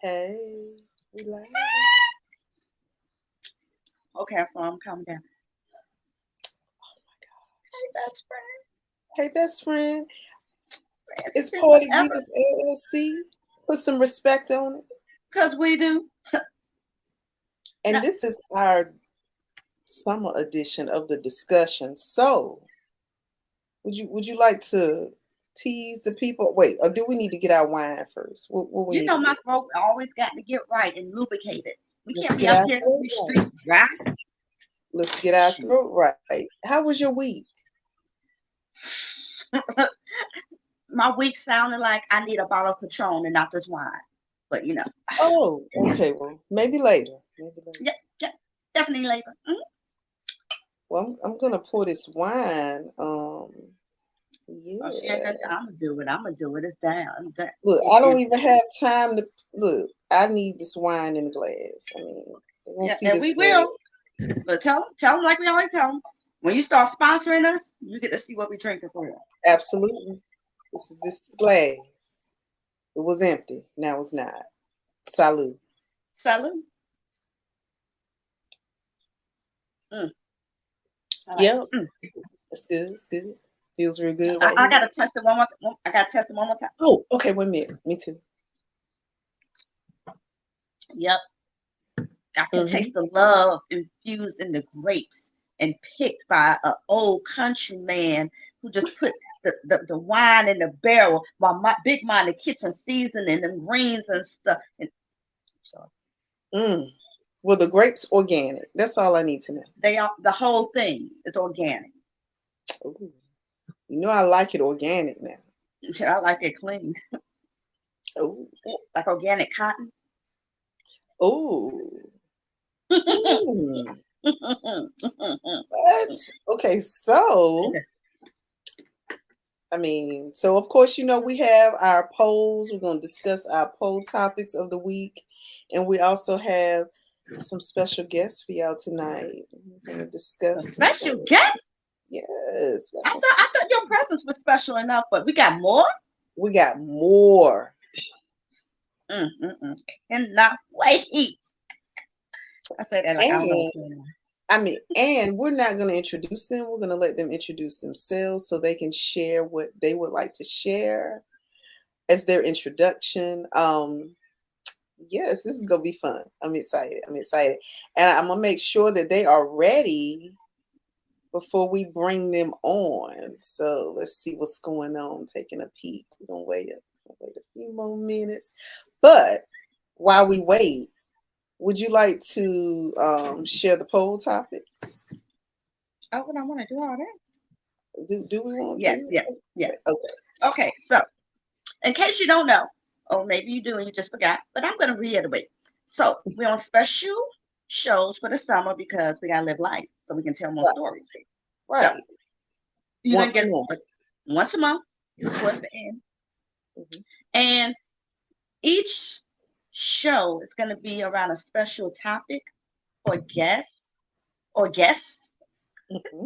Hey, we live. Okay, so I'm coming down. Hey, best friend. Hey, best friend. It's It's been Poetic forever. Divas LLC. Put some respect on it. Because we do. And No, this is our summer edition of the discussion. So, would you like to tease the people? Wait, or do we need to get our wine first? What we you need know to do? my throat always got to get right and lubricated. We Let's can't be get out our here in throat these right. streets dry. Let's get our Shoot. throat right. How was your week? My week sounded like I need a bottle of Patron and not this wine. But Oh, okay. Well, maybe later. Maybe later. yeah, yeah, definitely labor. Well, I'm gonna pour this wine. Oh, she ain't Yeah. got. I'm gonna do it. I'm gonna do it. It's down. Look, It I is. don't even have time to look. I need this wine in the glass. I mean, they're gonna Yeah, see and this we glass. will. But tell them like we always tell them. When you start sponsoring us, you get to see what we drinking for real. Absolutely. This is glass. It was empty. Now it's not. Salute. Salute. Mm, I like. Yep. It's good. It's good. Feels real good I, right I here. gotta test it one more. I gotta test it one more time. Oh, okay. Wait a minute. Me too. Yep, I can Mm-hmm. taste the love infused in the grapes and picked by an old country man who just put the wine in the barrel while my big man in the kitchen seasoning them greens and stuff. And so Mm. Well, the grapes organic. That's all I need to know. they are the whole thing is organic. Ooh. You know I like it organic now. I like it clean, Oh. like organic cotton. Oh. Mm. What? Okay, so I mean, so of course, we have our polls. We're going to discuss our poll topics of the week. And we also have some special guests for y'all tonight. We're going to A discuss some special polls. guest. Yes. I thought your presence was special enough, but we got more. We got more. Cannot wait. I said that like I don't know And what's going on. and we're not going to introduce them. We're going to let them introduce themselves so they can share what they would like to share as their introduction. Yes, this is gonna be fun. I'm excited. And I'm gonna make sure that they are ready before we bring them on. So let's see what's going on. Taking a peek. We're gonna wait a few more minutes. But while we wait, would you like to share the poll topics? Oh, but I want to do all that. Do we want Yes, to? yes, yes. Okay. Okay, so in case you don't know, or maybe you do and you just forgot, but I'm going to reiterate. So we're on special shows for the summer because we got to live life so we can tell more Right. stories. So Right. you're going Once to get more. once a month towards the end. Mm-hmm. And each show is going to be around a special topic or guests. Mm-hmm.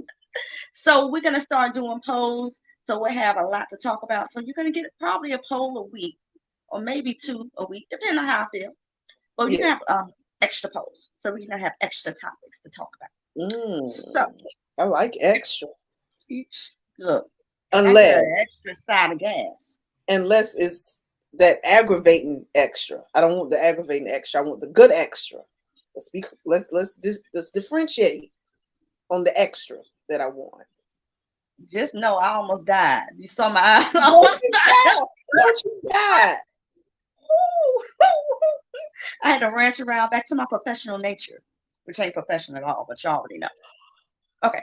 So we're going to start doing polls. So we'll have a lot to talk about. So you're going to get probably a poll a week or maybe two a week, depending on how I feel. But you Yeah. can have extra polls. So we're going to have extra topics to talk about. So I like extra. each, look, I get an Unless extra side of gas. it's that aggravating extra. I don't want the aggravating extra. I want the good extra. Let's differentiate on the extra that I want. Just know I almost died. You saw my eyes Don't almost you died. die? Don't you die? I had to ranch around back to my professional nature, which ain't professional at all, but you already know. Okay,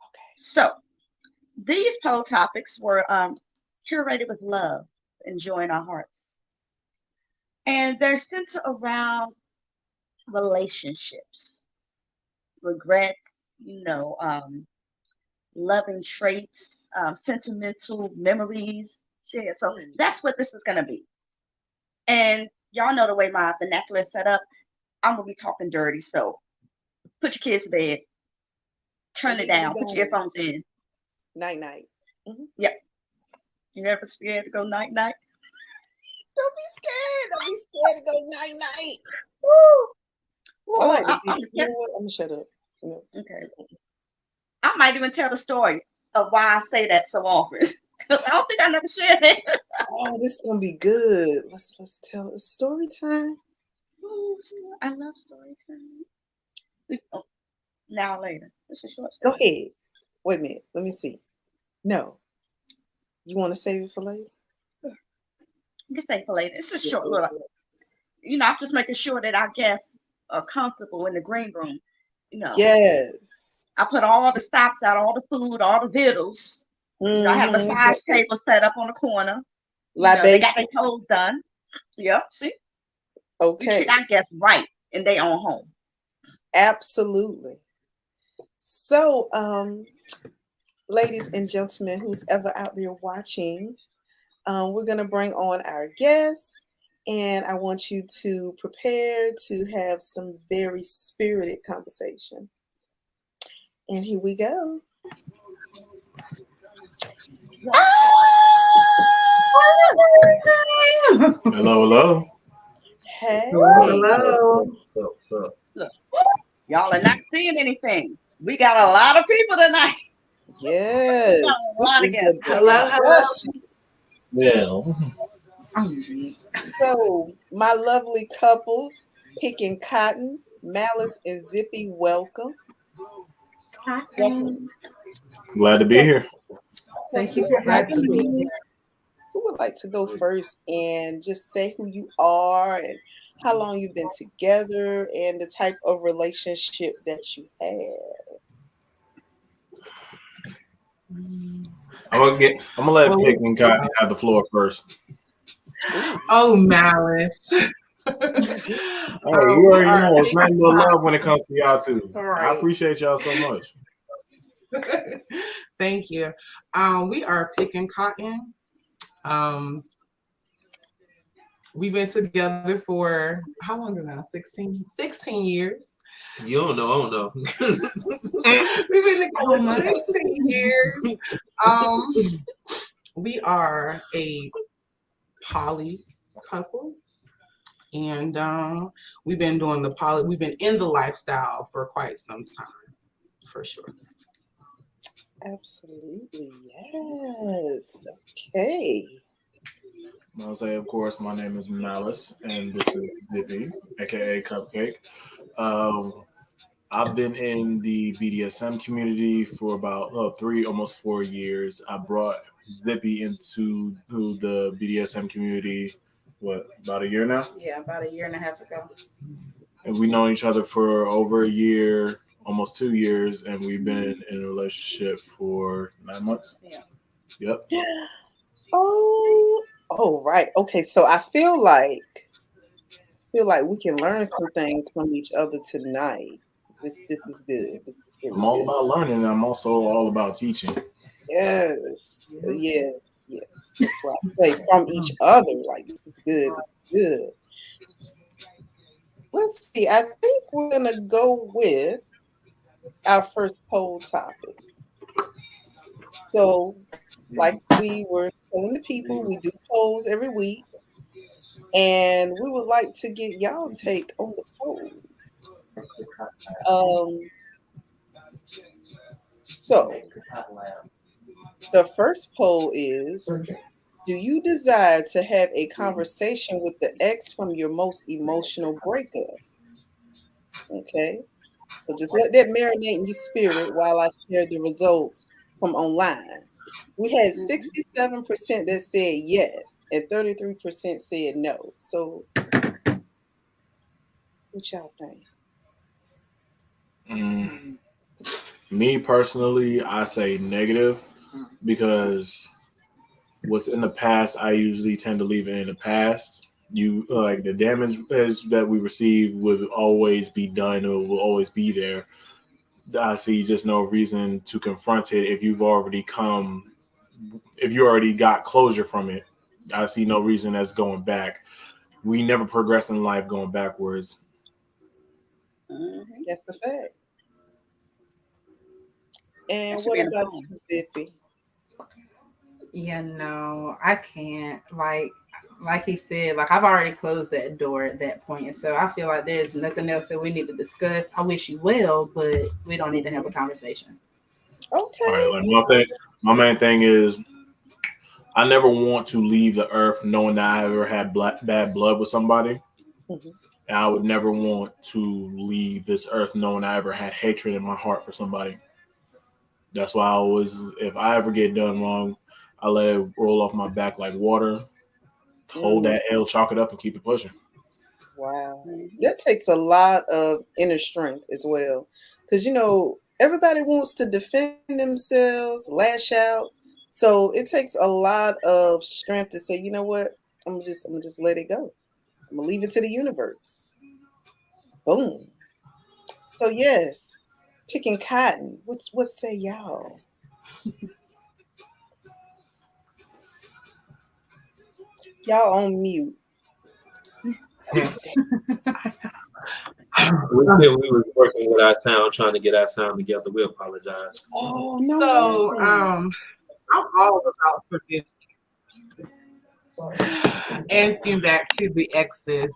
Okay. so these poll topics were curated with love, enjoying our hearts, and they're centered around relationships, regrets, loving traits, sentimental memories. Yeah, so that's what this is going to be. And y'all know the way my vernacular is set up. I'm going to be talking dirty. So put your kids to bed, turn it down, put your earphones in. Night night. Mm-hmm. Yep. You ever scared to go night night? Don't be scared. Don't be ready to go night night. Woo. I like Well, to be. You know what? I'm gonna shut up. okay. I might even tell the story of why I say that so often. Because I don't think I never shared it. Oh, this is gonna be good. Let's tell a story time. Ooh, I love story time. Oh, now later. It's a short Go story. ahead. Wait a minute. Let me see. No, you want to save it for later? You can say for later. It's a Yes, short little. I'm just making sure that our guests are comfortable in the green room. Yes. I put all the stops out, all the food, all the vittles. I had a Mm-hmm. massage table set up on the corner. They got their Libation. toes done. Yep. See, we treat Okay. our guests right in their own home. Absolutely. So, ladies and gentlemen, who's ever out there watching, we're gonna bring on our guests, and I want you to prepare to have some very spirited conversation. And here we go. Hello. Hey. Hello. What's up? Look, y'all are not seeing anything. We got a lot of people tonight. Yes. We got a lot of guests. Hello. Well, So, my lovely couples, Picking Cotton, Malice and Zippy, welcome. Welcome. glad to be here. Thank you Who for having me. would like to go first and just say who you are and how long you've been together and the type of relationship that you have? I'm gonna let Pick and Cotton have the floor first. Oh, Malice. Hey, you already know it's nothing but love when it comes to y'all too. Right. I appreciate y'all so much. Thank you. We are Picking Cotton. We've been together for how long is now? 16 years. You don't know, I don't know. We've been together 16 years. We are a poly couple. And we've been doing we've been in the lifestyle for quite some time, for sure. Absolutely, yes. Okay. I'll say, of course, my name is Malice, and this is Zippy, aka Cupcake. I've been in the BDSM community for about almost 4 years. I brought Zippy into the BDSM community, about a year now? Yeah, about a year and a half ago. And we've known each other for over a year, almost 2 years, and we've been in a relationship for 9 months. Yeah. Yep. Oh, right. Okay, so I feel like we can learn some things from each other tonight. This is good. This is really I'm all good. about learning, and I'm also all about teaching. Yes. That's why I say from each other. Like this is good. This is good. Let's see. I think we're gonna go with our first poll topic. So, like we were telling the people, we do polls every week, and we would like to get y'all take on the polls. So the first poll is: do you desire to have a conversation with the ex from your most emotional breakup? Okay. So just let that marinate in your spirit while I share the results from online. We had 67% that said yes and 33% said no. So what y'all think? Me personally, I say negative because what's in the past, I usually tend to leave it in the past. You like the damage that we receive will always be done or will always be there. I see just no reason to confront it if you already got closure from it. I see no reason that's going back. We never progress in life going backwards. That's the fact. And That should what be in the about poem. you, Zippy? Yeah, no, I can't. Like, like he said, like I've already closed that door at that point. And so I feel like there's nothing else that we need to discuss. I wish you well, but we don't need to have a conversation. Okay. Like my main thing is I never want to leave the earth knowing that I ever had bad blood with somebody. Mhm. And I would never want to leave this earth knowing I ever had hatred in my heart for somebody. That's why I always, if I ever get done wrong, I let it roll off my back like water. Hold Mm, that L, chalk it up, and keep it pushing. wow. Mhm. That takes a lot of inner strength as well. Because, everybody wants to defend themselves, lash out. So it takes a lot of strength to say, you know what? I'm gonna just let it go. I'm gonna leave it to the universe. Boom. So yes, picking cotton. What say y'all? Y'all on mute. We said we was working with our sound, trying to get our sound together. We apologize. Oh, no So worries. I'm all about forgiveness. Answering back to the exes,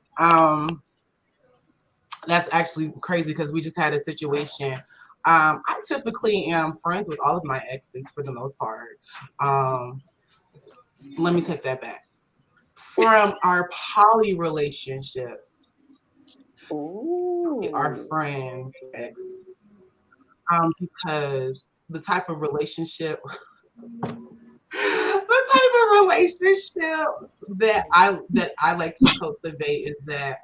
that's actually crazy because we just had a situation. I typically am friends with all of my exes for the most part. Let me take that back. From our poly relationships, we are Ooh. friends with exes. Because the type of relationship that I like to cultivate is that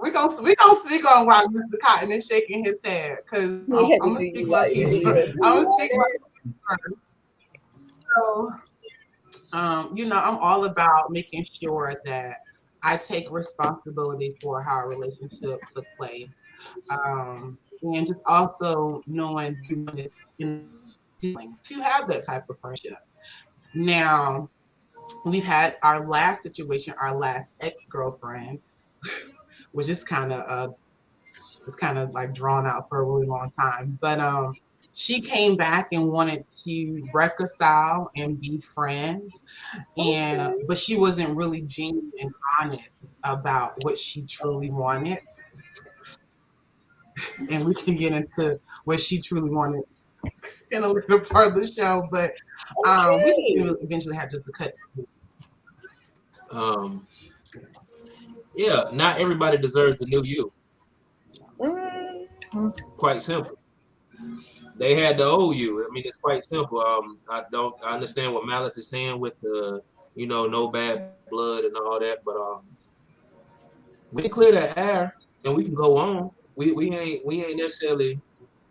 we gonna speak on why Mr. Cotton is shaking his head because He I'm had to gonna do speak you my like piece he first. had to do I'm gonna you speak like my that. piece first. So I'm all about making sure that I take responsibility for how a relationship took place. And just also knowing human is to have that type of friendship. Now, we've had our last situation, our last ex-girlfriend, which is kind of it's kind of like drawn out for a really long time. But she came back and wanted to reconcile and be friends, and Okay. but she wasn't really genuine and honest about what she truly wanted. And we can get into what she truly wanted in a later part of the show, but we Okay. just eventually had just to cut. Um, yeah, not everybody deserves the new you. Mm, Quite simple. They had the old you. I mean, it's quite simple. I understand what Malice is saying with the, no bad blood and all that, but we can clear that air and we can go on. We ain't necessarily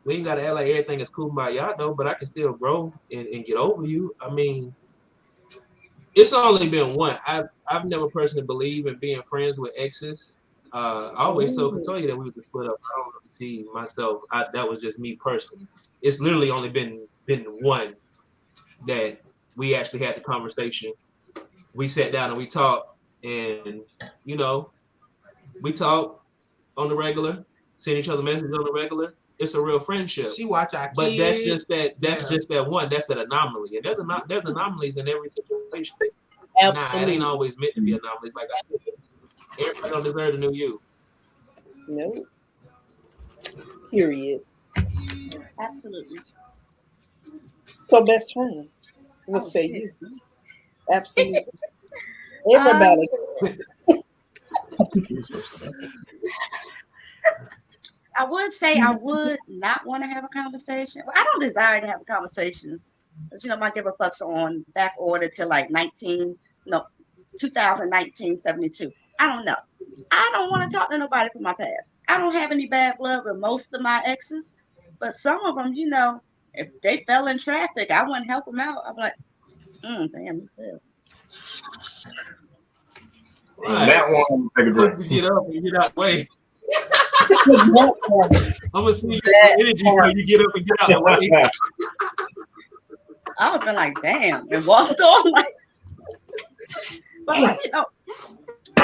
we ain't gotta act like everything is cool by y'all though, but I can still grow and get over you. I mean, it's only been one. I've never personally believed in being friends with exes. I always told mm, Katoya that we would split up. I don't really see myself. That was just me personally. It's literally only been one that we actually had the conversation. We sat down and we talked, and you know, we talked on the regular, send each other messages on the regular. It's a real friendship. She watch our But kids. that's just that one. That's that anomaly. And there's anomalies in every situation. Nah, it ain't absolutely. always meant to be anomalies. Like I said, everybody don't deserve to know you. No. Period. Absolutely. So best friend. What Oh, say you? excuse me. Absolutely. Um, Everybody does. I would say I would not want to have a conversation. Well, I don't desire to have conversations. Because, my give a fucks are on back order till like 2019, 72. I don't know. I don't want to talk to nobody from my past. I don't have any bad blood with most of my exes, but some of them, if they fell in traffic, I wouldn't help them out. I'm like, damn, you fell. And Right. that one, take a Quick drink. to get up and get out the way. That part. I'm gonna see you some That energy so part. you get up and get out the way. I would have been like, damn, and walked on like, but I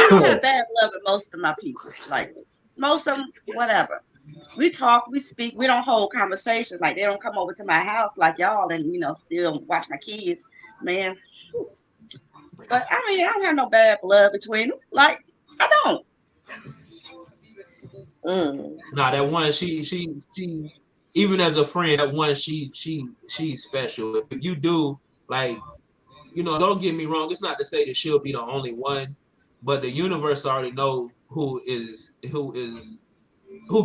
don't have bad blood with most of my people. Like most of them, whatever. We talk, we speak, we don't hold conversations. Like they don't come over to my house like y'all and still watch my kids, man. But I mean, I don't have no bad blood between them. Like I don't. Nah, that one, she, even as a friend, that one, she's special. If you do, like, don't get me wrong. It's not to say that she'll be the only one, but the universe already know who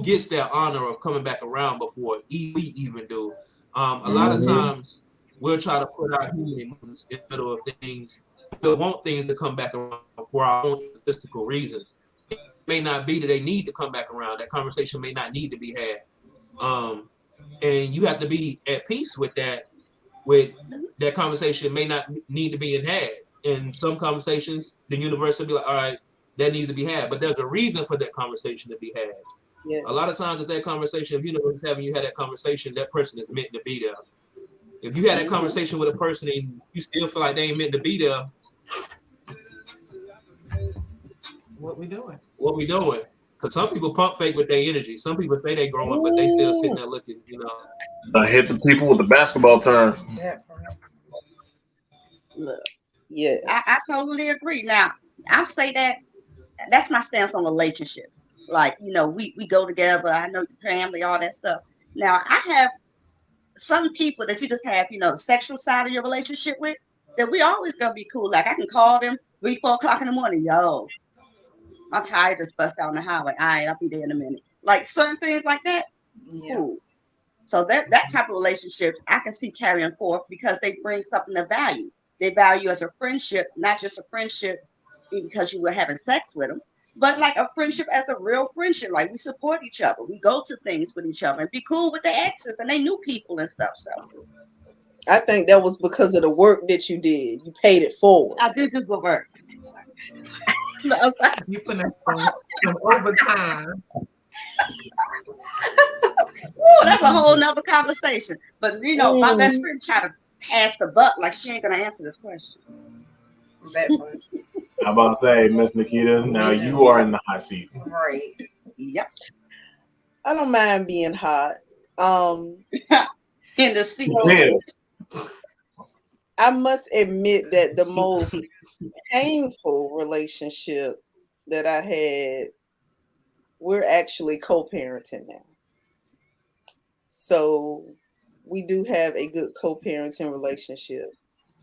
gets that honor of coming back around before we even do. A lot of times we'll try to put our human emotions in the middle of things. We want things to come back around for our own statistical reasons. It may not be that they need to come back around. That conversation may not need to be had. And you have to be at peace with that. With that conversation may not need to be had. In some conversations, the universe will be like, all right, that needs to be had. But there's a reason for that conversation to be had. Yes. A lot of times at that conversation, if universe having you had that conversation, that person is meant to be there. If you had that conversation with a person and you still feel like they ain't meant to be there, what we doing? Because some people pump fake with their energy. Some people say they growing, but they still sitting there looking, Hit the people with the basketball terms. Yeah. Look, yes. I totally agree. Now, I'll say that's my stance on relationships. Like, we go together. I know your family, all that stuff. Now, I have some people that you just have, the sexual side of your relationship with, that we always gonna be cool. Like I can call them 3, 4 o'clock in the morning. Yo, I'm tired, just bust out on the highway. All right, I'll be there in a minute. Like certain things like that. Yeah. Cool. So that type of relationships I can see carrying forth because they bring something of value. They value as a friendship, not just a friendship because you were having sex with them, but like a friendship as a real friendship. Like we support each other. We go to things with each other and be cool with the exes and they new people and stuff. So I think that was because of the work that you did. You paid it forward. I do good work. You put some overtime. Ooh, that's a whole nother conversation. But my best friend tried to pass the buck like she ain't gonna answer this question. That part. How about to say, Miss Nikita, now you are in the hot seat. Right. Yep. I don't mind being hot. In the seat. I must admit that the most painful relationship that I had, we're actually co-parenting now. So we do have a good co-parenting relationship.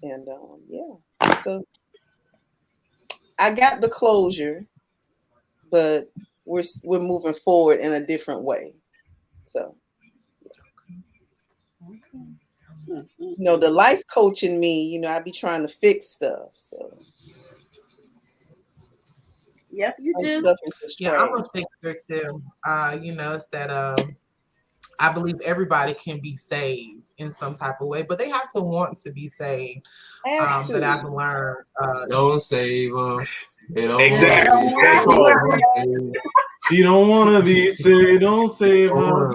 And yeah. So I got the closure, but we're moving forward in a different way. So the life coach in me, I be trying to fix stuff. So yes, you do. Yeah, I'm a fixer too. It's that I believe everybody can be saved in some type of way, but they have to want to be saved. That I've learned. Don't save them. Exactly. She don't want to be saved. Don't save her.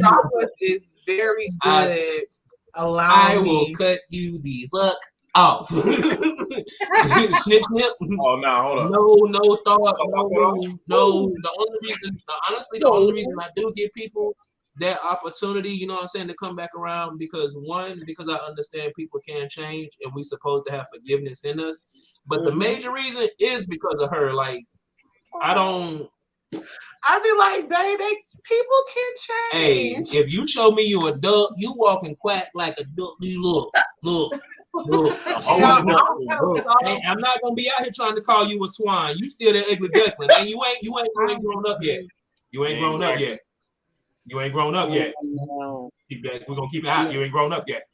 Chocolate is very good. I will cut you the fuck off. Snip, snip. Oh, no, hold on. No thought. No. The only reason I do give people that opportunity, to come back around because I understand people can change and we supposed to have forgiveness in us. But the major reason is because of her. Like, I be like, people can change. Hey, if you show me you a duck, you walking quack like a duck. You look. Hey, I'm not gonna be out here trying to call you a swine. You still that ugly duckling, and you ain't grown up yet. You ain't grown up yet. You ain't grown up yet. No. We're gonna keep it out. You ain't grown up yet.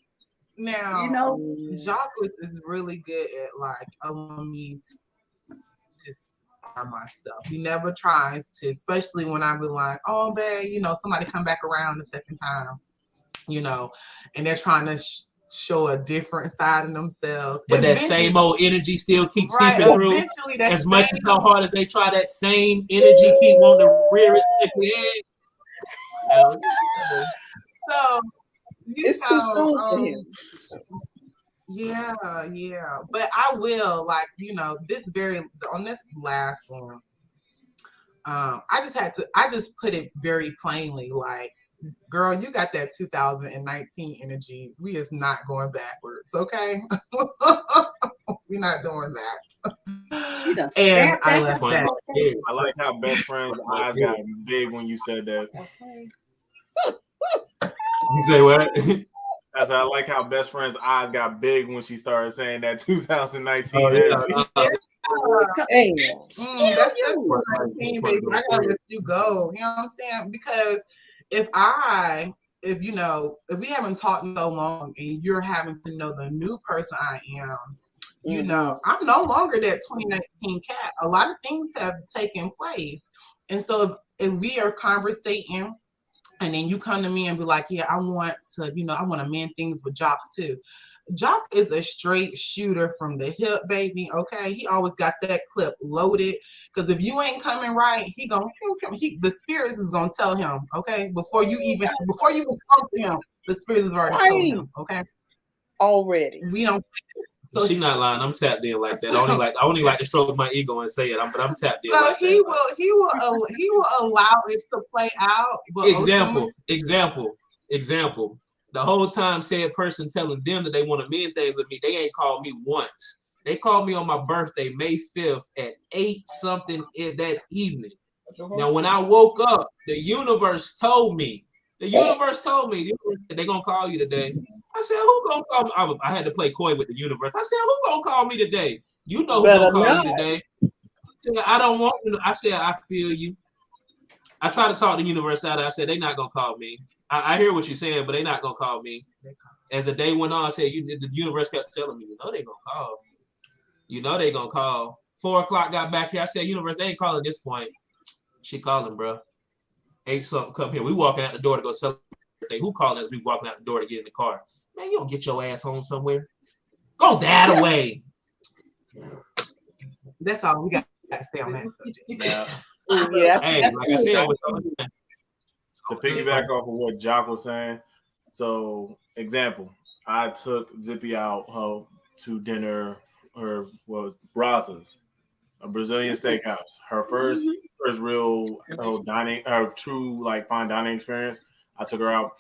Now, Jacques is really good at like allowing me to myself. He never tries to, especially when I be like, oh, babe, somebody come back around the second time, and they're trying to show a different side of themselves. But that same old energy still keeps seeping through. As much as how hard as they try, that same energy keep wanting to rear its ugly head. So it's too soon for him. Yeah. But I will, on this last one, I just put it very plainly, like, girl, you got that 2019 energy. We is not going backwards, okay? We're not doing that. She done And snapped I at left her. that. I like how best friend's eyes got big when you said that. Okay. You say what? That's I like how best friend's eyes got big when she started saying that 2019 Oh energy. yeah. That's 2019, baby. I gotta let you go. You know what I'm saying? Because if you know, if we haven't talked so long and you're having to know the new person I am, you know, I'm no longer that 2019 cat. A lot of things have taken place. And so if we are conversating and then you come to me and be like, yeah, I want to mend things with Jock too. Jock is a straight shooter from the hip, baby. Okay, he always got that clip loaded. Because if you ain't coming right, the spirits is gonna tell him. Okay, before you even talk to him, the spirits has already told him. Okay, already. We don't. So she not lying. I'm tapped in like that. I only like to stroke my ego and say it. But I'm tapped in. So like he that. he will allow it to play out. But Example. The whole time said person telling them that they want to mend things with me, they ain't called me once. They called me on my birthday, May 5th at 8 something that evening. Now, when I woke up, the universe told me. The universe said, they're going to call you today. I said, who going to call me? I had to play coy with the universe. I said, who going to call me today? You know who's going to call you today. I said, I don't want you. I said, I feel you. I tried to talk the universe out. I said, they're not going to call me. I hear what you're saying, but they're not going to call me. As the day went on, I said, the universe kept telling me, they're going to call. They're going to call. 4 o'clock got back here. I said, universe, they ain't calling at this point. She calling, bro. 8 something, come here. We walking out the door to go celebrate. Who calling us? We walking out the door to get in the car. Man, you don't get your ass home somewhere. Go that away. That's all we got to say on that subject. Yeah. Hey, like I said, to piggyback off of what Jock was saying. So, example, I took Zippy out to dinner. Her was Brazos, a Brazilian steakhouse. Her first real dining, her true like fine dining experience. I took her out,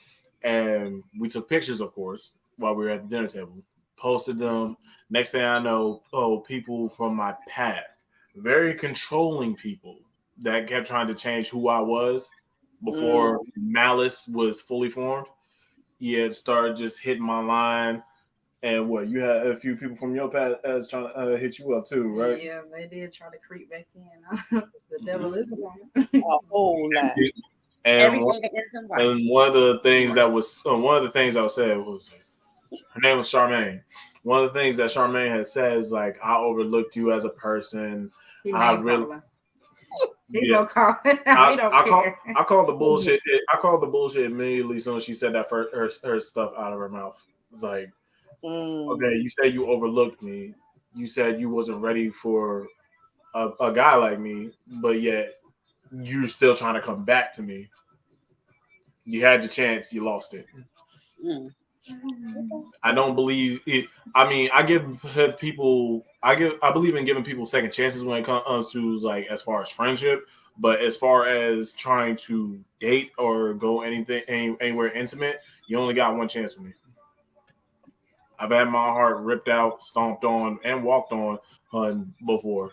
and we took pictures, of course, while we were at the dinner table. Posted them. Next thing I know, people from my past, very controlling people that kept trying to change who I was before malice was fully formed. Yeah, it started just hitting my line. And what, you had a few people from your past as trying to hit you up too, right? Yeah, they did try to creep back in. The devil is a woman. A whole lot. And one of the things that was said was her name was Charmaine. One of the things that Charmaine has said is like, I overlooked you as a person. I really. He's gonna call. I called the bullshit. I called the bullshit immediately as soon as she said that her stuff out of her mouth. It's like, okay, you said you overlooked me. You said you wasn't ready for a guy like me, but yet you're still trying to come back to me. You had your chance, you lost it. I don't believe it. I mean, I believe in giving people second chances when it comes to like as far as friendship, but as far as trying to date or go anywhere intimate, you only got one chance with me. I've had my heart ripped out, stomped on, and walked on before.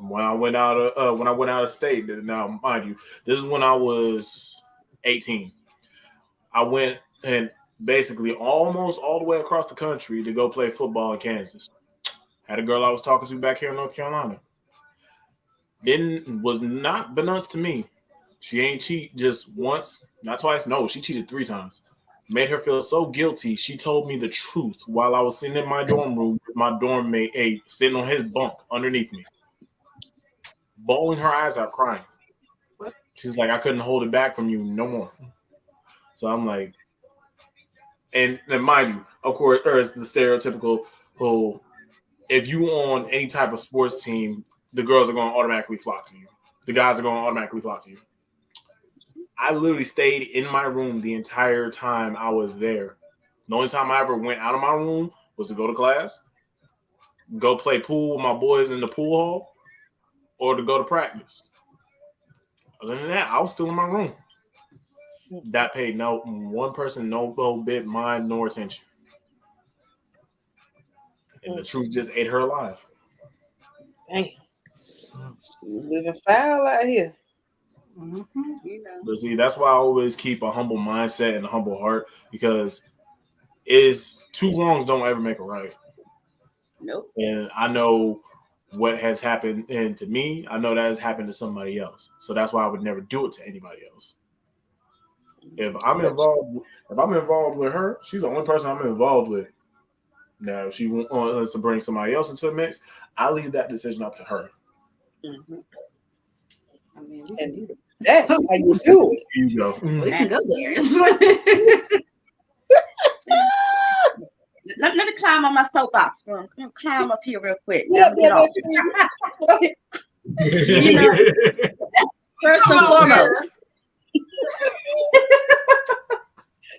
When I went out of state, now mind you, this is when I was 18. I went and basically almost all the way across the country to go play football in Kansas. Had a girl I was talking to back here in North Carolina. Was not beknownst to me. She ain't cheat just once, not twice. No, she cheated 3 times. Made her feel so guilty. She told me the truth while I was sitting in my dorm room with my dorm mate, sitting on his bunk underneath me, bawling her eyes out, crying. She's like, I couldn't hold it back from you no more. So I'm like, and mind you, of course, there's the stereotypical whole, if you on any type of sports team, the girls are going to automatically flock to you. The guys are going to automatically flock to you. I literally stayed in my room the entire time I was there. The only time I ever went out of my room was to go to class, go play pool with my boys in the pool hall, or to go to practice. Other than that, I was still in my room. That paid no one person no bit mind nor attention. And the truth just ate her alive. Damn. She was living foul out here. Mm-hmm. You know. But see, that's why I always keep a humble mindset and a humble heart, because is two wrongs don't ever make a right. Nope. And I know what has happened and to me, I know that has happened to somebody else. So that's why I would never do it to anybody else. If I'm involved with her, she's the only person I'm involved with. Now, if she wants to bring somebody else into the mix, I leave that decision up to her. Mm-hmm. I mean, And that's how you do it. Here you go. we can go there. Let me climb on my soapbox. I'm gonna climb up here real quick. Get Get up, off. You know, first and foremost,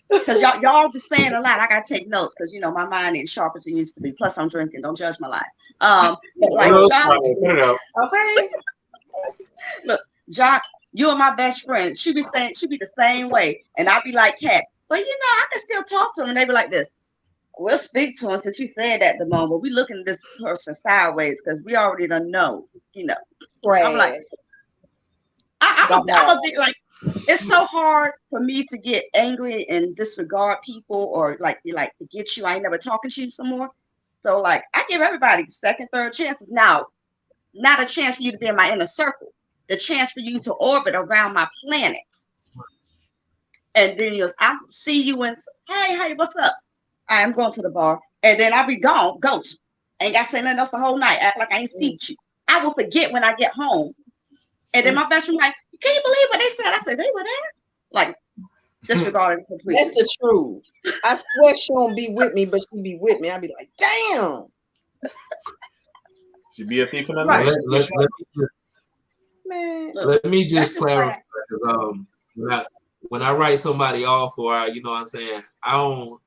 because y'all just saying a lot. I gotta take notes because my mind ain't sharp as it used to be. Plus, I'm drinking. Don't judge my life. But like John, Okay. look, John, you're my best friend. She be the same way, and I'll be like, Kat, but I can still talk to him. And they be like this. We'll speak to him since you said that the moment. We looking at this person sideways because we already don't know. Right. I'm like, I'm a bit like, it's so hard for me to get angry and disregard people or to get you. I ain't never talking to you some more. So like, I give everybody second, third chances. Now, not a chance for you to be in my inner circle. The chance for you to orbit around my planet. And then I'll see you and hey, what's up? I'm going to the bar, and then I'll be gone, ghost. Ain't got to say nothing else the whole night. Act like I ain't seen you. I will forget when I get home. And then my best friend like, can you believe what they said? I said, they were there? Like, disregarded completely. That's the truth. I swear she won't be with me, but she be with me. I'll be like, damn. She'd be a thief in the Right. night. Let me just clarify. Right. When I write somebody off, or you know what I'm saying, I don't.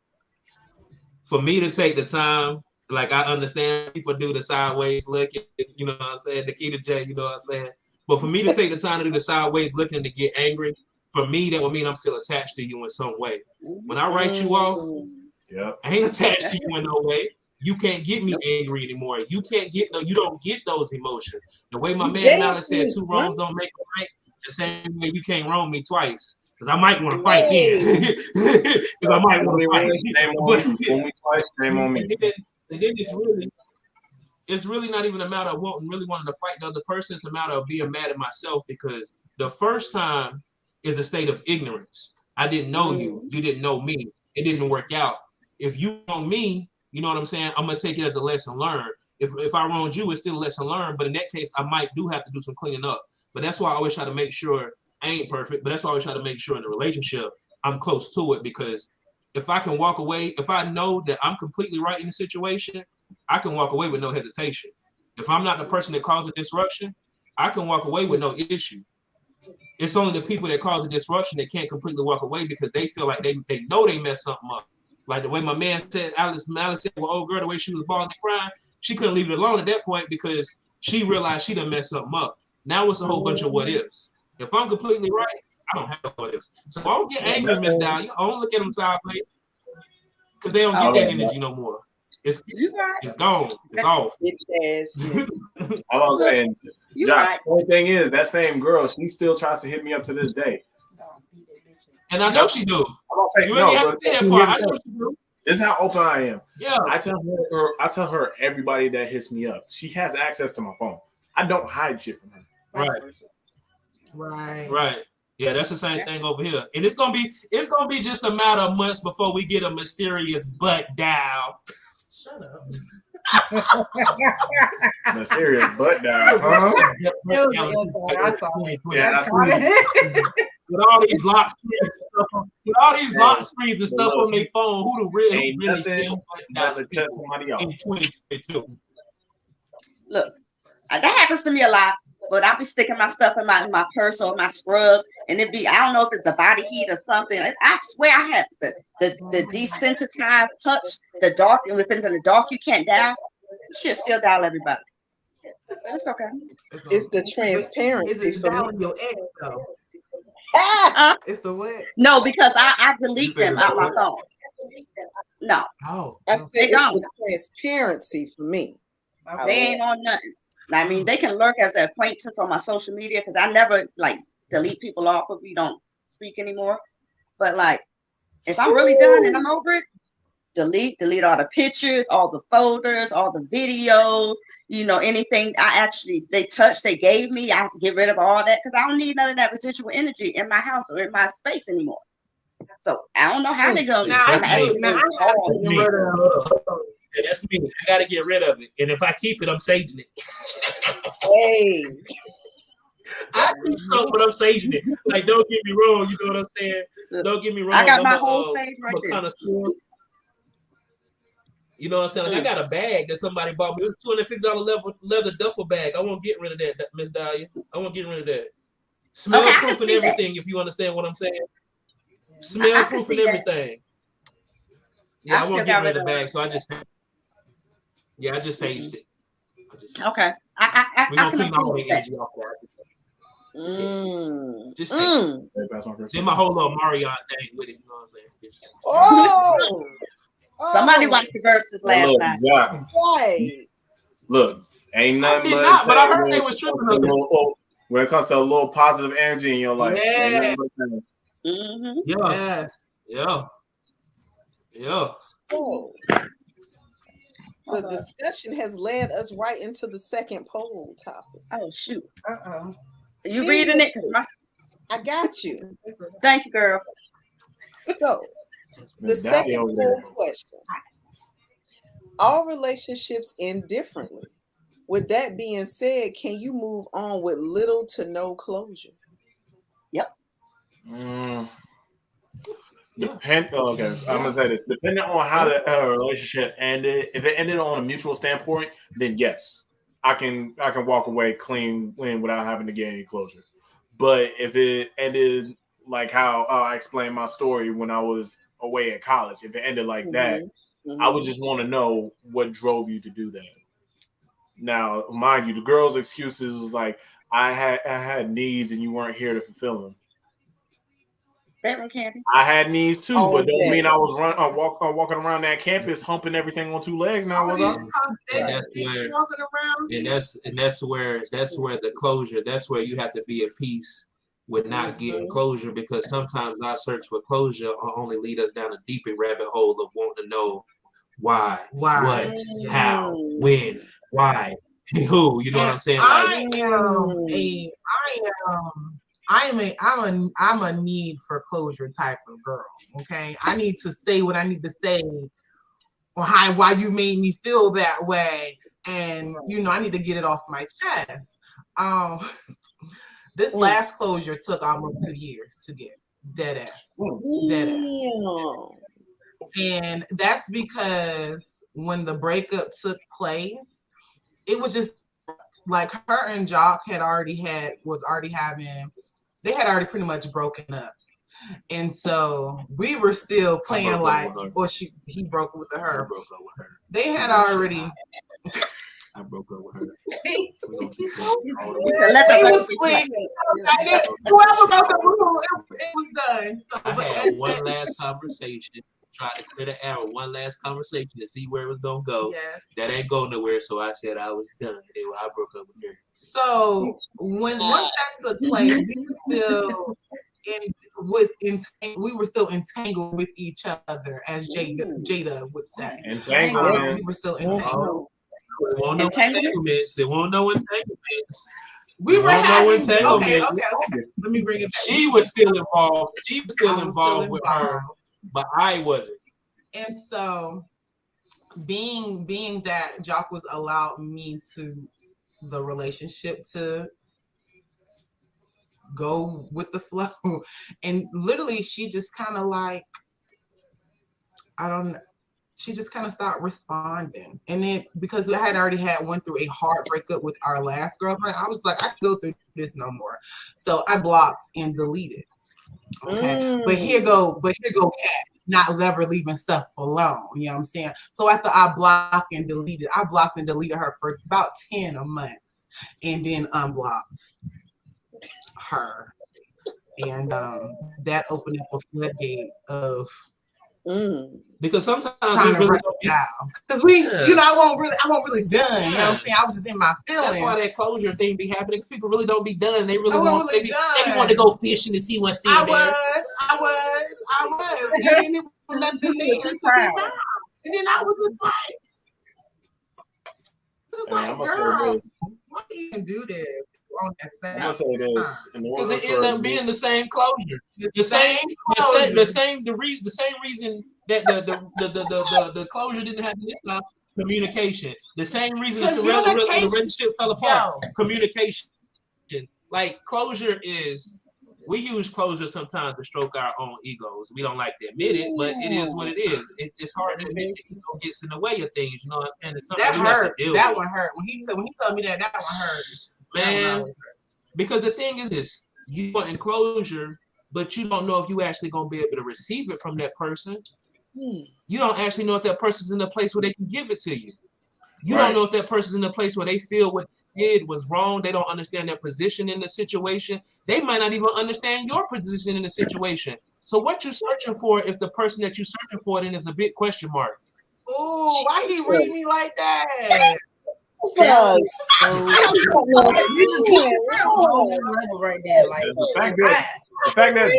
For me to take the time, like I understand people do the sideways looking, you know what I'm saying, Nikita J, you know what I'm saying. But for me to take the time to do the sideways looking and to get angry, for me that would mean I'm still attached to you in some way. When I write you off, I ain't attached to you in no way. You can't get me angry anymore. You don't get those emotions. The way my man Malice said, two wrongs don't make a right, the same way you can't wrong me twice. Because I might want to fight then. Because I might want to fight. Shame on me. And then it's really not even a matter of really wanting to fight the other person. It's a matter of being mad at myself, because the first time is a state of ignorance. I didn't know you. You didn't know me. It didn't work out. If you know me, you know what I'm saying? I'm going to take it as a lesson learned. If I wronged you, it's still a lesson learned. But in that case, I might have to do some cleaning up. But that's why I always try to make sure I ain't perfect. But that's why I always try to make sure in the relationship, I'm close to it. Because if I can walk away, if I know that I'm completely right in the situation, I can walk away with no hesitation. If I'm not the person that caused the disruption, I can walk away with no issue. It's only the people that cause the disruption that can't completely walk away because they feel like they know they messed something up. Like the way my man said, Alice said, well, old girl, the way she was bawling and crying, she couldn't leave it alone at that point because she realized she done messed something up. Now it's a whole bunch of what ifs. If I'm completely right, I don't have what ifs. So I don't get angry, Miss Dahlia. I don't look at them sideways because they don't get that energy no more. It's gone. It's off. I was saying, Josh, the only thing is, that same girl, she still tries to hit me up to this day. And I know she do. I'm gonna say, you really have to say that part. I know she do. This is how open I am. Yeah. I tell her everybody that hits me up. She has access to my phone. I don't hide shit from her. Right. Yeah, that's the same thing over here. And it's gonna be just a matter of months before we get a mysterious butt dial. Shut up. Mysterious butt dial, huh? I saw it. Yeah, I see it. With all these lock screens and stuff on their phone, who the really still butt dial somebody else in 2022? Look, that happens to me a lot. But I'll be sticking my stuff in my purse or my scrub, and I don't know if it's the body heat or something. I swear I had the desensitized touch, the dark, and if it's in the dark you can't dial, shit still dial everybody. It's okay. It's the transparency Is it for me. dialing your ex though? It's the what? No, because I You delete said them it's out my what? phone. No, Oh, I okay. said they it's don't. the transparency for me. Okay. They ain't on nothing. I mean, they can lurk as an acquaintance on my social media because I never like delete people off if we don't speak anymore. But like, if I'm really done and I'm over it, delete all the pictures, all the folders, all the videos, anything they gave me, I get rid of all that because I don't need none of that residual energy in my house or in my space anymore. So I don't know how they go. Now I That's do. me. Now I have That's to me. get rid of. Yeah, that's me. I gotta get rid of it. And if I keep it, I'm saging it. Hey, I keep some, but I'm saging it. Like, don't get me wrong. You know what I'm saying? Don't get me wrong. I got my whole stage I'm right a there. connoisseur. You know what I'm saying? Like, I got a bag that somebody bought me. It was $250 leather duffel bag. I won't get rid of that, Miss Dahlia. I won't get rid of that. Smell Okay, I proof can and see that. everything, if you understand what I'm saying. I Smell can proof and see that. everything. Yeah, I still won't got get rid rid of the of bag, so I just saged it. Okay, I We're gonna can clean all approve the of that. energy off that. mm, Just say it. mm. Then my whole little Marion thing with it, you know what I'm saying? Just, Oh, Somebody oh, watched the verses Hey, last look, night. yeah, right. look, ain't I nothing did but not, but I that heard they was tripping on this. when it comes to a little positive energy in your life. Ain't Yeah. nothing but that. Mm-hmm. Yeah, Yes. yeah. So the discussion has led us right into the second poll topic. Oh shoot! Uh-oh. Are you reading it? 'Cause I got you. Thank you, girl. So the Miss Dahlia second over poll there. question: all relationships end differently. With that being said, can you move on with little to no closure? Okay, I'm gonna say this. Depending on how the relationship ended, if it ended on a mutual standpoint, then yes, I can walk away clean without having to get any closure. But if it ended like how I explained my story when I was away at college, if it ended like that, I would just want to know what drove you to do that. Now, mind you, the girl's excuses was like I had needs and you weren't here to fulfill them. Bedroom candy. I had needs too, All but don't day. mean I was walking around that campus humping everything on two legs. Now was I? And that's where, walking around. and that's where the closure. That's where you have to be at peace with not getting closure, because sometimes our search for closure will only lead us down a deeper rabbit hole of wanting to know why, what, how, when, why, who. You know what I'm saying? I'm a need for closure type of girl. Okay, I need to say what I need to say, or why you made me feel that way, and I need to get it off my chest. This last closure took almost 2 years to get, dead ass. And that's because when the breakup took place, it was just like her and Jock they had already pretty much broken up. And so we were still playing like, or he broke with her. They had already. I broke up with her. Whoever broke up with who, it was done. So, I had one last conversation, tried to clear the air, one last conversation to see where it was gonna go. Yes. That ain't go nowhere, so I said I was done. Anyway, I broke up with her. So once that took place, we were still entangled with each other, as Jada would say. Entanglement. We were still entangled. They won't know entanglements. They won't know entanglements. We were having okay. Let me bring it back. She was still involved. She was still involved with her, but I wasn't. And so, being that Jock was allowed me to the relationship to go with the flow, and literally she just kind of like, she just kind of stopped responding. And then because I had already went through a hard breakup with our last girlfriend, I was like, I can go through this no more. So I blocked and deleted. Okay. But here go Kat, not ever leaving stuff alone. You know what I'm saying? So after I blocked and deleted her for about 10 months. and then unblocked her. And that opened up a floodgate of because sometimes trying to really reconcile. Because we, you know, I won't really done. You know what I'm saying? I was just in my feelings. That's why that closure thing be happening. Because people really don't be done. They really want. They want to go fishing and see what's there. I was. And then it was nothing there to be found. And then I was just like, girl, why do you even do this? On that I'm gonna say this because it ended up being the same closure. The same reason that the closure didn't happen this time. Communication. The same reason the relationship fell apart. Communication. Like closure is, we use closure sometimes to stroke our own egos. We don't like to admit it, but it is what it is. It's hard to admit that ego gets in the way of things. You know what I'm saying? That hurt. That one hurt. When he told me that one hurt. Man, because the thing is this, you want enclosure, but you don't know if you actually gonna be able to receive it from that person. You don't actually know if that person's in a place where they can give it to you. You don't know if that person's in a place where they feel what they did was wrong. They don't understand their position in the situation. They might not even understand your position in the situation. So what you're searching for, if the person that you're searching for then is a big question mark. Oh, why he read me like that? Right there, like the fact that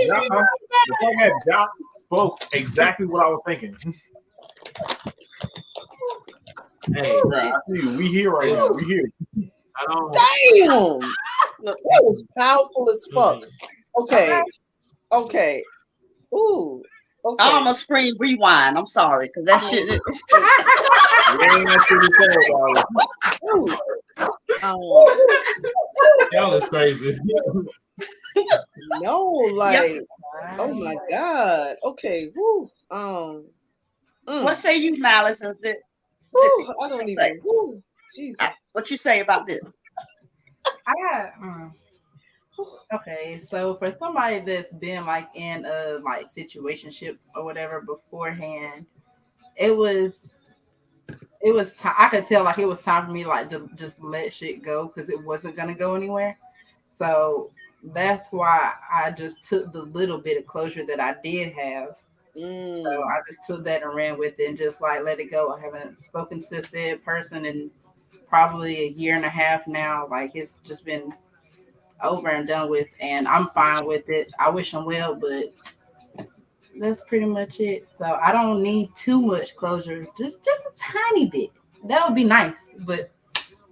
Jock spoke exactly what I was thinking. Hey, bro, I see you. We here right now. We here. Damn, that was powerful as fuck. Okay. Ooh. Okay. I almost screamed rewind. I'm sorry, because that shit. Y'all is crazy. No, like, oh my God. Okay. Woo. What say you, Malice? Is it? I don't even. Woo, Jesus. What you say about this? Okay, so for somebody that's been like in a like situationship or whatever beforehand, it was time. I could tell like it was time for me like to just let shit go because it wasn't gonna go anywhere. So that's why I just took the little bit of closure that I did have. So I just took that and ran with it and just like let it go. I haven't spoken to said person in probably a year and a half now. Like it's just been over and done with, and I'm fine with it. I wish them well, but that's pretty much it. So I don't need too much closure, just a tiny bit. That would be nice, but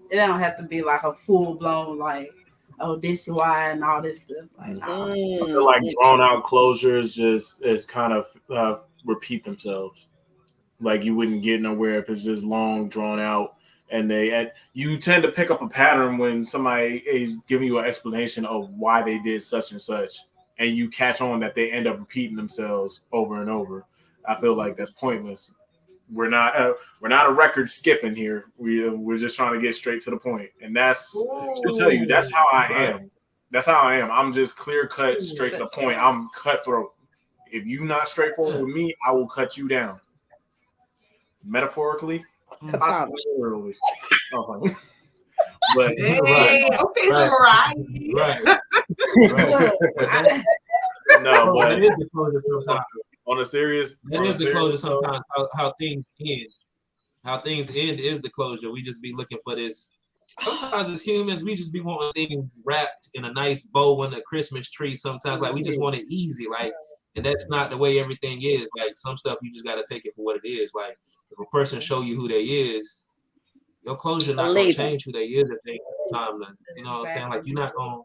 it don't have to be like a full blown like, oh, this is why and all this stuff. Like, I feel like drawn out closures is kind of repeat themselves. Like you wouldn't get nowhere if it's just long drawn out. And you tend to pick up a pattern when somebody is giving you an explanation of why they did such and such, and you catch on that they end up repeating themselves over and over. I feel like that's pointless. We're not a record skipping here. We're just trying to get straight to the point, and that's to tell you that's how I am. That's how I am. I'm just clear cut, straight to the point. I'm cutthroat. If you're not straightforward with me, I will cut you down. Metaphorically. Literally. But hey, okay, right. No, but it is the closure sometimes. On a serious, it is the closure sometimes. How things end. How things end is the closure. We just be looking for this. Sometimes as humans, we just be wanting things wrapped in a nice bow on a Christmas tree. Sometimes, like we just want it easy, like, and that's not the way everything is. Like some stuff, you just got to take it for what it is. Like if a person show you who they is, your closure not gonna change who they is at the time. You know what I'm saying? Like you're not gonna,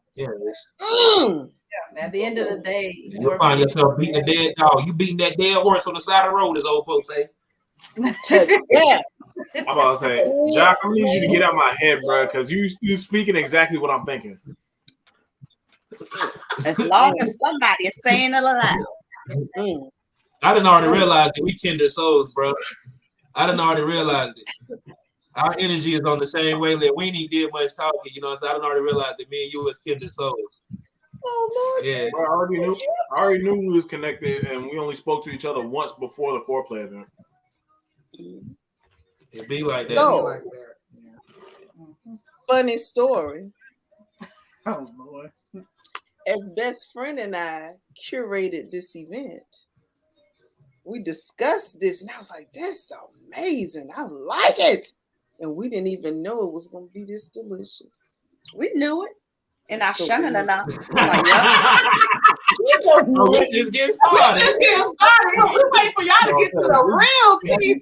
At the end of the day, you find yourself beating a dead dog. You beating that dead horse on the side of the road, as old folks say. Yeah. I'm about to say, Jock, I need you to get out of my head, bro, because you speaking exactly what I'm thinking. As long as somebody is saying it aloud. I didn't already realize that we kindred souls, bro. I didn't already realize it. Our energy is on the same wavelength. We ain't did much talking, you know. So I didn't already realize that me and you was kindred souls. Oh Lord! Yeah, bro, I already knew we was connected, and we only spoke to each other once before the foreplay event. It be like that. So, funny story. Oh Lord. As best friend and I curated this event, we discussed this, and I was like, "That's amazing! I like it." And we didn't even know it was going to be this delicious. We knew it. And I So shunning we- enough. I'm like, yeah. Oh, we just getting We started. just getting started. We waiting for y'all to get to the real tea.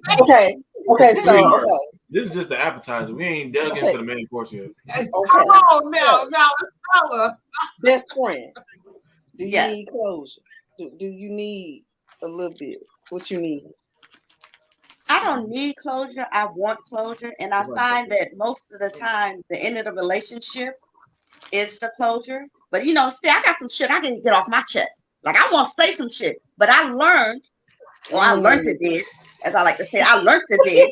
Okay, so okay, This is just the appetizer. We ain't dug into the main course yet. okay. Come on now, fella. Best friend, do you Yes. need closure? Do you need a little bit? What you need? I don't need closure. I want closure. And I find that most of the time, the end of the relationship is the closure. But you know, still, I got some shit I can get off my chest. Like, I want to say some shit. But I learned, or I learned it did, as I like to say, I learned it did.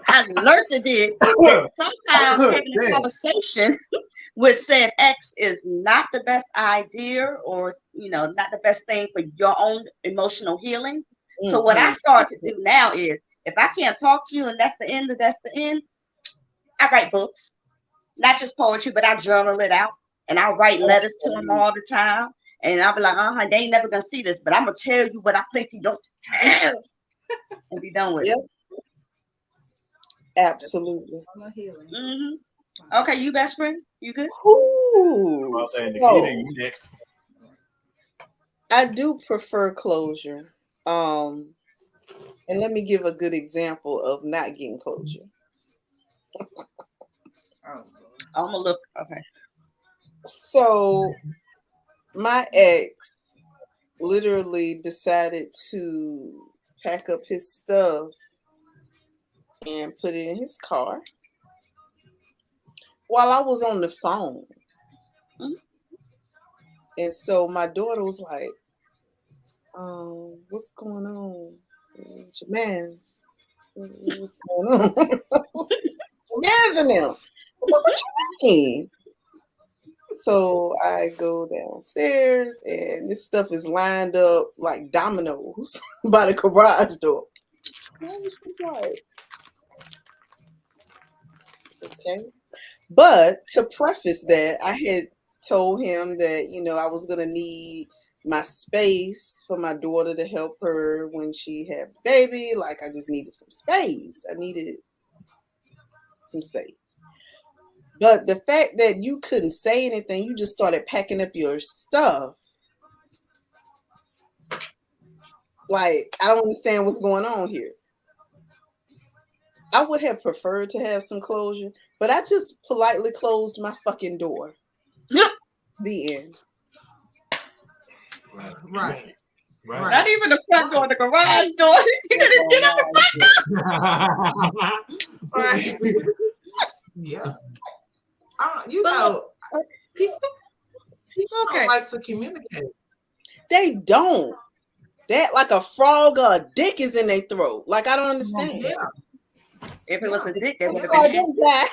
I learned it did. That sometimes having a conversation with said ex is not the best idea, or you know, not the best thing for your own emotional healing. So what I start to do now is, if I can't talk to you and that's the end, I write books, not just poetry, but I journal it out, and I write letters to them all the time. And I'll be like, they ain't never gonna see this, but I'm gonna tell you what I think you don't have, and be done with it. Absolutely. Mm-hmm. Okay, you best friend? You good? Ooh, I'll say so Nikita, you next. I do prefer closure. And let me give a good example of not getting closure. I'm gonna look. Okay. So my ex literally decided to pack up his stuff and put it in his car while I was on the phone. And so my daughter was like, what's going on? What's your man's? What's going on? Your man's in them. What you mean? So I go downstairs and this stuff is lined up like dominoes by the garage door. I was just like, okay. But to preface that, I had told him that, you know, I was going to need my space for my daughter to help her when she had a baby. Like, I just needed some space. I needed some space. But the fact that you couldn't say anything, you just started packing up your stuff. Like, I don't understand what's going on here. I would have preferred to have some closure, but I just politely closed my fucking door. The end. Right. Not even the front door, the garage door. You gotta get out the front door. Right. Yeah. You know, people don't like to communicate. They don't. That like a frog or a dick is in their throat. Like, I don't understand. Yeah. If it was a dick, they would have Oh, been don't die.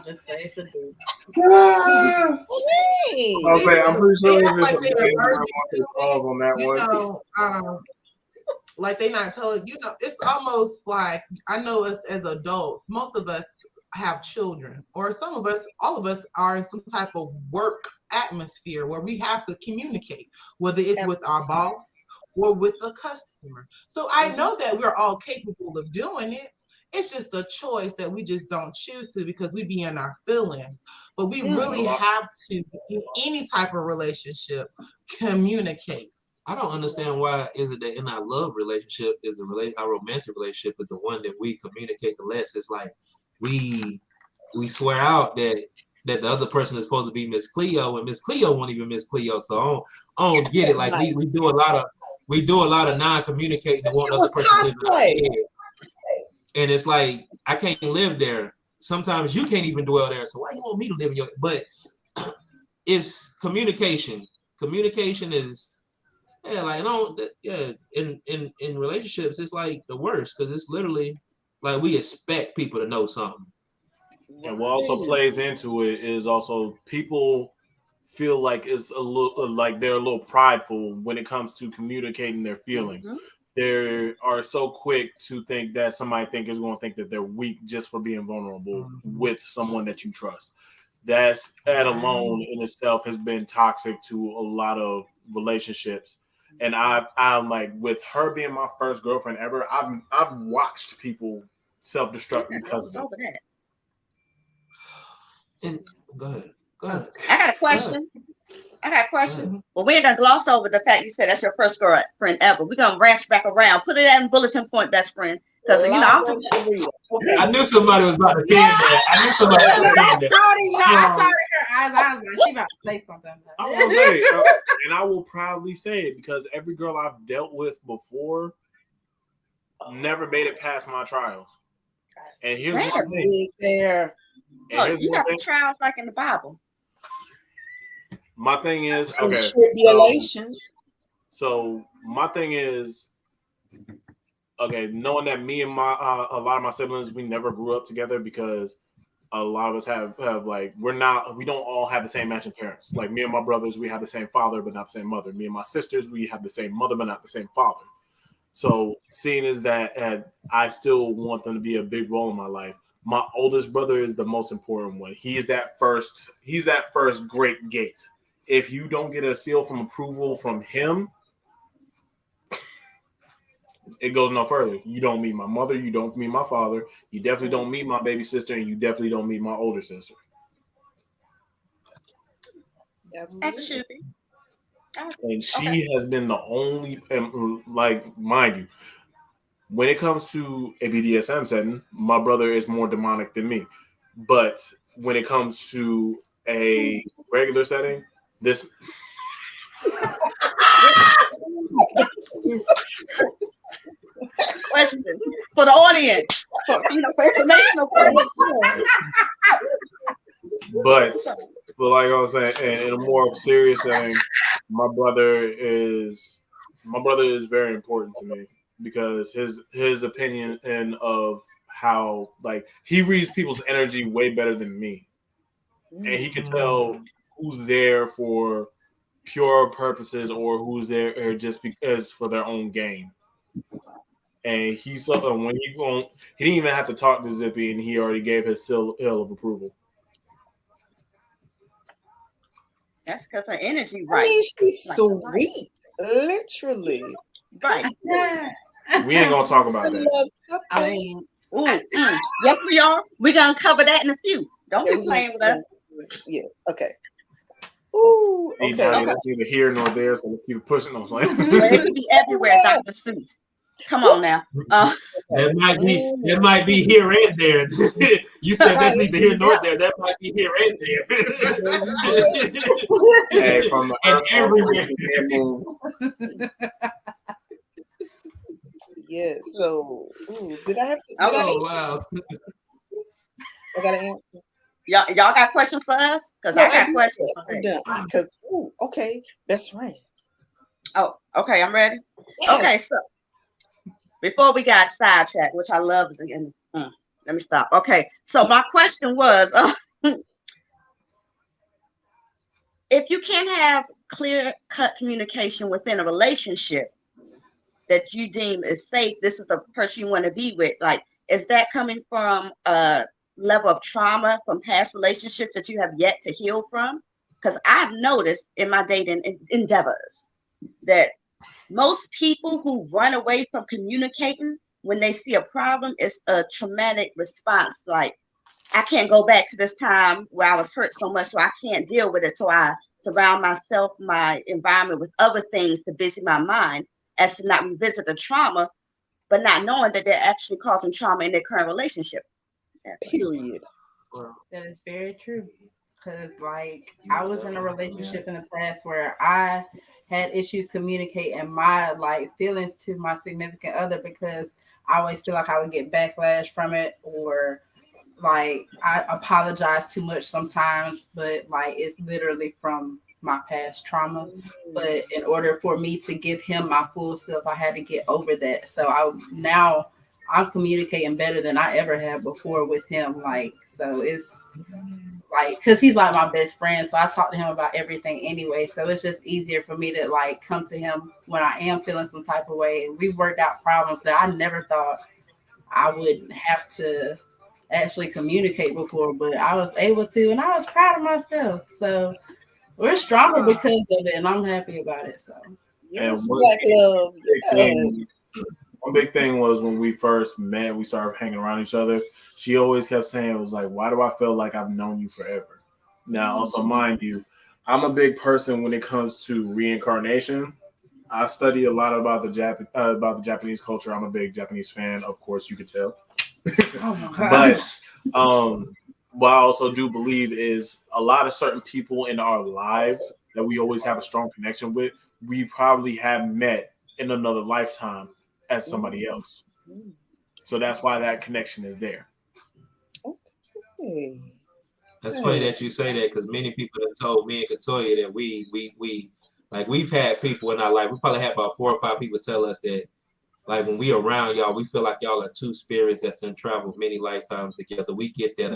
Just say it's a dude. Okay, I'm pretty sure They act there's like a they big allergic to pause on that you one. know, like they not telling, you know, it's almost like, I know us as adults, most of us have children, or some of us, all of us are in some type of work atmosphere where we have to communicate, whether it's with our boss or with a customer. So I know that we're all capable of doing it. It's just a choice that we just don't choose to because we be in our feelings. But we really have to, in any type of relationship, communicate. I don't understand why is it that in our love relationship our romantic relationship is the one that we communicate the less. It's like we swear out that the other person is supposed to be Miss Cleo, and Miss Cleo won't even Miss Cleo. So I don't get it. Like we do a lot of non-communicating and want the other person to live in our head. And it's like I can't live there. Sometimes you can't even dwell there. So why you want me to live in your? But it's communication. Communication is. Yeah, like in relationships, it's like the worst because it's literally like we expect people to know something. And what also plays into it is also people feel like it's a little like they're a little prideful when it comes to communicating their feelings. they are so quick to think that somebody is going to think that they're weak just for being vulnerable with someone that you trust. That alone in itself has been toxic to a lot of relationships. And I'm like, with her being my first girlfriend ever, I've watched people self-destruct because of it. And go ahead. I got a question. Well, we ain't gonna gloss over the fact you said that's your first girlfriend ever. We're gonna branch back around. Put it in bulletin point, best friend. Because I knew somebody was about to say that. I knew somebody was about to say that. I saw her eyes. I was like, she about to say something. I will say, and I will proudly say it because every girl I've dealt with before never made it past my trials. And here's one thing. Look, you got the trials like in the Bible. My thing is, okay. So my thing is, okay, knowing that me and a lot of my siblings, we never grew up together because a lot of us have like, we don't all have the same matching parents. Like me and my brothers, we have the same father, but not the same mother. Me and my sisters, we have the same mother, but not the same father. So seeing as that I still want them to be a big role in my life. My oldest brother is the most important one. He's that first great gate. If you don't get a seal from approval from him, it goes no further. You don't meet my mother. You don't meet my father. You definitely don't meet my baby sister, and you definitely don't meet my older sister. As it should be. And she has been the only, like, mind you, when it comes to a BDSM setting, my brother is more demonic than me. But when it comes to a regular setting, this. Question for the audience, for informational purposes. But like I was saying, in a more serious setting, my brother is very important to me because his opinion and of how, like, he reads people's energy way better than me, and he can tell who's there for pure purposes or who's there just because for their own gain. And he didn't even have to talk to Zippy, and he already gave his seal of approval. That's because her energy, right? I mean, she's like sweet, literally. Right. We ain't gonna talk about that. I mean, yes, we are. We're gonna cover that in a few. Don't be playing with us. Yes. Okay. Ooh. Okay. That's neither here nor there, so let's keep pushing on. Well, it can be everywhere, Dr. Seuss. Come on now. That might be here and there. You said that's neither here nor there. That might be here and there. Hey, from the and everywhere. Yes. So, did I have to? Wow. I got to answer. Y'all got questions for us? Because I got questions for them. Because okay, best friend. Oh, okay, I'm ready. Yes. Okay, so before we got sidetracked, which I love, and let me stop. Okay, so my question was, if you can't have clear-cut communication within a relationship that you deem is safe, this is the person you want to be with, like, is that coming from a level of trauma from past relationships that you have yet to heal from? Because I've noticed in my dating endeavors that most people who run away from communicating when they see a problem is a traumatic response. Like, I can't go back to this time where I was hurt so much, so I can't deal with it. So I surround myself, my environment with other things to busy my mind as to not revisit the trauma, but not knowing that they're actually causing trauma in their current relationship. Period. That is very true. Because, like, I was in a relationship in the past where I had issues communicating my, like, feelings to my significant other because I always feel like I would get backlash from it, or, like, I apologize too much sometimes, but, like, it's literally from my past trauma. But in order for me to give him my full self, I had to get over that. So I'm communicating better than I ever had before with him. Like, so it's like, because he's like my best friend, so I talk to him about everything anyway. So it's just easier for me to like come to him when I am feeling some type of way. And we've worked out problems that I never thought I would have to actually communicate before, but I was able to, and I was proud of myself. So we're stronger because of it, and I'm happy about it. So Yes, And Black love. one big thing was when we first met, we started hanging around each other. She always kept saying, it was like, why do I feel like I've known you forever? Now, also mind you, I'm a big person when it comes to reincarnation. I study a lot about the Japanese culture. I'm a big Japanese fan, of course, you could tell. oh my gosh. But what I also do believe is a lot of certain people in our lives that we always have a strong connection with, we probably have met in another lifetime as somebody else. So that's why that connection is there. Okay. That's funny that you say that because many people have told me and Katoya that we like we've had people in our life. We probably had about 4 or 5 people tell us that like when we around y'all, we feel like y'all are two spirits that's done traveled many lifetimes together. We get that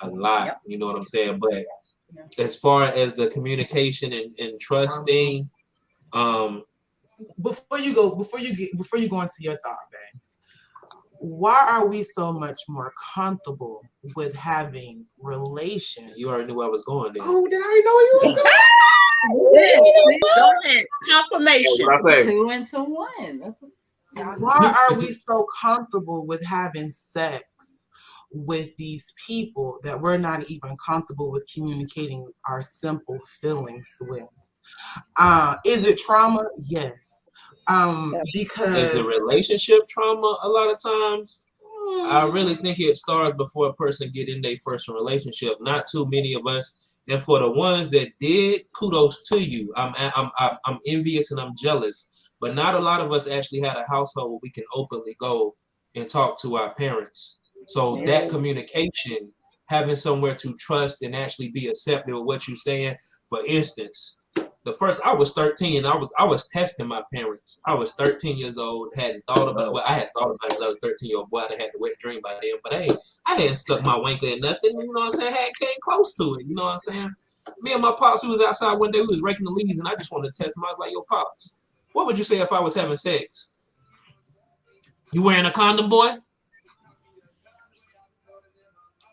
a lot. Yep. You know what I'm saying? But as far as the communication and trust thing, before you go into your thought, babe, why are we so much more comfortable with having relations? you already knew I was going there. Oh, did I already know you was going? Go ahead. Confirmation. What I say? 2 into 1. That's Why are we so comfortable with having sex with these people that we're not even comfortable with communicating our simple feelings with? Is it trauma? Yes. Because is the relationship trauma a lot of times? I really think it starts before a person get in their first relationship. Not too many of us, and for the ones that did, kudos to you. I'm envious and I'm jealous, but not a lot of us actually had a household where we can openly go and talk to our parents. So that communication, having somewhere to trust and actually be accepted of what you're saying. For instance, the first, I was 13. I was testing my parents. I was 13 years old. Hadn't thought about, well, I had thought about it. I was a 13-year-old boy. I had the wet dream by then, but hey, I hadn't stuck my wanker in nothing. You know what I'm saying? I came close to it. You know what I'm saying? Me and my pops, we was outside one day. We was raking the leaves, and I just wanted to test him. I was like, "Yo, pops, what would you say if I was having sex? You wearing a condom, boy?"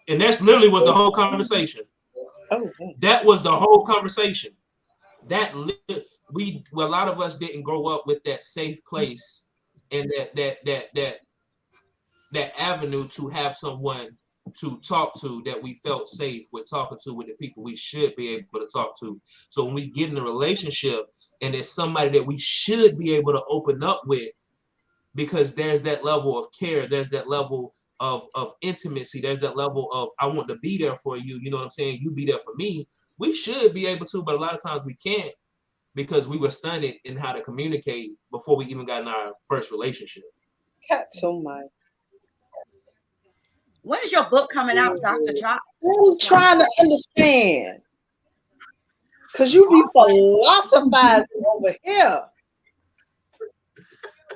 And that's literally was the whole conversation. That was the whole conversation. That a lot of us didn't grow up with that safe place and that avenue to have someone to talk to that we felt safe with talking to with the people we should be able to talk to. So when we get in a relationship and it's somebody that we should be able to open up with, because there's that level of care, there's that level of intimacy, there's that level of I want to be there for you, you know what I'm saying? You be there for me. We should be able to, but a lot of times we can't because we were stunned in how to communicate before we even got in our first relationship. Cats on my. When is your book coming out, Dr. Drop? I'm trying to understand. Because you be philosophizing over here.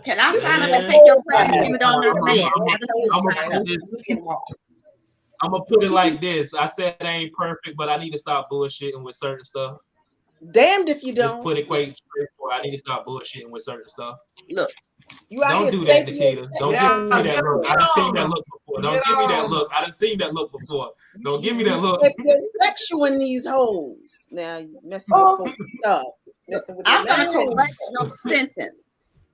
Can I sign up and take your place even though I'm not a man? I'm gonna put it like this. I said I ain't perfect, but I need to stop bullshitting with certain stuff. Damned if you don't. Just put it quite straightforward. I need to stop bullshitting with certain stuff. Look, you out don't here do that, Nikita. Don't give me that look. I done seen that look before. Don't give me that look. I done seen that look before. Don't give me that look. You're sexual these hoes. Now you messing with folks stuff. I'm gonna correct your sentence.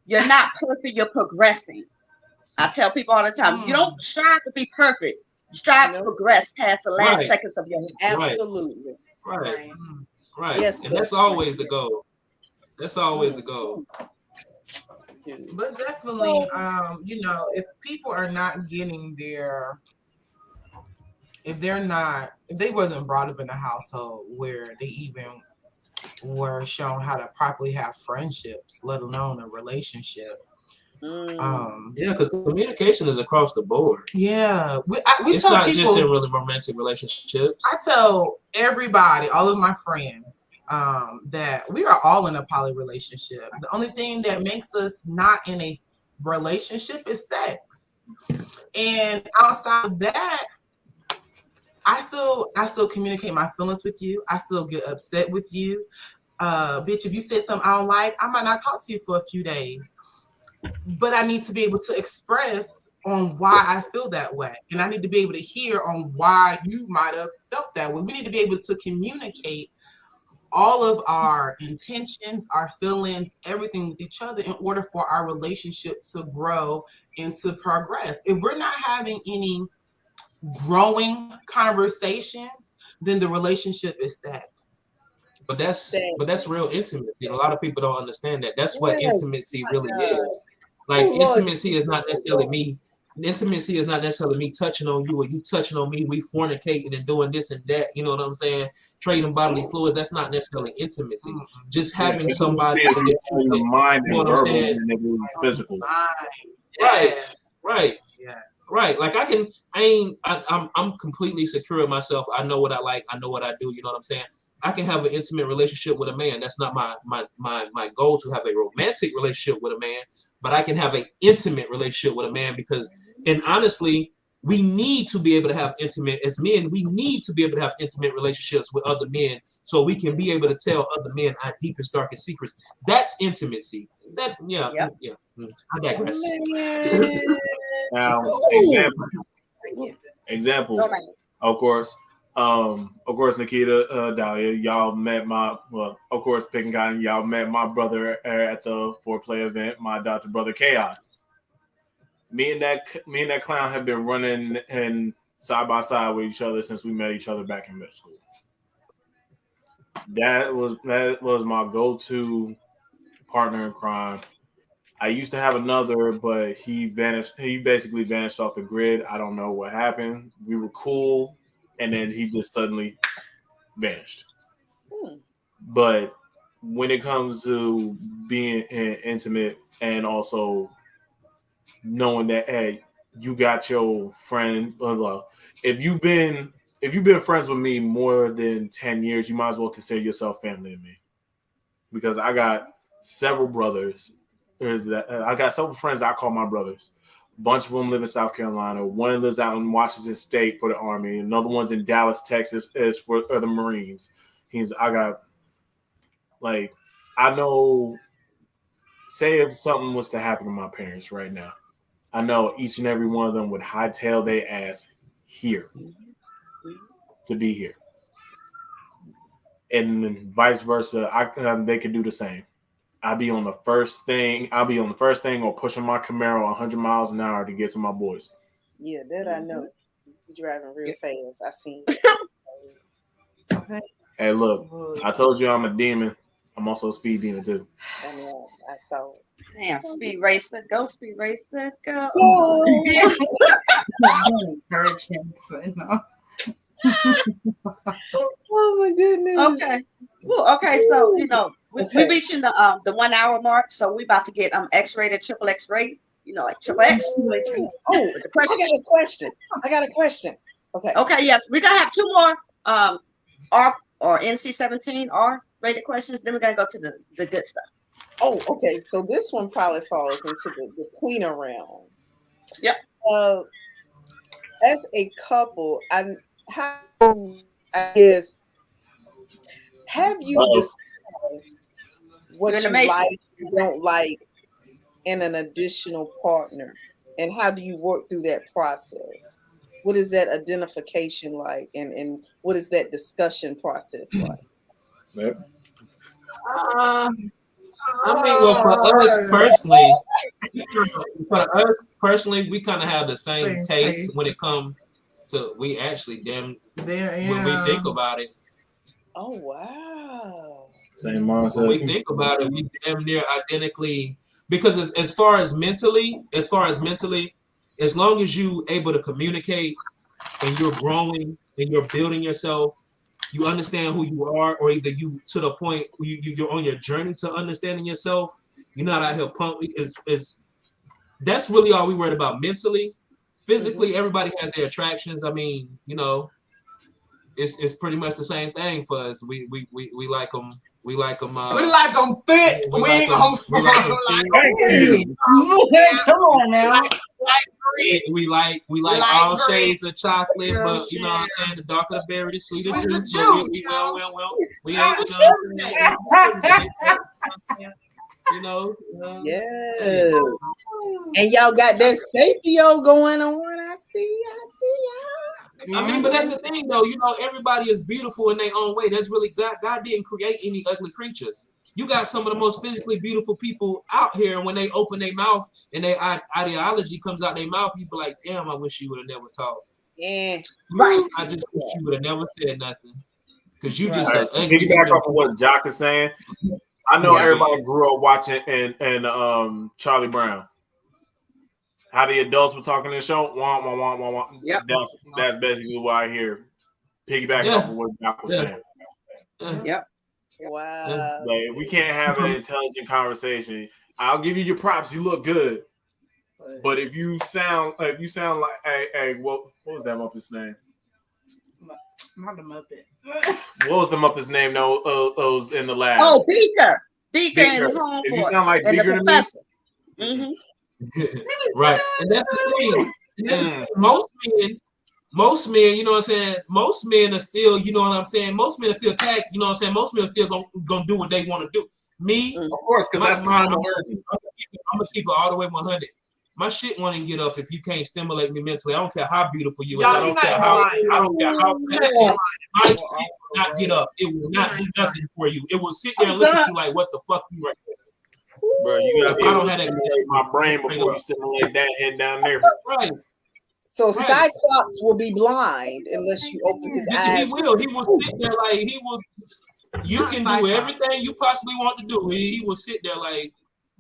You're not perfect, you're progressing. I tell people all the time, you don't strive to be perfect. Strive to progress past the last seconds of your life. Absolutely. Right. Yes, and that's always the goal. That's always the goal. But definitely, if people are not getting if they wasn't brought up in a household where they even were shown how to properly have friendships, let alone a relationship. Because communication is across the board. Yeah, it's not people, just in really romantic relationships. I tell everybody, all of my friends, that we are all in a poly relationship. The only thing that makes us not in a relationship is sex. And outside of that, I still communicate my feelings with you. I still get upset with you. Bitch, if you said something I don't like, I might not talk to you for a few days. But I need to be able to express on why I feel that way. And I need to be able to hear on why you might have felt that way. We need to be able to communicate all of our intentions, our feelings, everything with each other in order for our relationship to grow and to progress. If we're not having any growing conversations, then the relationship is stagnant. But that's real intimacy. And a lot of people don't understand that. That's what Yes. intimacy really is. Like Oh, Lord. intimacy is not necessarily me. Intimacy is not necessarily me touching on you or you touching on me. We fornicating and doing this and that. You know what I'm saying? Trading bodily fluids. That's not necessarily intimacy. Just having somebody that you your can, mind you know and what I'm verbal saying? than it is physical. Yes. Right. Yes. Right. Like I'm completely secure in myself. I know what I like. I know what I do. You know what I'm saying? I can have an intimate relationship with a man. That's not my goal to have a romantic relationship with a man, but I can have an intimate relationship with a man because, and honestly, we need to be able to have intimate, as men, we need to be able to have intimate relationships with other men so we can be able to tell other men our deepest, darkest secrets. That's intimacy. That, yeah. I digress. Now, example, of course, Nikita, Dahlia, y'all met Pick and Cotton, y'all met my brother at the 4-play event, my adopted brother Chaos. Me and that clown have been running and side by side with each other since we met each other back in middle school. That was my go-to partner in crime. I used to have another, but he vanished. He basically vanished off the grid. I don't know what happened. We were cool, and then he just suddenly vanished. But when it comes to being intimate and also knowing that, hey, you got your friend. If you've been friends with me more than 10 years, you might as well consider yourself family to me, because I got several brothers. I got several friends that I call my brothers. A bunch of them live in South Carolina. One lives out in Washington State for the Army. Another one's in Dallas, Texas, is for the Marines. I know, say if something was to happen to my parents right now, I know each and every one of them would hightail their ass here to be here. And vice versa, they could do the same. I'll be on the first thing or pushing my Camaro 100 miles an hour to get to my boys. Yeah, that I know. You're driving real fast. I seen Okay. Hey, look, I told you I'm a demon. I'm also a speed demon too. I know. I saw it. Damn, speed racer, go, speed racer, go. Don't encourage him, so no. Oh my goodness. Okay. Well, okay, so we're reaching the 1 hour mark, so we about to get X-rated, triple X-rated, like triple X. Oh, I got a question. Okay. Okay, yes, we're gonna have 2 more R or NC-17 R rated questions. Then we're gonna go to the good stuff. Oh, okay. So this one probably falls into the queener realm. Yep. As a couple, have you discussed what you like, you don't like in an additional partner, and how do you work through that process? What is that identification like, and what is that discussion process like? Yep. Well, for us personally, we kind of have the same taste when it comes to, we actually when we think about it. Oh wow! Same mindset. When we think about it, we damn near identically, because as far as mentally, as long as you able to communicate and you're growing and you're building yourself, you understand who you are, or either you to the point you're on your journey to understanding yourself. You're not out here pumping. That's really all we worried about mentally. Physically, everybody has their attractions. I mean, it's pretty much the same thing for us. We like them. We like them. We like them thick. We ain't on Come on now. We like Light all green. shades of chocolate, Yeah, but you know what I'm yeah. saying, the darker the berry, the sweeter Sweet juice. the But juice, we ain't, you know what I'm saying? You know, Yes. And y'all got that sapio going on. I see y'all. I mean, but that's the thing, though. You know, everybody is beautiful in their own way. That's really God. God didn't create any ugly creatures. You got some of the most physically beautiful people out here, and when they open their mouth and their ideology comes out their mouth, you be like, "Damn, I wish you would have never talked." Yeah. Right. I just wish you would have never said nothing, because you just All an right, to ugly. piggyback off of what Jock is saying, I know everybody grew up watching and Charlie Brown. How the adults were talking in the show, wah, wah, wah, wah, wah. Yep. That's basically what I hear. Piggyback off of what Jock was saying. Yep. Wow. Like, if we can't have an intelligent conversation, I'll give you your props. You look good, but if you sound like, hey, what was that Muppet's name? Not the Muppet. What was the Muppet's name? No, was in the lab. Oh, Beaker and Homeboy. If you sound like and Beaker the to professor. me, Right, and that's the thing. Most men, you know what I'm saying? Most men are still, you know what I'm saying? Most men are still tagged, you know what I'm saying? Most men are still gonna do what they want to do. Me, of course, because that's primal urgent. I'm gonna keep it all the way 100. My shit won't get up if you can't stimulate me mentally. I don't care how beautiful you are. I don't care how my shit will not get up. It will not do nothing for you. It will sit there and look at you like, what the fuck you right there. Bro, you gotta be I able don't to have that stimulate my brain before you stimulate that head down there. Right. So Cyclops will be blind unless you open his eyes. He will sit there like he will. You can do everything you possibly want to do. He will sit there like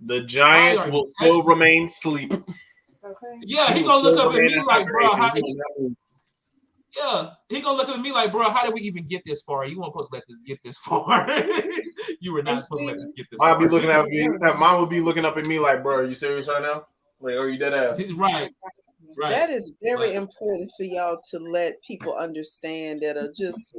the Giants will still remain asleep. Okay. Yeah, he gonna look up at me like, bro, how did he gonna look at me like, bro, how did we even get this far? You weren't supposed to let this get this far. You were not supposed to let this get this far. Mine would be looking up at me like, bro, are you serious right now? Like, are you dead ass? Right. Right. That is very important for y'all to let people understand that are just,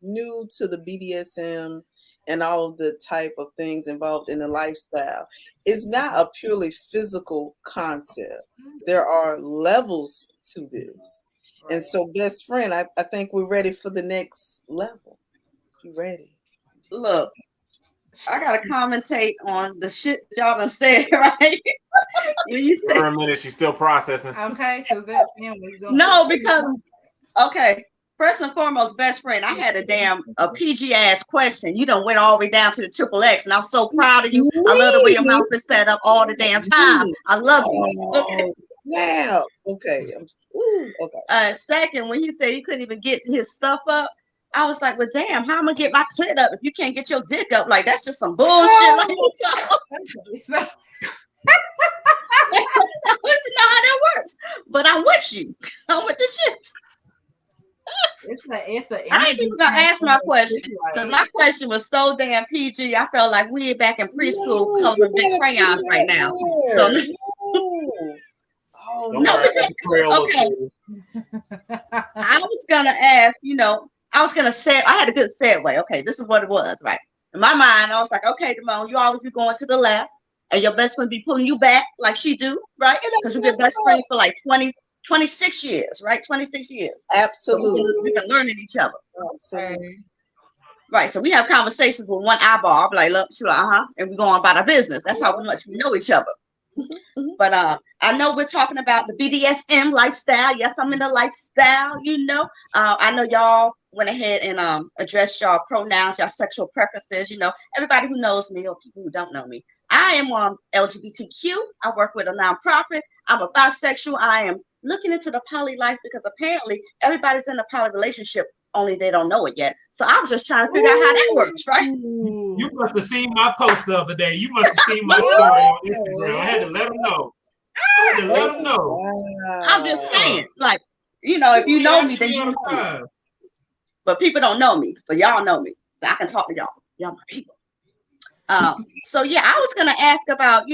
new to the BDSM and all the type of things involved in the lifestyle. It's not a purely physical concept. There are levels to this. And so, best friend, I think we're ready for the next level. You ready? Look, I gotta commentate on the shit y'all done said, right? You said, for a minute, she's still processing. Okay, because that was going. No, because first and foremost, best friend, I had a PG ass question. You done went all the way down to the XXX, and I'm so proud of you. I love the way your mouth is set up all the damn time. I love you. Okay. Now, okay. Okay. Second, when he said he couldn't even get his stuff up, I was like, well, damn, how am I gonna get my clit up if you can't get your dick up? Like, that's just some bullshit. Like, I don't even know how that works, but I'm with you. I'm with the shit. I ain't even gonna ask my question because my question was so damn PG. I felt like we're back in preschool coloring big crayons right now. So okay. I was gonna ask, I was gonna say I had a good segue. Okay, this is what it was, right? In my mind, I was like, okay, Damone, you always be going to the left, and your best friend be pulling you back like she do, right? Because we've been best friends for like 26 years, right? 26 years. Absolutely. So we've been learning each other. Absolutely. Right. So we have conversations with one eyeball. I'll be like, look, she's like, and we go on about our business. That's how much we know each other. But I know we're talking about the BDSM lifestyle. Yes, I'm in the lifestyle, I know y'all went ahead and addressed y'all pronouns, y'all sexual preferences, everybody who knows me or people who don't know me. I am LGBTQ. I work with a nonprofit. I'm a bisexual. I am looking into the poly life because apparently everybody's in a poly relationship, only they don't know it yet. So I was just trying to figure out how that works, right? You must have seen my post the other day. You must have seen my story on Instagram. I had to let them know. I'm just saying, like, if you know me, then you know me. But people don't know me, but y'all know me. So I can talk to y'all. Y'all my people. So yeah, I was gonna ask about,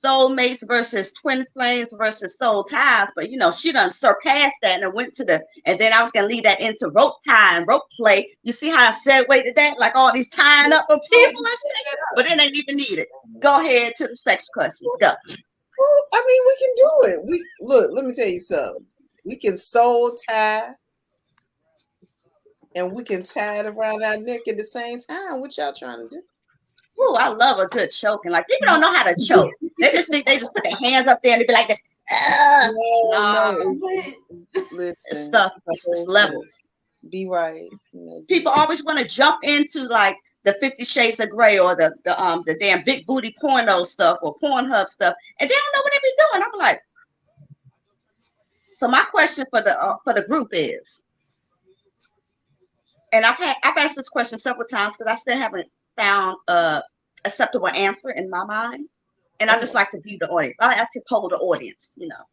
soulmates versus twin flames versus soul ties, but she done surpassed that and went to and then I was gonna lead that into rope tie and rope play. You see how I segued to that, like all these tying up of people and stuff, but it ain't even needed. Go ahead to the sex questions. Go. Well, I mean, we can do it. Let me tell you something. We can soul tie and we can tie it around our neck at the same time. What y'all trying to do? Ooh, I love a good choking. Like people don't know how to choke. They just think they just put their hands up there and they be like this. No, It's listen, stuff. It's levels. Be right. People always want to jump into like the 50 Shades of Grey or the damn big booty porno stuff or Pornhub stuff, and they don't know what they be doing. I'm like, so my question for the group is, and I've asked this question several times because I still haven't found a acceptable answer in my mind, and I just like to view the audience. I like to poll the audience, you know.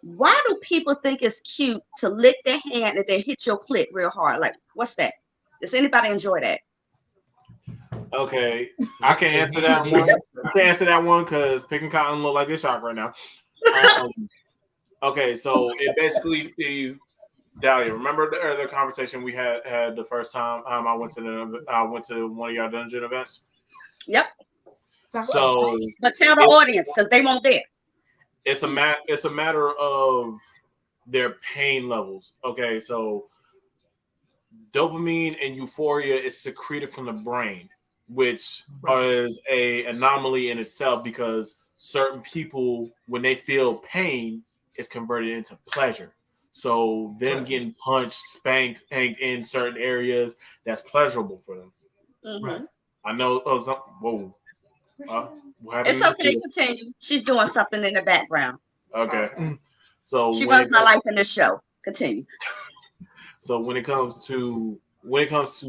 Why do people think it's cute to lick their hand and then hit your clit real hard? Like, what's that? Does anybody enjoy that? Okay, I can answer that one. I can answer that one because picking cotton look like this shock right now. Okay, so it basically, Dahlia, remember the earlier conversation we had the first time I went to one of your dungeon events? Yep. So, but tell the audience because they won't dare. It's a matter of their pain levels. Okay, so dopamine and euphoria is secreted from the brain, which is a anomaly in itself because certain people, when they feel pain, it's converted into pleasure. So them getting punched, spanked, hanged in certain areas, that's pleasurable for them. Mm-hmm. I know. Whoa. It's okay. Continue. She's doing something in the background. Okay. So she runs my life in this show. Continue. So when it comes to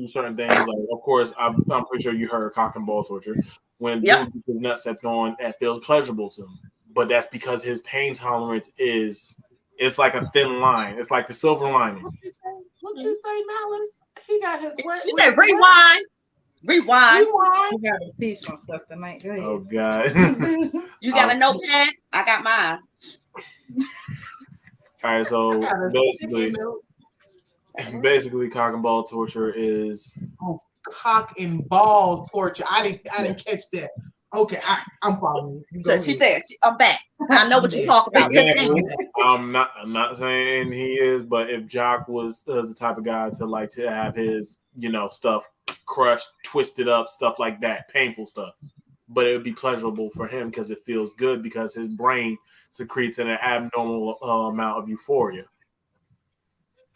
certain things, like of course, I'm pretty sure you heard cock and ball torture. When dude gets his nut stepped on, it feels pleasurable to him, but that's because his pain tolerance it's like a thin line. It's like the silver lining. What you say, Malice? He got his word. She said, "Rewind." Rewind. You got to teach some stuff tonight. Go ahead. Oh God. You got a notepad? I got mine. All right, so basically, cock and ball torture is cock and ball torture. I didn't catch that. Okay, I'm following you. So she said, "I'm back. I know what you talk about." Exactly. I'm not saying he is, but if Jock was the type of guy to have his stuff crushed, twisted up, stuff like that, painful stuff, but it would be pleasurable for him because it feels good because his brain secretes an abnormal amount of euphoria.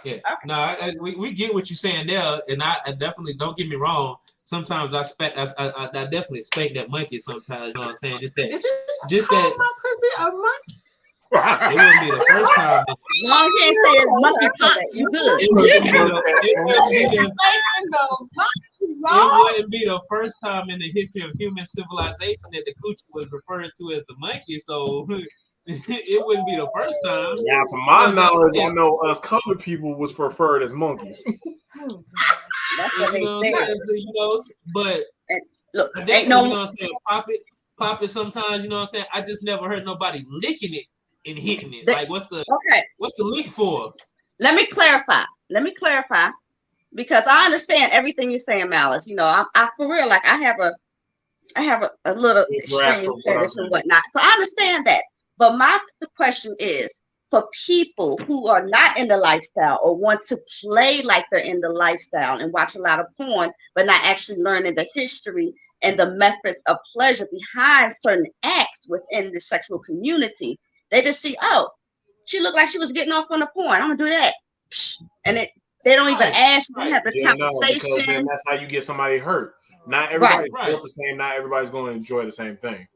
Yeah, no, we get what you're saying there, and I definitely, don't get me wrong. Sometimes I definitely spank that monkey. Sometimes, you know what I'm saying? Just that my pussy a monkey. It wouldn't be the first time. Long can't say it's monkey pox. You good? It wouldn't be the first time in the history of human civilization that the coochie was referred to as the monkey. So. It wouldn't be the first time. Now, to my knowledge, I know us colored people was referred as monkeys. That's what they said. But look, ain't no. You know what I'm saying? Pop it. Sometimes, you know what I'm saying. I just never heard nobody licking it and hitting it. Like, what's the lick for? Let me clarify because I understand everything you're saying, Malice. You know, I for real, like I have a little extreme fetish and whatnot, so I understand that. But my question is, for people who are not in the lifestyle or want to play like they're in the lifestyle and watch a lot of porn, but not actually learning the history and the methods of pleasure behind certain acts within the sexual community, they just see, oh, she looked like she was getting off on the porn. I'm gonna do that, and they don't even ask. They have the conversation. Because then that's how you get somebody hurt. Not everybody's built the same. Not everybody's going to enjoy the same thing.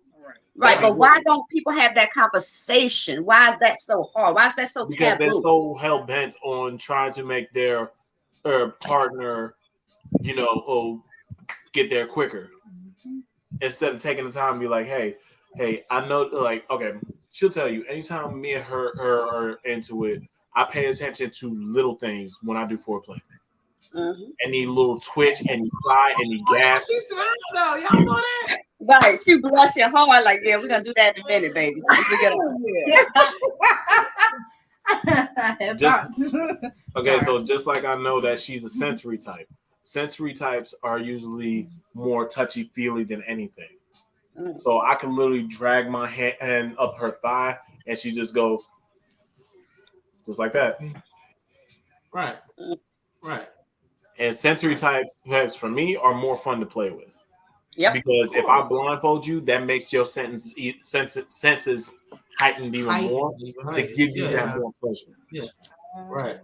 Right, but why don't people have that conversation? Why is that so hard? Why is that so taboo? Because they're so hell bent on trying to make their partner, get there quicker. Instead of taking the time to be like, hey, I know, like, okay, she'll tell you, anytime me and her are into it, I pay attention to little things when I do foreplay. Mm-hmm. Any little twitch, any cry, any gas. She smiled though. Y'all saw that? Right, she blushing hard like, yeah, we're gonna do that in a minute, baby. So just like I know that she's a sensory type. Sensory types are usually more touchy-feely than anything. So I can literally drag my hand up her thigh, and she just go just like that. Right. Right. And sensory types for me are more fun to play with. Yep. Because if I blindfold you, that makes your senses heightened even more to give you that more pleasure. Yeah. Right.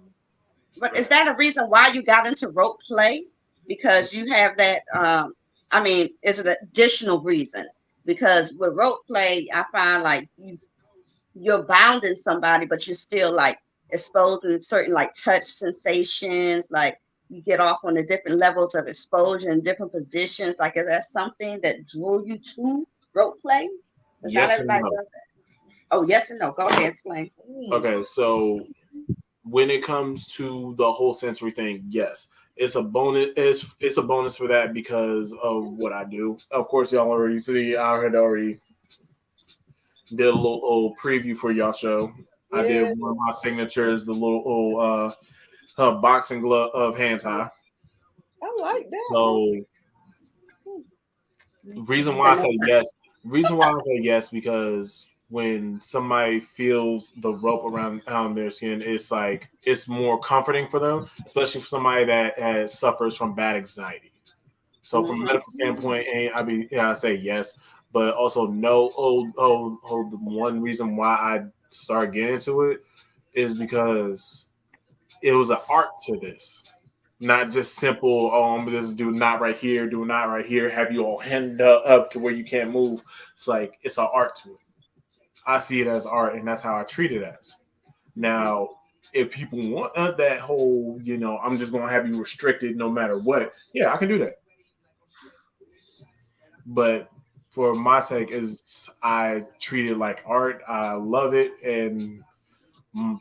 But is that a reason why you got into rope play? Because you have that, I mean, is it an additional reason? Because with rope play, I find like you're bounding somebody, but you're still like exposing certain like touch sensations, like you get off on the different levels of exposure in different positions. Like, is that something that drew you to rope play? Because not Yes and everybody no. does that. Oh, yes and no. Go ahead, explain. Okay, so when it comes to the whole sensory thing, yes, it's a bonus. It's a bonus for that because of what I do. Of course, y'all already see. I had already did a little preview for y'all show. I did one of my signatures, the little boxing glove of hand tie. I like that. So reason why I say yes because when somebody feels the rope around their skin, it's like it's more comforting for them, especially for somebody that suffers from bad anxiety. So from a medical standpoint, I say yes, but also no. The one reason why I started getting into it is because it was an art to this. Not just simple, I'm just do not right here, do not right here, have you all hand up to where you can't move. It's like it's an art to it. I see it as art, and that's how I treat it as. Now, if people want that whole, I'm just gonna have you restricted no matter what, yeah, I can do that. But for my sake, is I treat it like art. I love it, and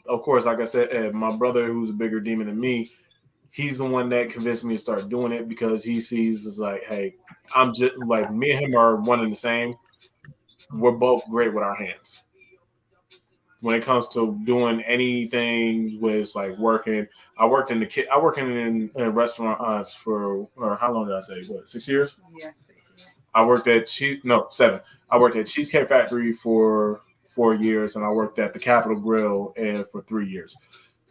of course, like I said, my brother, who's a bigger demon than me, he's the one that convinced me to start doing it because he sees as like, hey, I'm just like me and him are one and the same. We're both great with our hands. When it comes to doing anything with like working, I worked in restaurants for, or how long did I say? What, 6 years? Yeah, 6 years. I worked at 7. I worked at Cheesecake Factory for 4 years, and I worked at the Capitol Grill for 3 years.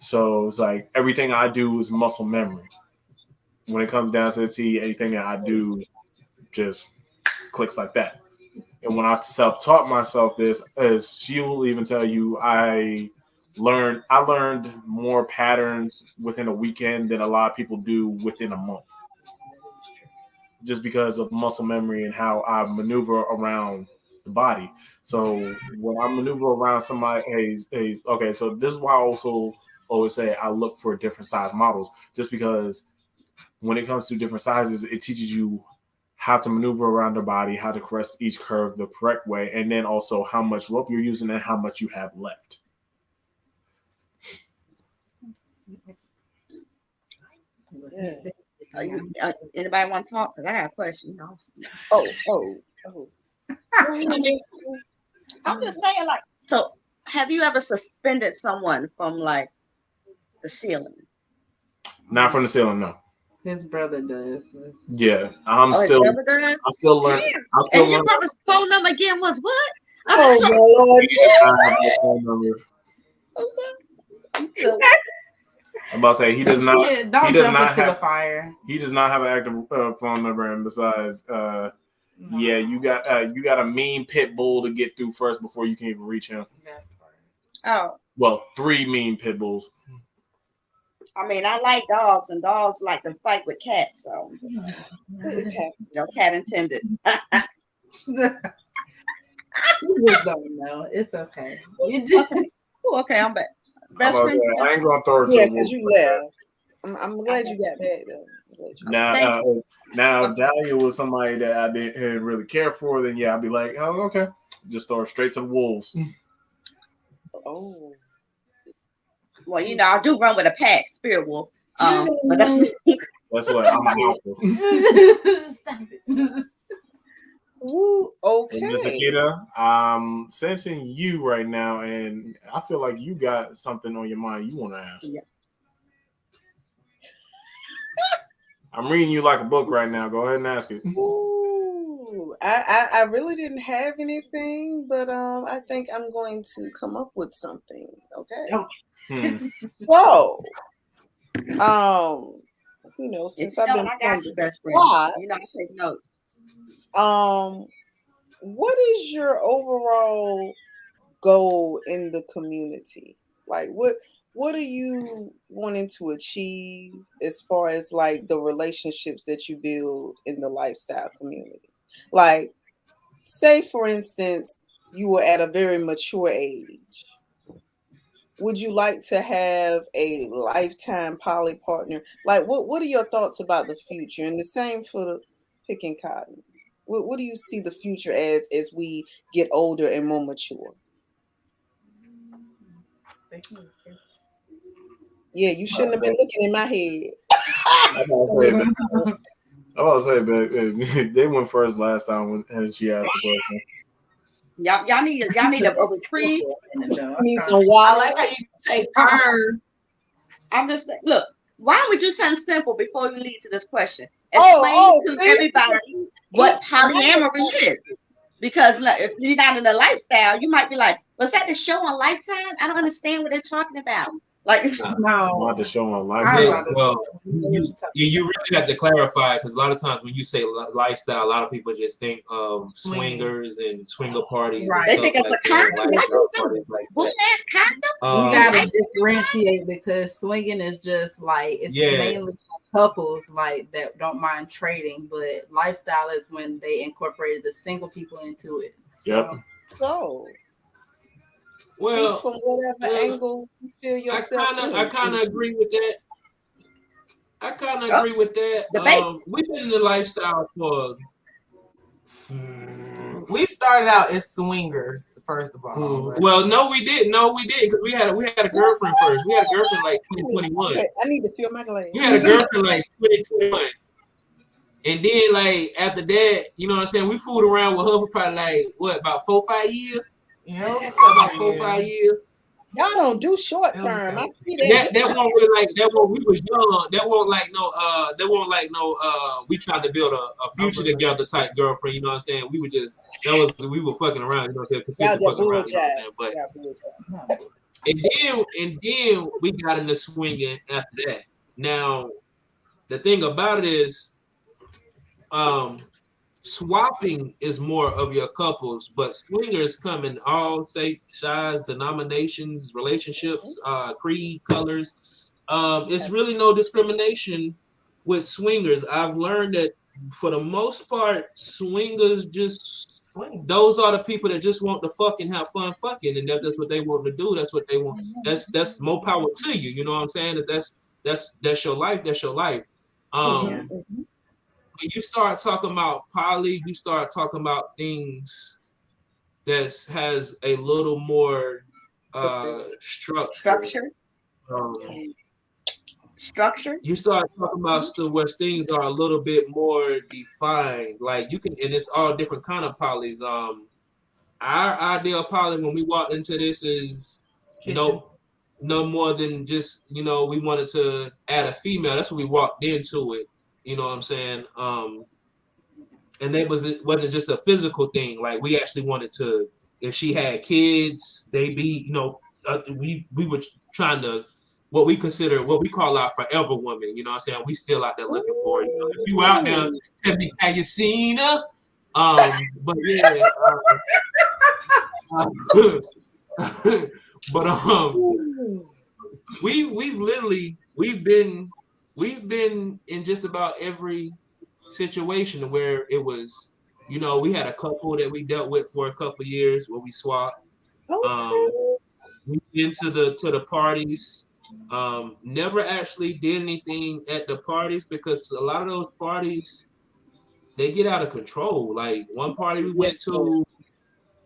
So it's like everything I do is muscle memory. When it comes down to the T, anything that I do just clicks like that. And when I self-taught myself this, as she will even tell you, I learned more patterns within a weekend than a lot of people do within a month. Just because of muscle memory and how I maneuver around the body. So when I maneuver around somebody, okay, so this is why I also always say I look for different size models, just because when it comes to different sizes, it teaches you how to maneuver around the body, how to crest each curve the correct way, and then also how much rope you're using and how much you have left. Yeah. Anybody want to talk? Because I have a question. Oh. I'm just saying, like, so have you ever suspended someone from like the ceiling? Not from the ceiling, no. His brother does. Yeah, I'm his still brother does? I'm still learning. Damn. I'm still And your learning. brother's phone number again was what? Oh my Lord! I'm about to say he does not. Yeah, don't he does jump not into have the fire. He does not have an active phone number, and besides, yeah, you got a mean pit bull to get through first before you can even reach him. Oh. Well, 3 mean pit bulls. I mean, I like dogs, and dogs like to fight with cats, so I'm just saying. No cat intended. You just don't know. It's okay. You just... Okay, I'm back. Best friend. I ain't gonna throw it Yeah, to because you left. I'm glad you got back though. Now, Dahlia was somebody that I didn't really care for. Then yeah, I'd be like, oh, okay, just throw her straight to the wolves. Oh. Well, I do run with a pack, spirit wolf. But that's what I'm awful. Stop it. Ooh, okay. Miss Akita, I'm sensing you right now, and I feel like you got something on your mind you want to ask. Yeah. I'm reading you like a book right now. Go ahead and ask it. Ooh. Ooh, I really didn't have anything, but I think I'm going to come up with something. Okay. Okay. So, If since you I've don't, been I playing got the you, best friend. plot, You know, I take notes. um, what is your overall goal in the community? Like what are you wanting to achieve as far as like the relationships that you build in the lifestyle community? Like, say for instance, you were at a very mature age. Would you like to have a lifetime poly partner? Like, what are your thoughts about the future? And the same for the picking cotton. What do you see the future as we get older and more mature? Yeah, you shouldn't have been looking in my head. I'm about to say, they went first last time when she asked the question. Y'all need a reprieve. You need some I water. like how you take turns. I'm just saying, look, why don't we do something simple before we lead to this question? Oh, Explain to see? everybody what polyamory is. Because look, if you're not in a lifestyle, you might be like, was that the show on Lifetime? I don't understand what they're talking about. Like, About the show on live. Well, you really have to clarify because a lot of times when you say lifestyle, a lot of people just think of swingers and swinger parties and they stuff think it's like a condom. that. Like, Lifestyle parties like bull that. ass condom? We gotta differentiate because swinging is just like it's mainly couples like that don't mind trading, but lifestyle is when they incorporated the single people into it. So, So, Well, speak from whatever angle you feel yourself I kind of agree with that. Debate. We've been in the lifestyle for. We started out as swingers, first of all. Well, no, we did. No, we did because we had a girlfriend first. We had a girlfriend like 2021. Okay, I need to fill my glass. We had a girlfriend like 2021. And then like after that, you know what I'm saying? We fooled around with her for probably like about 4-5 years. Yeah, about 4-5 years. Y'all don't do short term. I see that. That won't really like that when we was young. That won't like no we tried to build a future together type girlfriend, you know what I'm saying? We were fucking around, you know, consistent fucking around, you know what I'm saying? But and then we got into swinging after that. Now the thing about it is swapping is more of your couples, but swingers come in all size, denominations, relationships, creed, colors. It's really no discrimination with swingers. I've learned that for the most part, swingers just swing. Those are the people that just want to fuck and have fun fucking, and that's what they want to do. That's what they want. That's more power to you. You know what I'm saying? That's your life. That's your life. When you start talking about poly, you start talking about things that has a little more structure. Structure. You start talking about stuff where things are a little bit more defined. Like you can, and it's all different kind of polys. Our idea of poly when we walked into this is no more than just we wanted to add a female. That's when we walked into it. You know what I'm saying? And it wasn't just a physical thing. Like we actually wanted to, if she had kids, they be, we were trying to, what we call our forever woman. You know what I'm saying? We still out there looking for it. If you out there, tell me how you seen her. But yeah. But we've been in just about every situation where it was, we had a couple that we dealt with for a couple of years where we swapped. We went to the parties. Never actually did anything at the parties because a lot of those parties they get out of control. Like one party we went to,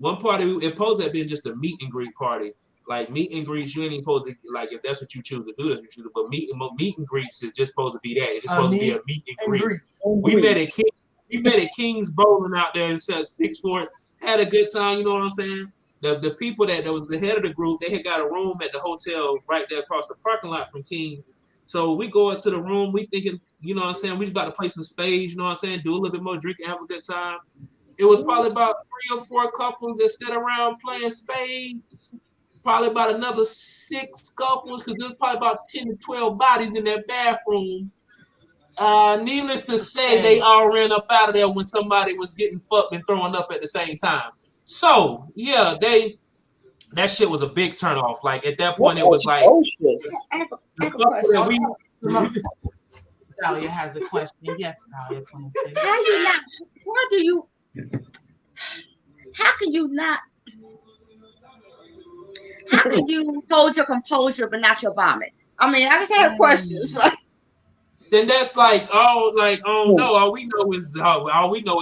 it supposed to have been just a meet and greet party. Like meet and greets, you ain't even supposed to like if that's what you choose to do, that's what you do. But meet and greets is just supposed to be that. It's just supposed to be a meet and greet. We met at King's Bowling out there in 6th Fort. Had a good time, you know what I'm saying? The people that was the head of the group, they had got a room at the hotel right there across the parking lot from King. So we go into the room, we thinking, you know what I'm saying, we just about to play some spades, you know what I'm saying, do a little bit more drinking, have a good time. It was probably about 3 or 4 couples that sit around playing spades. Probably about another 6 couples, because there's probably about 10 to 12 bodies in that bathroom. Needless to say, they all ran up out of there when somebody was getting fucked and throwing up at the same time. So yeah, that shit was a big turnoff. Like at that point, it was like I have a couple that question. Dahlia has a question. Yes, Dahlia 22. How you not? Why do you? How can you not? How can you hold your composure but not your vomit? I mean, I just had questions. Like, then that's like, oh no, all we know is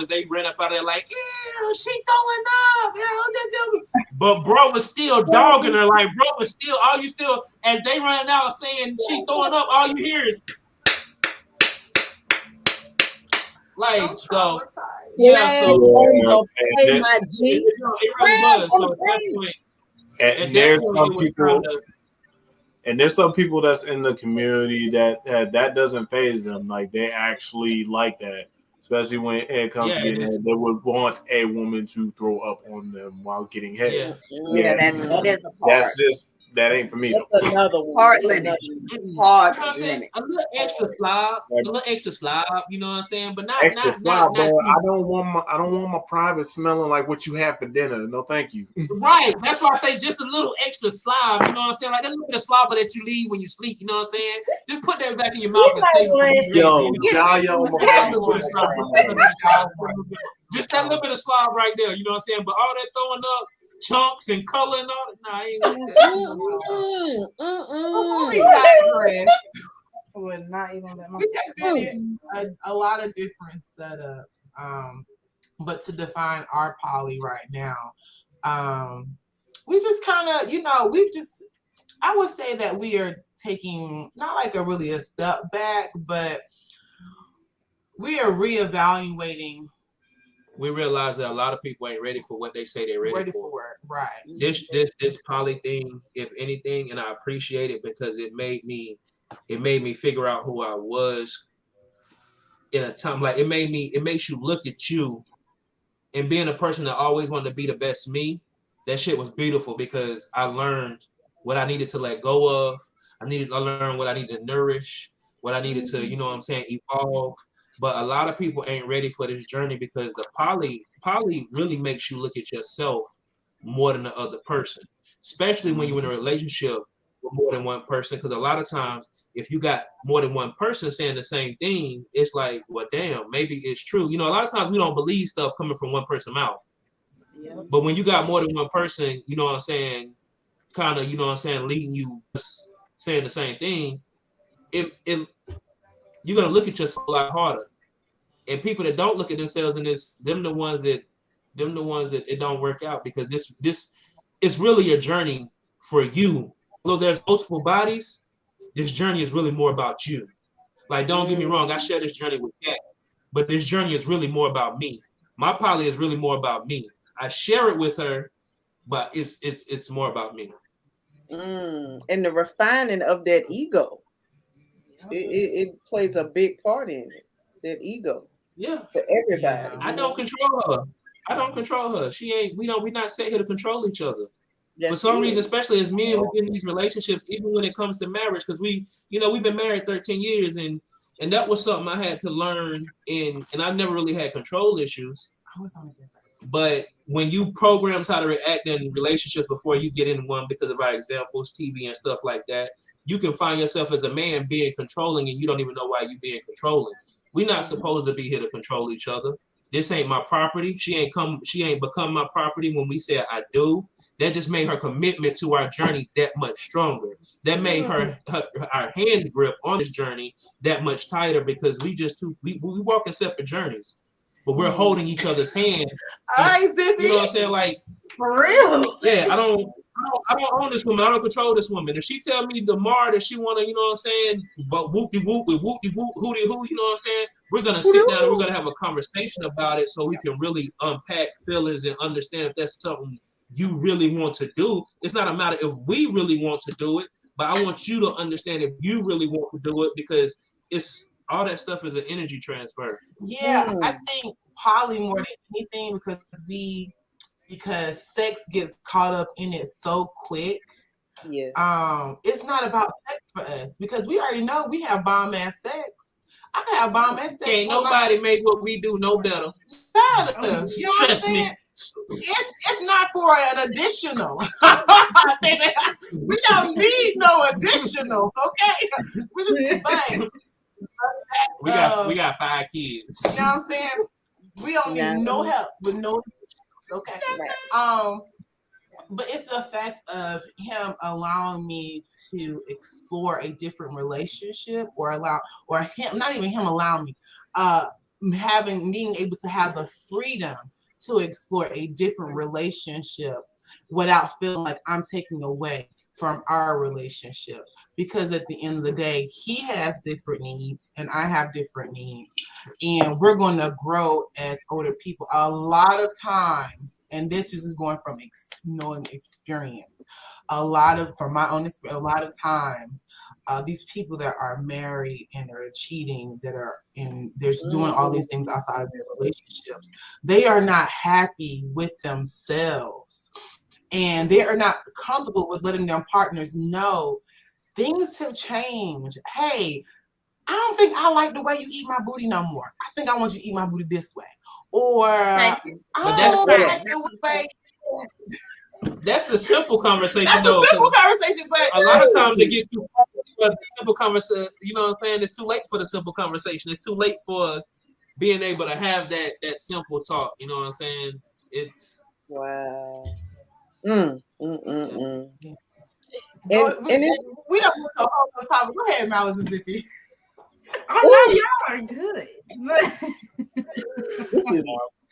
they ran up out of there like, ew, she throwing up, ew. But bro was still dogging her, like bro was still, as they running out saying she throwing up, all you hear is like, so yeah, so it really was. So at that point, and there's some people that's in the community that doesn't faze them. Like they actually like that, especially when it comes to getting head. They would want a woman to throw up on them while getting head. Yeah, that is a part. That ain't for me. That's another one. Hard limit. Hard limit. A little extra slob, you know what I'm saying? But not extra slob, not, bro. I don't want my private smelling like what you have for dinner. No, thank you. Right. That's why I say just a little extra slob, you know what I'm saying? Like that little bit of slobber that you leave when you sleep, you know what I'm saying? Just put that back in your mouth and save it. Just that little bit of slob right there, you know what I'm saying? But all that throwing up chunks and color and all that, nah, I ain't like that. Would not even let We have been in a lot of different setups. But to define our poly right now, we just kind of, I would say that we are taking not like a step back, but we are reevaluating. We realize that a lot of people ain't ready for what they say they're ready for. Right. This poly thing, if anything, and I appreciate it because it made me figure out who I was in a time. Like it makes you look at you, and being a person that always wanted to be the best me. That shit was beautiful because I learned what I needed to let go of. I learned what I needed to nourish, what I needed to, you know what I'm saying, evolve. But a lot of people ain't ready for this journey because the poly really makes you look at yourself more than the other person, especially when you're in a relationship with more than one person. Because a lot of times, if you got more than one person saying the same thing, it's like, well, damn, maybe it's true. You know, a lot of times we don't believe stuff coming from one person's mouth. Yeah. But when you got more than one person, you know what I'm saying, kind of, you know what I'm saying, leading you saying the same thing, you're gonna look at yourself a lot harder. And people that don't look at themselves in this, them the ones that it don't work out because this is really a journey for you. Although there's multiple bodies, this journey is really more about you. Like, don't get me wrong, I share this journey with Kat, but this journey is really more about me. My poly is really more about me. I share it with her, but it's more about me. And the refining of that ego. It plays a big part in it. That ego. Yeah. For everybody. I don't control her. She ain't, we're not set here to control each other. For some reason, especially as men within these relationships, even when it comes to marriage, because we've been married 13 years and that was something I had to learn and I never really had control issues. But when you program how to react in relationships before you get in one because of our examples, TV and stuff like that, you can find yourself as a man being controlling and you don't even know why you're being controlling. We're not supposed to be here to control each other. This ain't my property. She ain't become my property when we said I do. That just made her commitment to our journey that much stronger. That made our hand grip on this journey that much tighter because we walk in separate journeys. But we're holding each other's hand. All right, Zippy. You know what I'm saying? Like, for real. Yeah, I don't own this woman. I don't control this woman. If she tell me tomorrow that she wanna, you know what I'm saying, but whoop-de-whoop with whoop-de-whoop, hooty-hoo, you know what I'm saying? We're gonna sit down and we're gonna have a conversation about it so we can really unpack feelings and understand if that's something you really want to do. It's not a matter if we really want to do it, but I want you to understand if you really want to do it because it's all that stuff is an energy transfer. Yeah, I think poly more than anything because sex gets caught up in it so quick. Yes. It's not about sex for us because we already know we have bomb ass sex. I can have bomb ass sex. Can't nobody make what we do no better. You know what I'm Stress saying? me. It's not for an additional. We don't need no additional, okay? We got 5 kids. You know what I'm saying? We don't need no help with no additionals, okay? Right. But it's the fact of him allowing me to explore a different relationship, or him, not even him allowing me, being able to have the freedom to explore a different relationship without feeling like I'm taking away from our relationship. Because at the end of the day, he has different needs and I have different needs. And we're going to grow as older people. A lot of times, and this is going from knowing experience, from my own experience, a lot of times, these people that are married and are cheating, they're just doing all these things outside of their relationships, they are not happy with themselves. And they are not comfortable with letting their partners know things have changed. Hey, I don't think I like the way you eat my booty no more. I think I want you to eat my booty this way. Or Thank you. But that's like the way. That's the simple conversation. That's though, a simple conversation, but a lot of times it gets too but the simple conversation. You know what I'm saying? It's too late for the simple conversation. It's too late for being able to have that simple talk. You know what I'm saying? It's Wow. And we don't want to hold on topic. Go ahead, Malice and Zippy. I know y'all are good. This is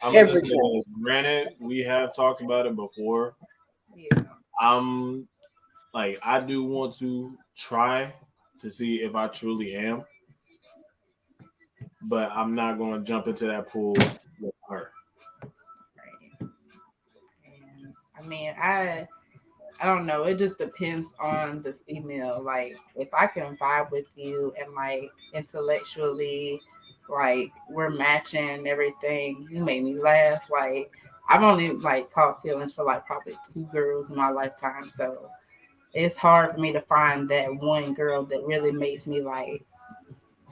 I'm gonna just say this. Granted, we have talked about it before. Yeah. I do want to try to see if I truly am, but I'm not going to jump into that pool with her. Right. And, I mean, I don't know. It just depends on the female. Like, if I can vibe with you and like intellectually, like we're matching and everything, you make me laugh. Like, I've only like caught feelings for like probably 2 girls in my lifetime, so it's hard for me to find that one girl that really makes me like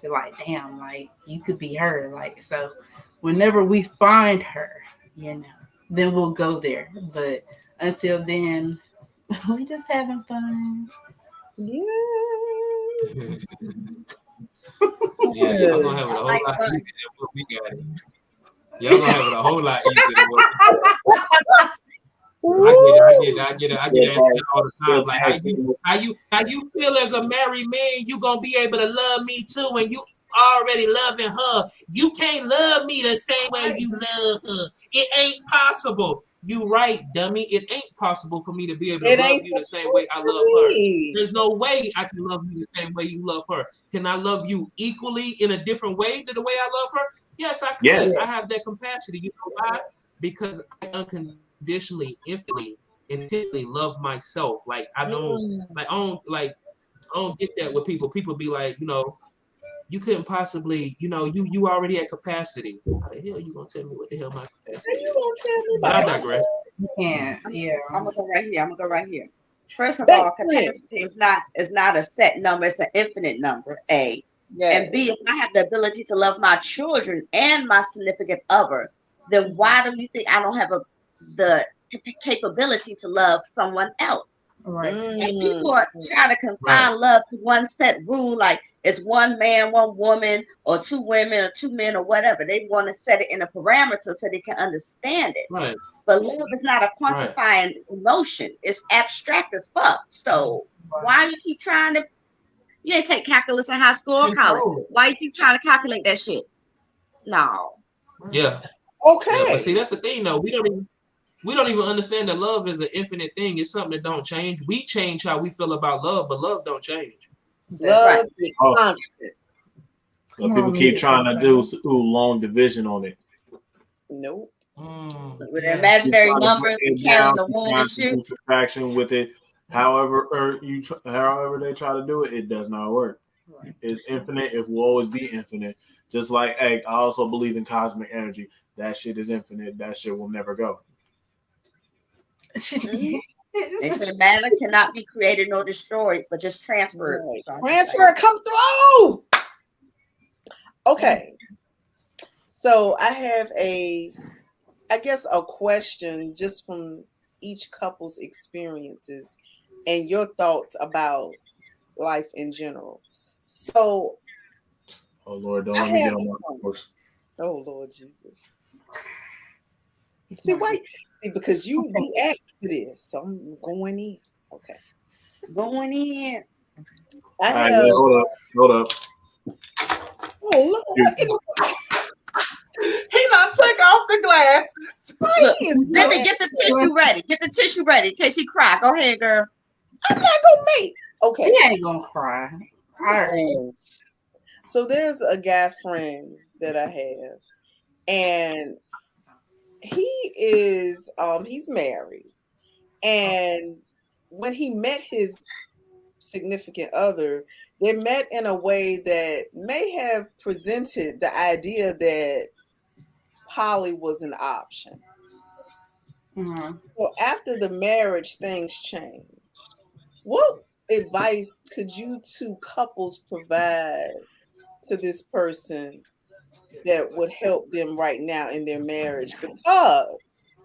feel like, damn, like you could be her. Like, so whenever we find her, then we'll go there. But until then, we just having fun. Yeah, y'all gonna have it a whole lot easier than what we got it. Y'all gonna have it a whole lot easier than what we got it. I get it all the time. Like how you feel as a married man, you gonna be able to love me too, and you already loving her. You can't love me the same way you love her. It ain't possible. You right, dummy. It ain't possible for me to be able to love you the same way I love her. There's no way I can love you the same way you love her. Can I love you equally in a different way than the way I love her? Yes, I could. Yes. I have that capacity. You know why? Because I unconditionally, infinitely, intensely love myself. Like I don't get that with people. People be like, you couldn't possibly, you already at capacity. How the hell you gonna tell me what the hell my capacity is? But I digress. Yeah. I'm gonna go right here. First of all, capacity is not a set number, it's an infinite number, A. Yes. And B, if I have the ability to love my children and my significant other, then why do you think I don't have the capability to love someone else? Right. And people are trying to confine love to one set rule, like it's one man, one woman, or 2 women, or 2 men, or whatever. They want to set it in a parameter so they can understand it. Right. But love is not a quantifying emotion. It's abstract as fuck. So why you keep trying to? You ain't take calculus in high school or college. Why you keep trying to calculate that shit? No. Yeah. Okay. Yeah, but see, that's the thing, though. We don't even understand that love is an infinite thing. It's something that don't change. We change how we feel about love, but love don't change. Love is constant. But people keep trying to do long division on it. Nope. With imaginary numbers and carrying the one and shoot. Subtraction with it. However they try to do it, it does not work. It's infinite. It will always be infinite. Just like I also believe in cosmic energy. that shit is infinite. That shit will never go. They said matter cannot be created nor destroyed, but just transferred. Right. So Transfer, come through. Okay. So I have a question just from each couple's experiences and your thoughts about life in general. So, Oh Lord, don't let me get on my horse. Oh Lord Jesus. See, because you asked for this, so I'm going in. Okay. going in. All right, wait, hold up. Oh, look at He not took off the glasses. Look, Zippy, get the tissue ready. Get the tissue ready in case he cry. Go ahead, girl. I'm not gonna make. Okay. He ain't gonna cry. All right. So there's a guy friend that I have, and he is he's married, and when he met his significant other, they met in a way that may have presented the idea that poly was an option. Mm-hmm. Well, after the marriage, things changed. What advice could you two couples provide to this person that would help them right now in their marriage? Because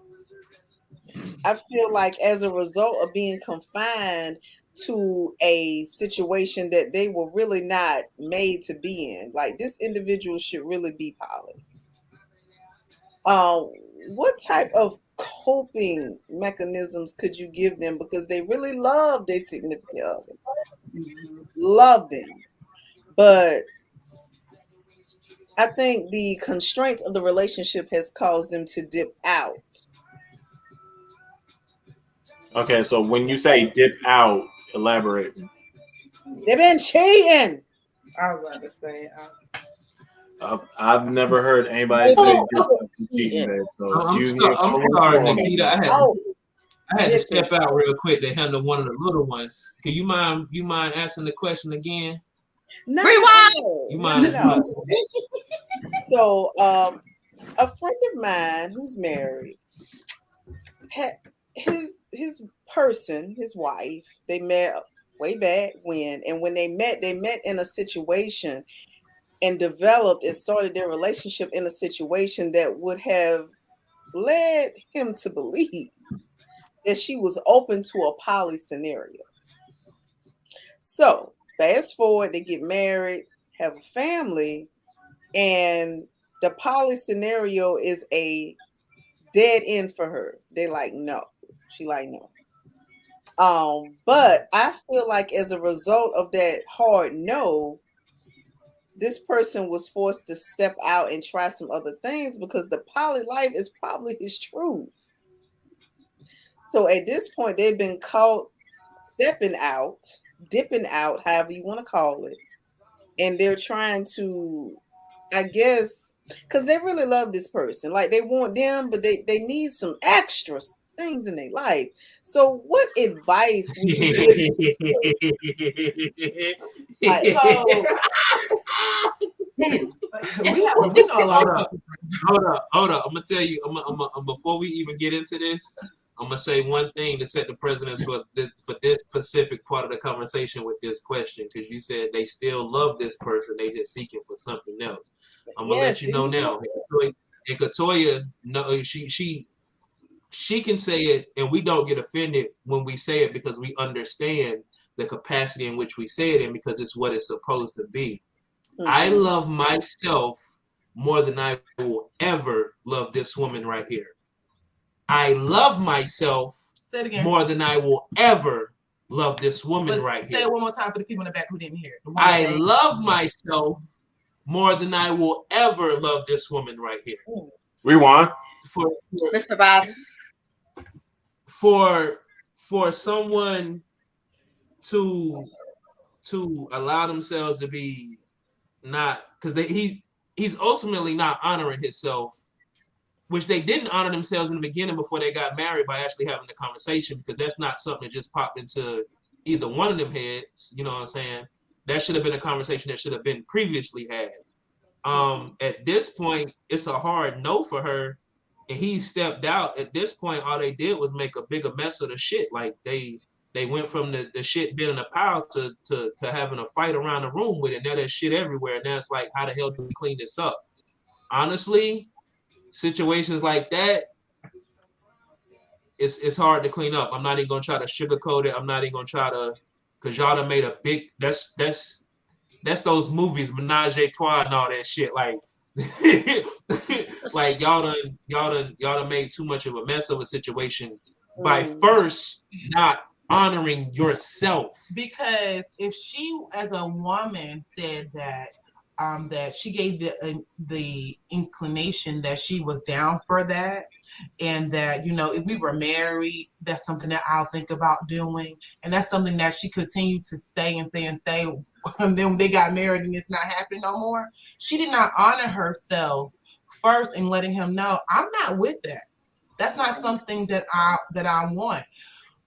I feel like as a result of being confined to a situation that they were really not made to be in, like this individual should really be poly. What type of coping mechanisms could you give them because they really love their significant other, love them, but I think the constraints of the relationship has caused them to dip out. Okay, so when you say dip out, elaborate. They've been cheating. I was about to say. I've never heard anybody say dip out to cheating, babe. So excuse me. I'm sorry, Nikita. I had to step out real quick to handle one of the little ones. Can you mind asking the question again? Rewind. You mind? No. So, a friend of mine who's married had his person, his wife. They met way back when, and when they met in a situation and developed and started their relationship in a situation that would have led him to believe that she was open to a poly scenario. So, fast forward, they get married, have a family, and the poly scenario is a dead end for her. They like, no. She like, no. But I feel like as a result of that hard no, this person was forced to step out and try some other things because the poly life is probably his truth. So at this point, they've been caught stepping out, dipping out, however you want to call it. And they're trying to, I guess, because they really love this person. Like they want them, but they need some extra things in their life. So what advice would you give? We know a lot of Hold up. I'm gonna tell you. I'm before we even get into this, I'm gonna say one thing to set the precedence for this specific part of the conversation with this question, because you said they still love this person, they just seeking for something else. I'm gonna let you know now. And Katoya, no, she can say it, and we don't get offended when we say it because we understand the capacity in which we say it, and because it's what it's supposed to be. Mm-hmm. I love myself more than I will ever love this woman right here. I love myself more than I will ever love this woman right here. Say it one more time for the people in the back who didn't hear it. I love myself more than I will ever love this woman right here. Rewind. For Mr. Bob. For someone to allow themselves to be not, because he's ultimately not honoring himself, which they didn't honor themselves in the beginning before they got married by actually having the conversation, because that's not something that just popped into either one of them heads. You know what I'm saying? That should have been a conversation that should have been previously had. At this point, it's a hard no for her, and he stepped out. At this point, all they did was make a bigger mess of the shit. Like they went from the shit being in a pile to having a fight around the room with it. Now there's shit everywhere, and now it's like, how the hell do we clean this up? Honestly, situations like that, it's hard to clean up. I'm not even gonna try to sugarcoat it. I'm not even gonna try to, cause y'all done made a big. That's those movies, Menage a Trois and all that shit. Like, like y'all done made too much of a mess of a situation by first not honoring yourself. Because if she, as a woman, said that that she gave the inclination that she was down for that, and that, you know, if we were married, that's something that I'll think about doing, and that's something that she continued to say and say and say. And then they got married and it's not happening no more. She did not honor herself first in letting him know, I'm not with that. That's not something that I want.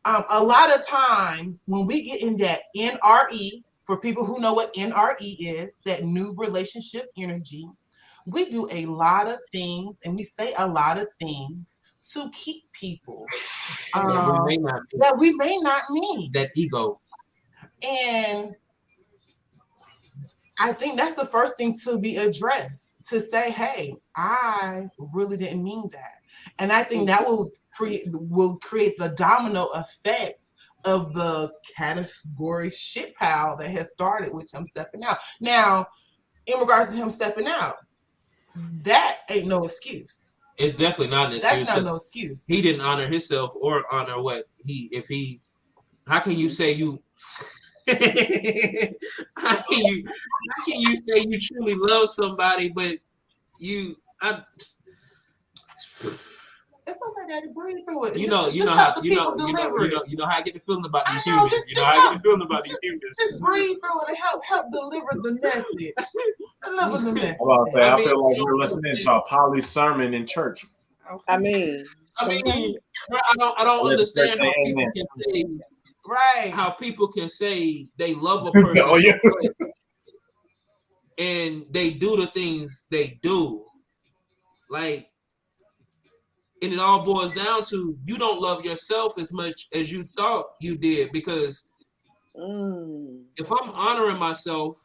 A lot of times when we get in that NRE, for people who know what NRE is, that new relationship energy, we do a lot of things and we say a lot of things to keep people that we may not mean. That ego. And I think that's the first thing to be addressed, to say, hey, I really didn't mean that. And I think that will create the domino effect of the category shit pile that has started with him stepping out. Now, in regards to him stepping out, that ain't no excuse. It's definitely not an excuse. That's not no excuse. He didn't honor himself or honor what how can you say you how can you say you truly love somebody, but it's okay, Daddy. Breathe through it. You know how I get the feeling about these humans. I get the feeling about these humans. Just breathe through it and help deliver the message. Deliver the message. I feel like we're listening to a Polly sermon in church. I mean, I don't understand how people can say, how people can say they love a person and they do the things they do. Like, and it all boils down to, you don't love yourself as much as you thought you did. Because if I'm honoring myself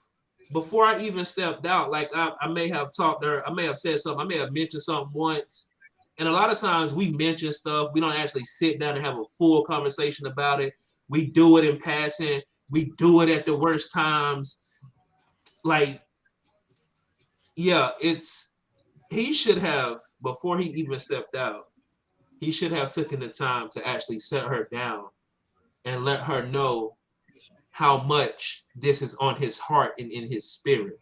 before I even stepped out, like I may have talked to her, I may have said something, I may have mentioned something once. And a lot of times we mention stuff, we don't actually sit down and have a full conversation about it. We do it in passing. We do it at the worst times. Like, yeah, he should have, before he even stepped out, he should have taken the time to actually set her down and let her know how much this is on his heart and in his spirit.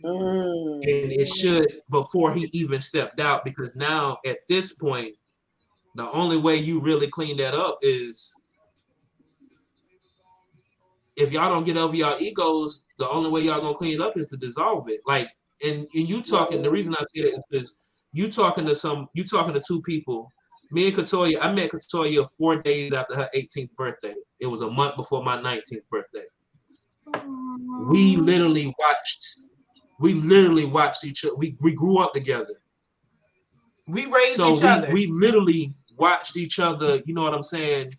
And it should, before he even stepped out, because now at this point, the only way you really clean that up is if y'all don't get over y'all egos. The only way y'all gonna clean it up is to dissolve it. Like, and you talking, the reason I say that is because you talking to two people. Me and Katoya, I met Katoya 4 days after her 18th birthday. It was a month before my 19th birthday. We literally watched each other. We grew up together. We raised each other. We literally watched each other, you know what I'm saying,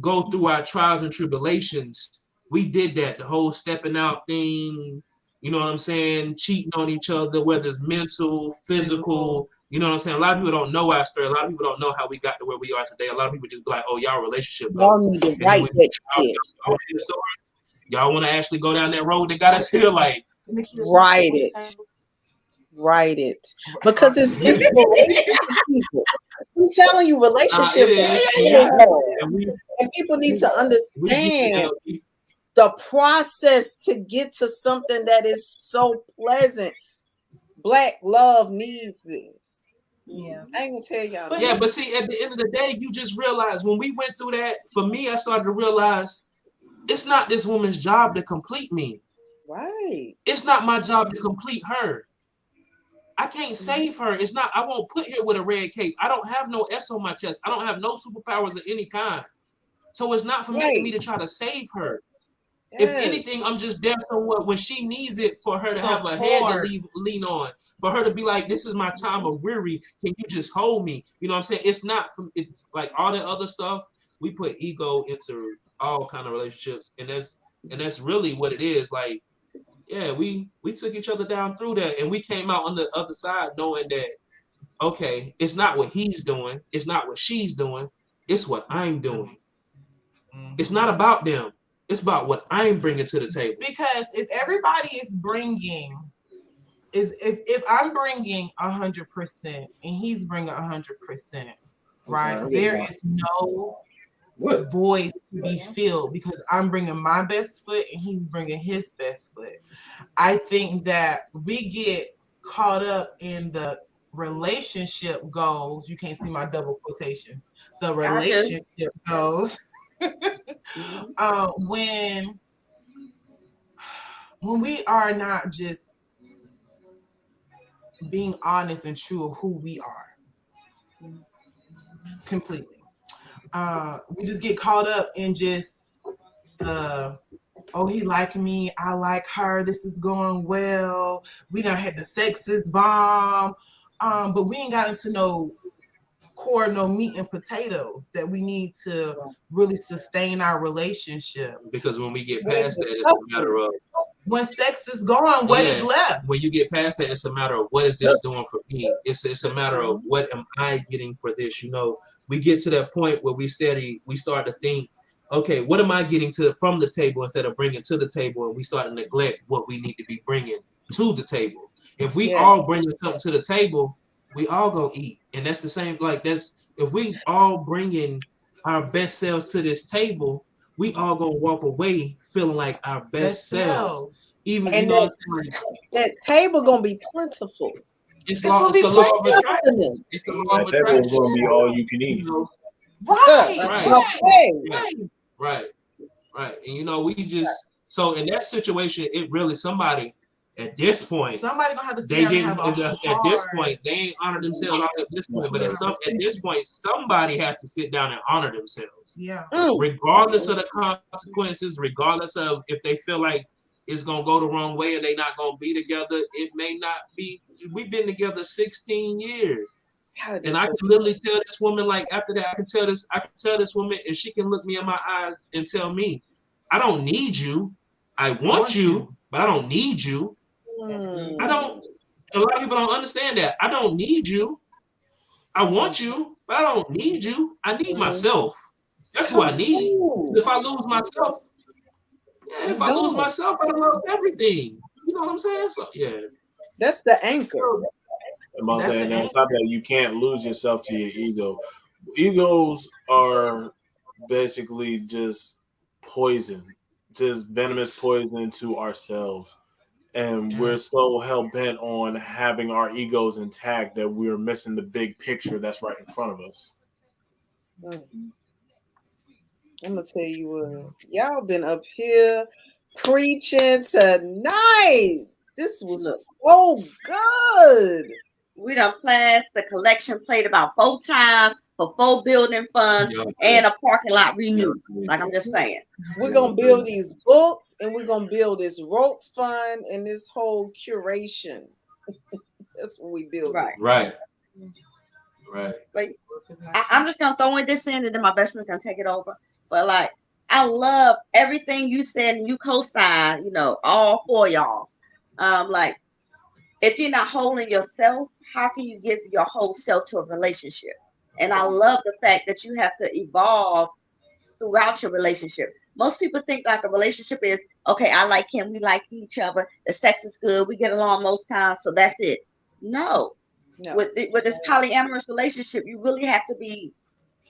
go through our trials and tribulations. We did that, the whole stepping out thing, you know what I'm saying, cheating on each other, whether it's mental, physical, you know what I'm saying. A lot of people don't know our story. A lot of people don't know how we got to where we are today. A lot of people just be like, oh, y'all relationship goals. Y'all want to actually go down that road that got us here? Like, write it. Because it's people. I'm telling you, relationships and people need to understand the process to get to something that is so pleasant. Black love needs this. Yeah. I ain't gonna tell y'all. Yeah, but see, at the end of the day, you just realize when we went through that, for me, I started to realize it's not this woman's job to complete me. Right. It's not my job to complete her. I can't save her. It's not, I won't put her with a red cape. I don't have no S on my chest. I don't have no superpowers of any kind. So it's not for me to try to save her. If Yes. anything, I'm just there somewhat when she needs it, for her to have a head to lean on, for her to be like, this is my time of weary. Can you just hold me? You know what I'm saying? It's not from, it's like all that other stuff. We put ego into all kind of relationships, and that's really what it is. Like, yeah, we took each other down through that, and we came out on the other side knowing that, okay, it's not what he's doing, it's not what she's doing, it's what I'm doing. It's not about them. It's about what I'm bringing to the table. Because if everybody is bringing, if I'm bringing 100% and he's bringing 100%, right? There is no voice to be filled because I'm bringing my best foot and he's bringing his best foot. I think that we get caught up in the relationship goals. You can't see my double quotations. The relationship goals. When we are not just being honest and true of who we are completely. We just get caught up in just oh, he like me, I like her, this is going well, we done had the sexist bomb, but we ain't got into no core, no meat and potatoes that we need to really sustain our relationship. Because when we get past that, it's a matter of, when sex is gone, what is left? When you get past that, it's a matter of, what is this doing for me? It's a matter of, what am I getting for this? You know, we get to that point where we start to think, okay, what am I getting from the table instead of bringing to the table, and we start to neglect what we need to be bringing to the table. If we all bringing something to the table, we all go eat, and that's the same. Like, that's, if we all bringing our best selves to this table, we all gonna walk away feeling like our best selves. Even, and you know, that table gonna be plentiful. It's the law of attraction. It's the law of attraction. That table is gonna be all you can eat. You know? Right. And you know, we just, so in that situation, it really, somebody at this point, somebody gonna have to sit down and have at this point, they ain't honored themselves at this point, but at this point, somebody has to sit down and honor themselves. Yeah. Regardless of the consequences, regardless of if they feel like it's gonna go the wrong way and they not gonna be together, it may not be. We've been together 16 years. And I can literally tell this woman, like, after that, I can tell this woman, and she can look me in my eyes and tell me, I don't need you. I want you, but I don't need you. I don't. A lot of people don't understand that. I don't need you. I want you, but I don't need you. I need myself. That's who I need. If I lose myself, I done lost everything. You know what I'm saying? So yeah, that's the anchor. I'm saying, on top of that, you can't lose yourself to your ego. Egos are basically just poison, just venomous poison to ourselves. And we're so hell-bent on having our egos intact that we're missing the big picture that's right in front of us. I'm going to tell you what, y'all been up here preaching tonight. This was so good. We done plashed the collection plate about 4 times for 4 building funds and a parking lot renewed. Like, I'm just saying. We're going to build these books, and we're going to build this rope fund and this whole curation. That's what we build. Right. But I'm just going to throw this in, and then my best friend can take it over. But, like, I love everything you said, and you co-signed, you know, all 4 y'all. Like, if you're not holding yourself, how can you give your whole self to a relationship? And I love the fact that you have to evolve throughout your relationship. Most people think like a relationship is, okay, I like him, we like each other, the sex is good, we get along most times, so that's it. No. With this polyamorous relationship, you really have to be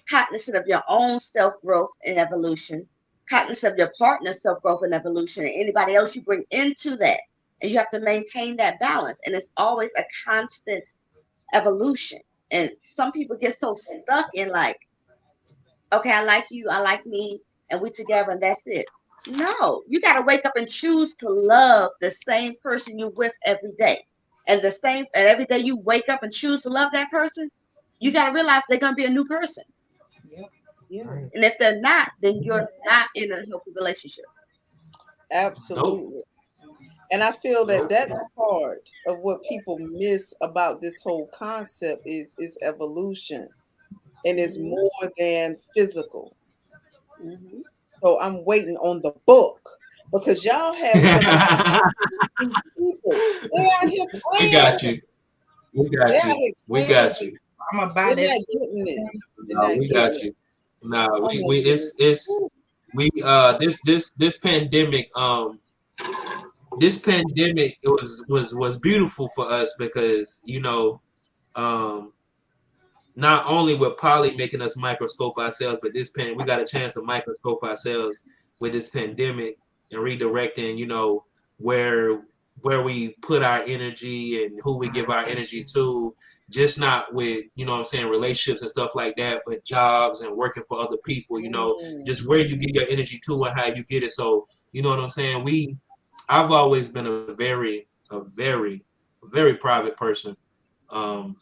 cognizant of your own self-growth and evolution, cognizant of your partner's self-growth and evolution, and anybody else you bring into that. And you have to maintain that balance. And it's always a constant evolution. And some people get so stuck in like, okay, I like you, I like me, and we together, and that's it. No, you got to wake up and choose to love the same person you're with every day. And every day you wake up and choose to love that person, you got to realize they're going to be a new person. Yeah. And if they're not, then you're not in a healthy relationship. Absolutely. And I feel that that's part of what people miss about this whole concept is evolution, and it's Mhm. more than physical. Mhm. So I'm waiting on the book because y'all have some amazing people. They out here We playing got with. you. We They got out you. here We playing got with. you. I'm gonna buy They're that. not getting this. They're No, not we getting got it. you. No, Oh my we it's goodness. we this pandemic this pandemic was beautiful for us because um not only with Polly making us microscope ourselves, but we got a chance to microscope ourselves with this pandemic and redirecting, where where we put our energy and who we give our energy to, just not with, what I'm saying, relationships and stuff like that, but jobs and working for other people, Mm. just where you get your energy to and how you get it. So, you know what I'm saying? I've always been a very private person. Um,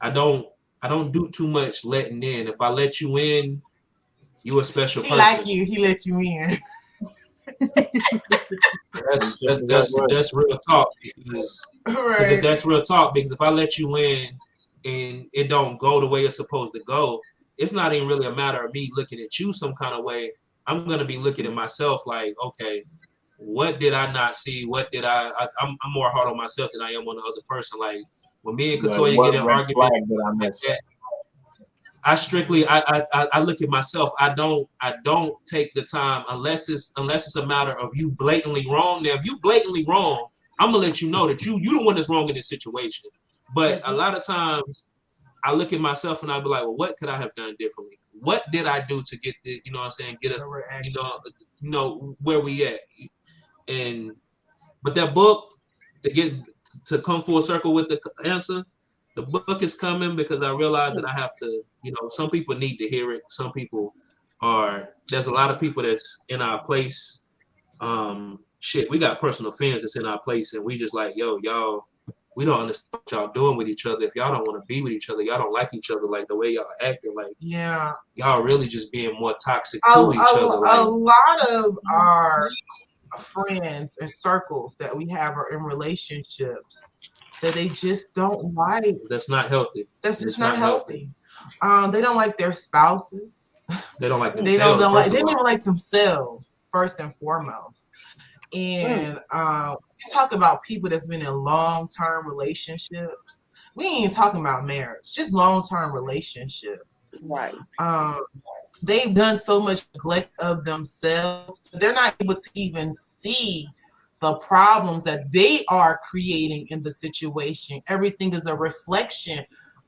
I don't I don't do too much letting in. If I let you in, you a special He like person. you. He let you in. You That's said that's the right that's word. that's real talk because if Right. that's real talk, because if I let you in and it don't go the way it's supposed to go, it's not even really a matter of me looking at you some kind of way. I'm gonna be looking at myself like, okay, what did I not see? What did I'm more hard on myself than I am on the other person. Like when me and Like, Katoya what get in red argument flag did I like miss? that, I strictly I look at myself. I don't take the time unless it's a matter of you blatantly wrong. Now, if you blatantly wrong, I'm gonna let you know that you the one that's wrong in this situation. But a lot of times I look at myself and I be like, well, what could I have done differently? What did I do to get the, you know what I'm saying, get The us, reaction. where we at? And but that book to come full circle with the answer, the book is coming because I realize that I have to, some people need to hear it. Some people there's a lot of people that's in our place. Shit, we got personal fans that's in our place, and we just like, yo, y'all, we don't understand what y'all doing with each other. If y'all don't want to be with each other, y'all don't like each other, like the way y'all acting, like Yeah. y'all really just being more toxic A, to each other. a Like, lot of our friends and circles that we have are in relationships that they just don't like. that's not healthy. That's just It's not not healthy. healthy. They don't like their spouses. They don't like They don't, themselves, don't like. first They of don't all. even like themselves first and foremost. Mm. And we talk about people that's been in long-term relationships. We ain't talking about marriage, just long-term relationships. Right. They've done so much neglect of themselves. They're not able to even see the problems that they are creating in the situation. Everything is a reflection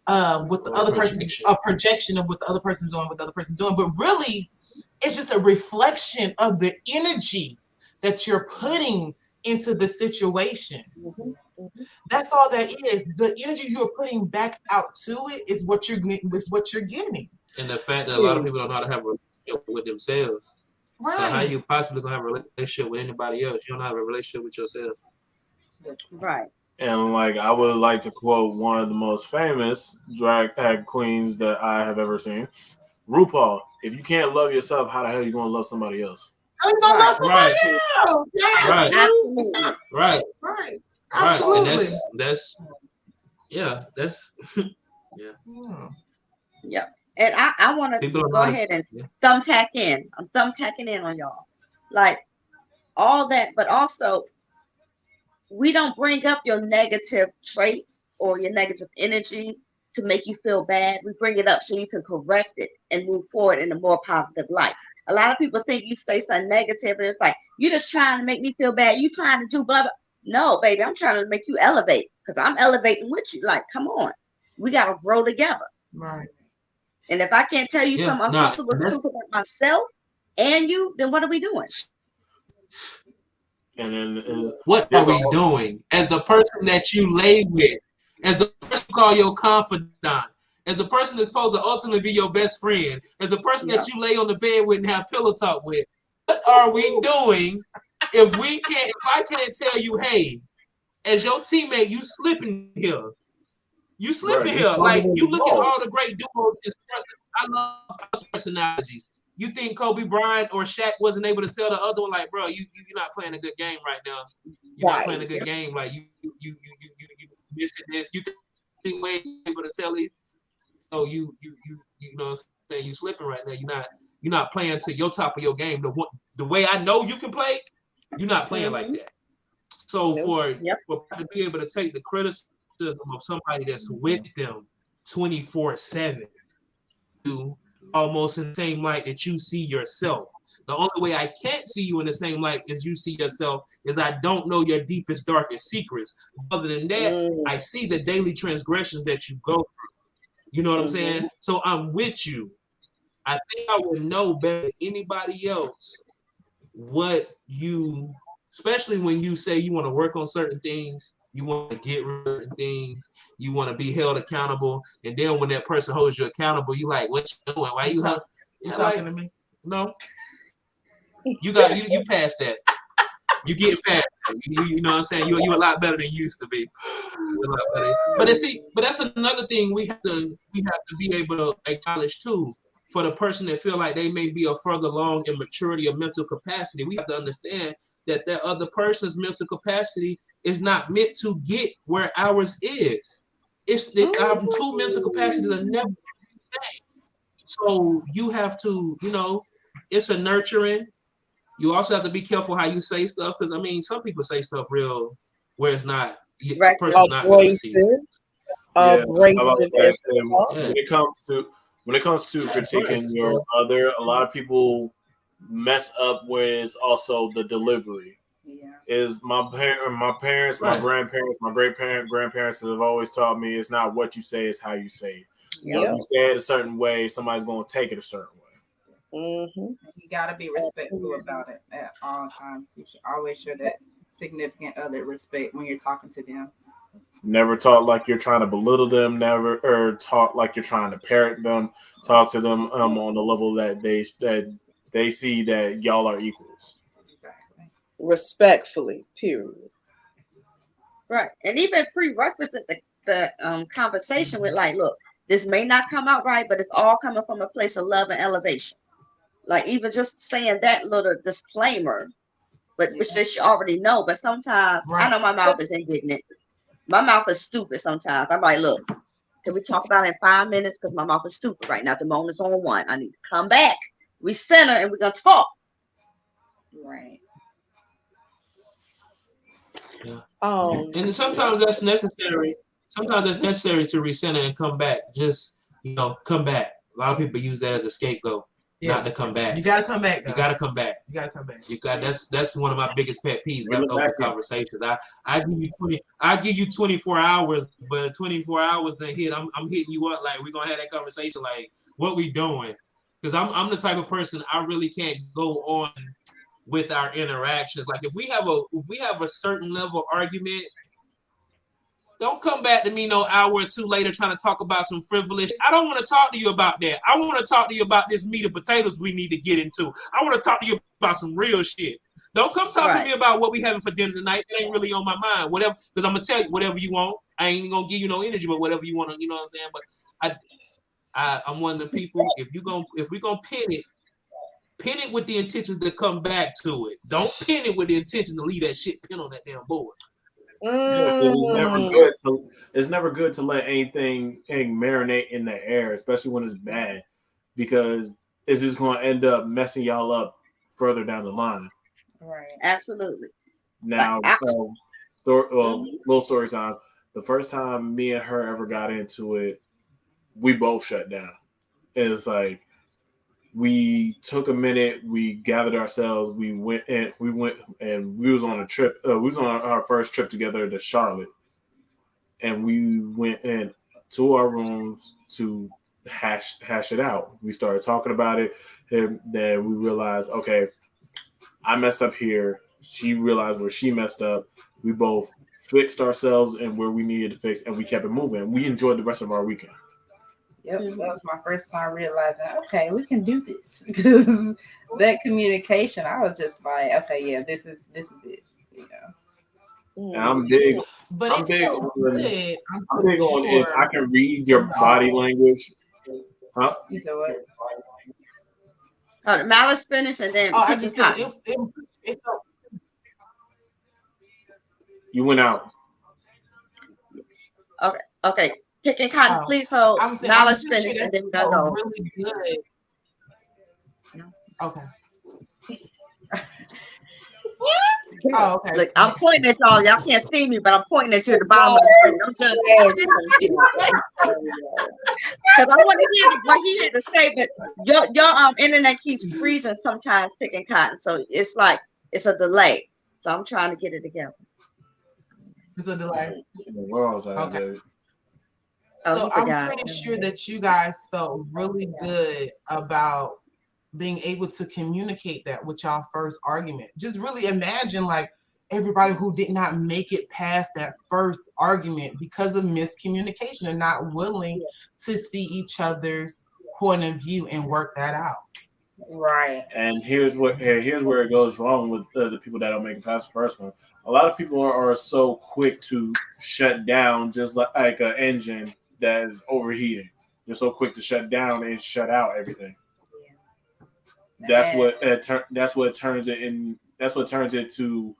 of what the Or a other person, projection. a projection of what the other person's doing, what the other person's doing. But really, it's just a reflection of the energy that you're putting into the situation. Mhm, mhm. That's all that is. The energy you're putting back out to it is what you're getting. And the fact that a lot of Period. people don't know how to have a relationship with themselves. So how Right. you possibly gonna have a relationship with anybody else? You don't have a relationship with yourself. Right. And like, I would like to quote one of the most famous drag act queens that I have ever seen, RuPaul. If you can't love yourself, how the hell are you gonna love somebody else? How you gonna love Right. Right, somebody else? Yes, right, Absolutely. right, right. right. And Absolutely. that's yeah, that's yeah. Yeah. Yep. And I want to People don't know go how to ahead and yeah. thumbtack in. I'm thumbtacking in on y'all. Like all that, but also we don't bring up your negative traits or your negative energy to make you feel bad. We bring it up so you can correct it and move forward in a more positive light. A lot of people think you say something negative and it's like, you're just trying to make me feel bad. You trying to do blah, blah. No, baby, I'm trying to make you elevate because I'm elevating with you. Like, come on. We got to grow together. Right. And if I can't tell you Yeah, some nah, uncomfortable and that's truth about myself and you, then what are we doing? And then is what are it's we all doing? As the person that you lay with, as the person you call your confidant, as the person that's supposed to ultimately be your best friend, as the person Yeah. that you lay on the bed with and have pillow talk with. What are we doing if I can't tell you, hey, as your teammate, you slipping here. You right. slipping You here. stronger Like than you the look at ball. all the great duos. I love personalities. You think Kobe Bryant or Shaq wasn't able to tell the other one, like, bro, you're not playing a good game right now. You're not playing a good game. Like you missing this. You think Wade able to tell you, oh, you know what I'm saying, you slipping right now. You're not playing to your top of your game. The way I know you can play, you're not playing like that. So for to be able to take the criticism of somebody that's with them 24/7, you almost in the same light that you see yourself. The only way I can't see you in the same light as you see yourself is I don't know your deepest, darkest secrets. Other than that, I see the daily transgressions that you go through. You know what I'm saying? So I'm with you. I think I would know better than anybody else what you, especially when you say you want to work on certain things, you want to get rid of certain things, you want to be held accountable, and then when that person holds you accountable, you like, what you doing? Why you talking to me? No, you passed that. You get past that. You know what I'm saying? You're a lot better than you used to be. But that's another thing we have to be able to acknowledge too. For the person that feel like they may be a further along in maturity or mental capacity, we have to understand that that other person's mental capacity is not meant to get where ours is. It's our two mental capacities are never the same. So you have to, it's a nurturing. You also have to be careful how you say stuff, because I mean, some people say stuff real where it's not. The person's not going to see. Abrasive. When it comes to critiquing your other, a lot of people mess up where it's also the delivery. Yeah. Is my parents, my grandparents, my grandparents have always taught me it's not what you say, it's how you say it. If you say it a certain way, somebody's going to take it a certain way. You got to be respectful about it at all times. You should always show that significant other respect when you're talking to them. Never talk like you're trying to belittle them. Never talk like you're trying to parrot them. Talk to them on the level that they see that y'all are equals. Exactly. Respectfully. Period. Right, and even prerequisite the conversation with, like, look, this may not come out right, but it's all coming from a place of love and elevation. Like, even just saying that little disclaimer, but which they should already know. But sometimes I know my mouth is indignant. My mouth is stupid sometimes. I'm like, look, can we talk about it in 5 minutes? Because my mouth is stupid right now. The moment's on 1. I need to come back, recenter, and we're going to talk. Right. Yeah. And sometimes that's necessary. Sometimes it's necessary to recenter and come back. Just, come back. A lot of people use that as a scapegoat. Not to come back. You gotta come back. You gotta come back. That's one of my biggest pet peeves. Leftover conversations. I give you 24 hours, but 24 hours to hit, I'm hitting you up like we're gonna have that conversation. Like, what we doing? Because I'm the type of person I really can't go on with our interactions. Like, if we have a certain level of argument, don't come back to me no hour or two later trying to talk about some frivolous. I don't want to talk to you about that. I want to talk to you about this meat and potatoes we need to get into. I want to talk to you about some real shit. Don't come talk to me about what we having for dinner tonight. It ain't really on my mind. Whatever, because I'm gonna tell you whatever you want. I ain't gonna give you no energy, but whatever you want to, you know what I'm saying? But I'm one of the people. If we gonna pin it with the intention to come back to it. Don't pin it with the intention to leave that shit pin on that damn board. It's never good to let anything marinate in the air, especially when it's bad, because it's just going to end up messing y'all up further down the line. Right. Absolutely. Now, little story time. The first time me and her ever got into it, we both shut down. It's like, we took a minute, we gathered ourselves, we went and we was on a trip. We was on our first trip together to Charlotte, and we went in to our rooms to hash it out. We started talking about it, and then we realized, okay, I messed up here. She realized where she messed up. We both fixed ourselves and where we needed to fix, and we kept it moving. We enjoyed the rest of our weekend. Yep, that was my first time realizing, okay, we can do this. Because that communication, I was just like, okay, yeah, this is it. And I'm big. I'm big on if I can read your body language. Huh? You said what? Malice finish and then I picking just said cotton. it felt You went out. Okay. Picking cotton, oh, please hold. I'm saying I'm Malice pretty sure finish that and then we gotta felt go. really good. Okay. Oh, okay. Look, I'm pointing at y'all. Y'all can't see me, but I'm pointing at you at the bottom of the screen. Don't judge me. Because I want to hear what he had to say, but your internet keeps freezing sometimes picking cotton. So it's like it's a delay. So I'm trying to get it together. It's a delay. Where was I? Okay. Oh, So he I'm forgot. pretty sure that you guys felt really good about being able to communicate that with y'all first argument. Just really imagine like everybody who did not make it past that first argument because of miscommunication and not willing to see each other's point of view and work that out. Right. And here's where it goes wrong with the people that don't make it past the first one. A lot of people are so quick to shut down, just like an engine that is overheating. They're so quick to shut down and shut out everything. That's what turns it in. That's what turns it to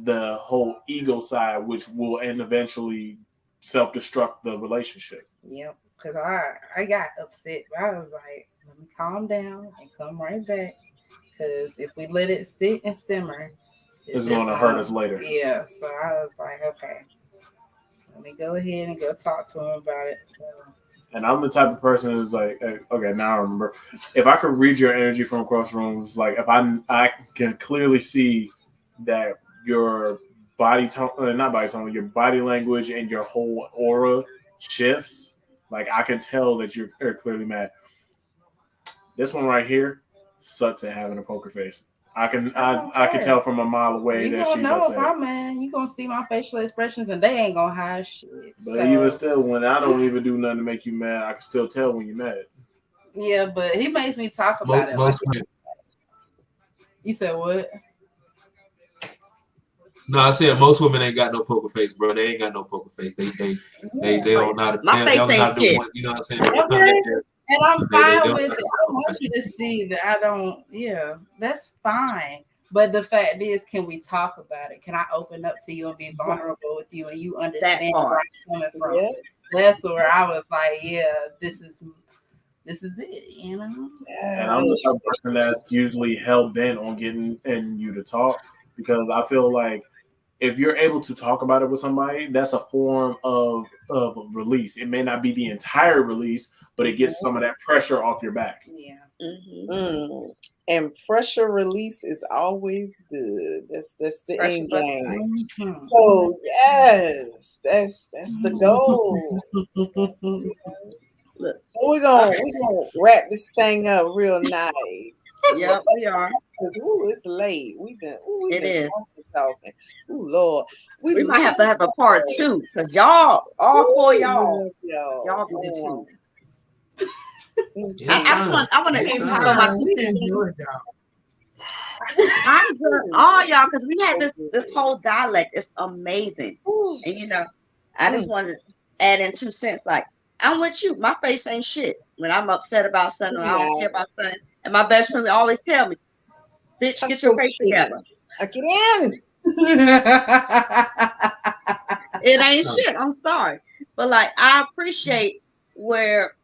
the whole ego side, which will end eventually self-destruct the relationship. Yep. Because I got upset. I was like, let me calm down and come right back. Because if we let it sit and simmer, It's going to hurt us later. Yeah. So I was like, okay, let me go ahead and go talk to him about it. So. And I'm the type of person who's like, okay, now I remember. If I could read your energy from across rooms, like if I can clearly see that your body tone, not body tone, your body language and your whole aura shifts. Like I can tell that you're clearly mad. This one right here sucks at having a poker face. I can tell from a mile away that she's know upset. If I'm mad, you gonna see my facial expressions, and they ain't gonna hide shit. But even still, when I don't even do nothing to make you mad, I can still tell when you're mad. Yeah, but he makes me talk about it. You said what? No, I said most women ain't got no poker face, bro. They ain't got no poker face. They don't know how to. My face ain't shit. You know what I'm saying? Okay. And I'm fine with it. I want you to see that I don't. Yeah, that's fine. But the fact is, can we talk about it? Can I open up to you and be vulnerable with you, and you understand where I'm coming from? Yeah. That's where I was like, yeah, this is it, you know. And I'm the type of person that's usually hell bent on getting you to talk, because I feel like if you're able to talk about it with somebody, that's a form of release. It may not be the entire release, but it gets some of that pressure off your back. Yeah. Mm-hmm. Mm. And pressure release is always good. That's the end game. Mm-hmm. So yes, that's the goal. Look, so we're gonna wrap this thing up real nice. Yep, we are. Because it's late. We've been talking. Ooh, Lord. We might have to have a part 2 because y'all, all 4 y'all can do 2. I want to throw my 2 cents. I'm good, all y'all, because we had this whole dialect. It's amazing, and I just wanted to add in 2 cents. Like, I'm with you. My face ain't shit. When I'm upset about something, or I don't care about something, and my best friend always tell me, "Bitch, get your face together." Tuck it in. It ain't shit. I'm sorry, but like I appreciate where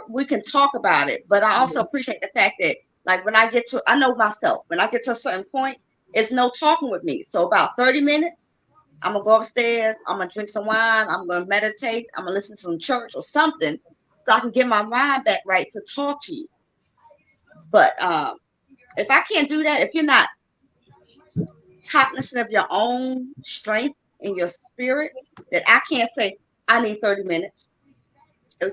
we can talk about it, but I also appreciate the fact that like when I know myself, when I get to a certain point, it's no talking with me. So about 30 minutes, I'm gonna go upstairs, I'm gonna drink some wine, I'm gonna meditate, I'm gonna listen to some church or something, so I can get my mind back right to talk to you. But if I can't do that, if you're not cognizant of your own strength in your spirit, that I can't say I need 30 minutes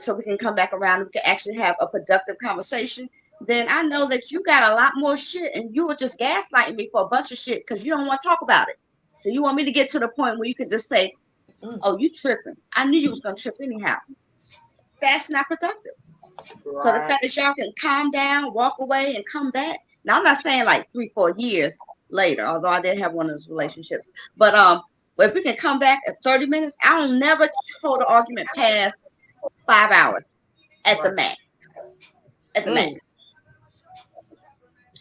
so we can come back around and we can actually have a productive conversation, then I know that you got a lot more shit and you were just gaslighting me for a bunch of shit because you don't want to talk about it. So you want me to get to the point where you can just say, oh, you tripping. I knew you was going to trip anyhow. That's not productive. Right. So the fact that y'all can calm down, walk away, and come back. Now, I'm not saying like 3-4 years later, although I did have one of those relationships. But if we can come back at 30 minutes, I'll never hold an argument past 5 hours at the max. At the max.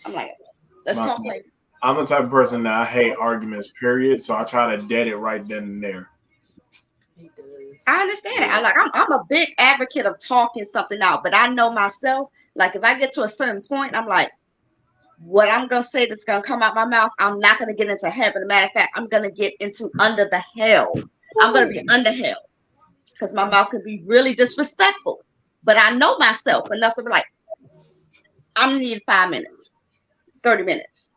I'm like, let's talk later. I'm the type of person that I hate arguments, period. So I try to dead it right then and there. I understand. I'm a big advocate of talking something out, but I know myself. Like if I get to a certain point, I'm like, what I'm gonna say that's gonna come out my mouth, I'm not gonna get into heaven. As a matter of fact, I'm gonna get into under the hell. I'm gonna be under hell because my mouth can be really disrespectful. But I know myself enough to be like, I'm gonna need 5 minutes, 30 minutes.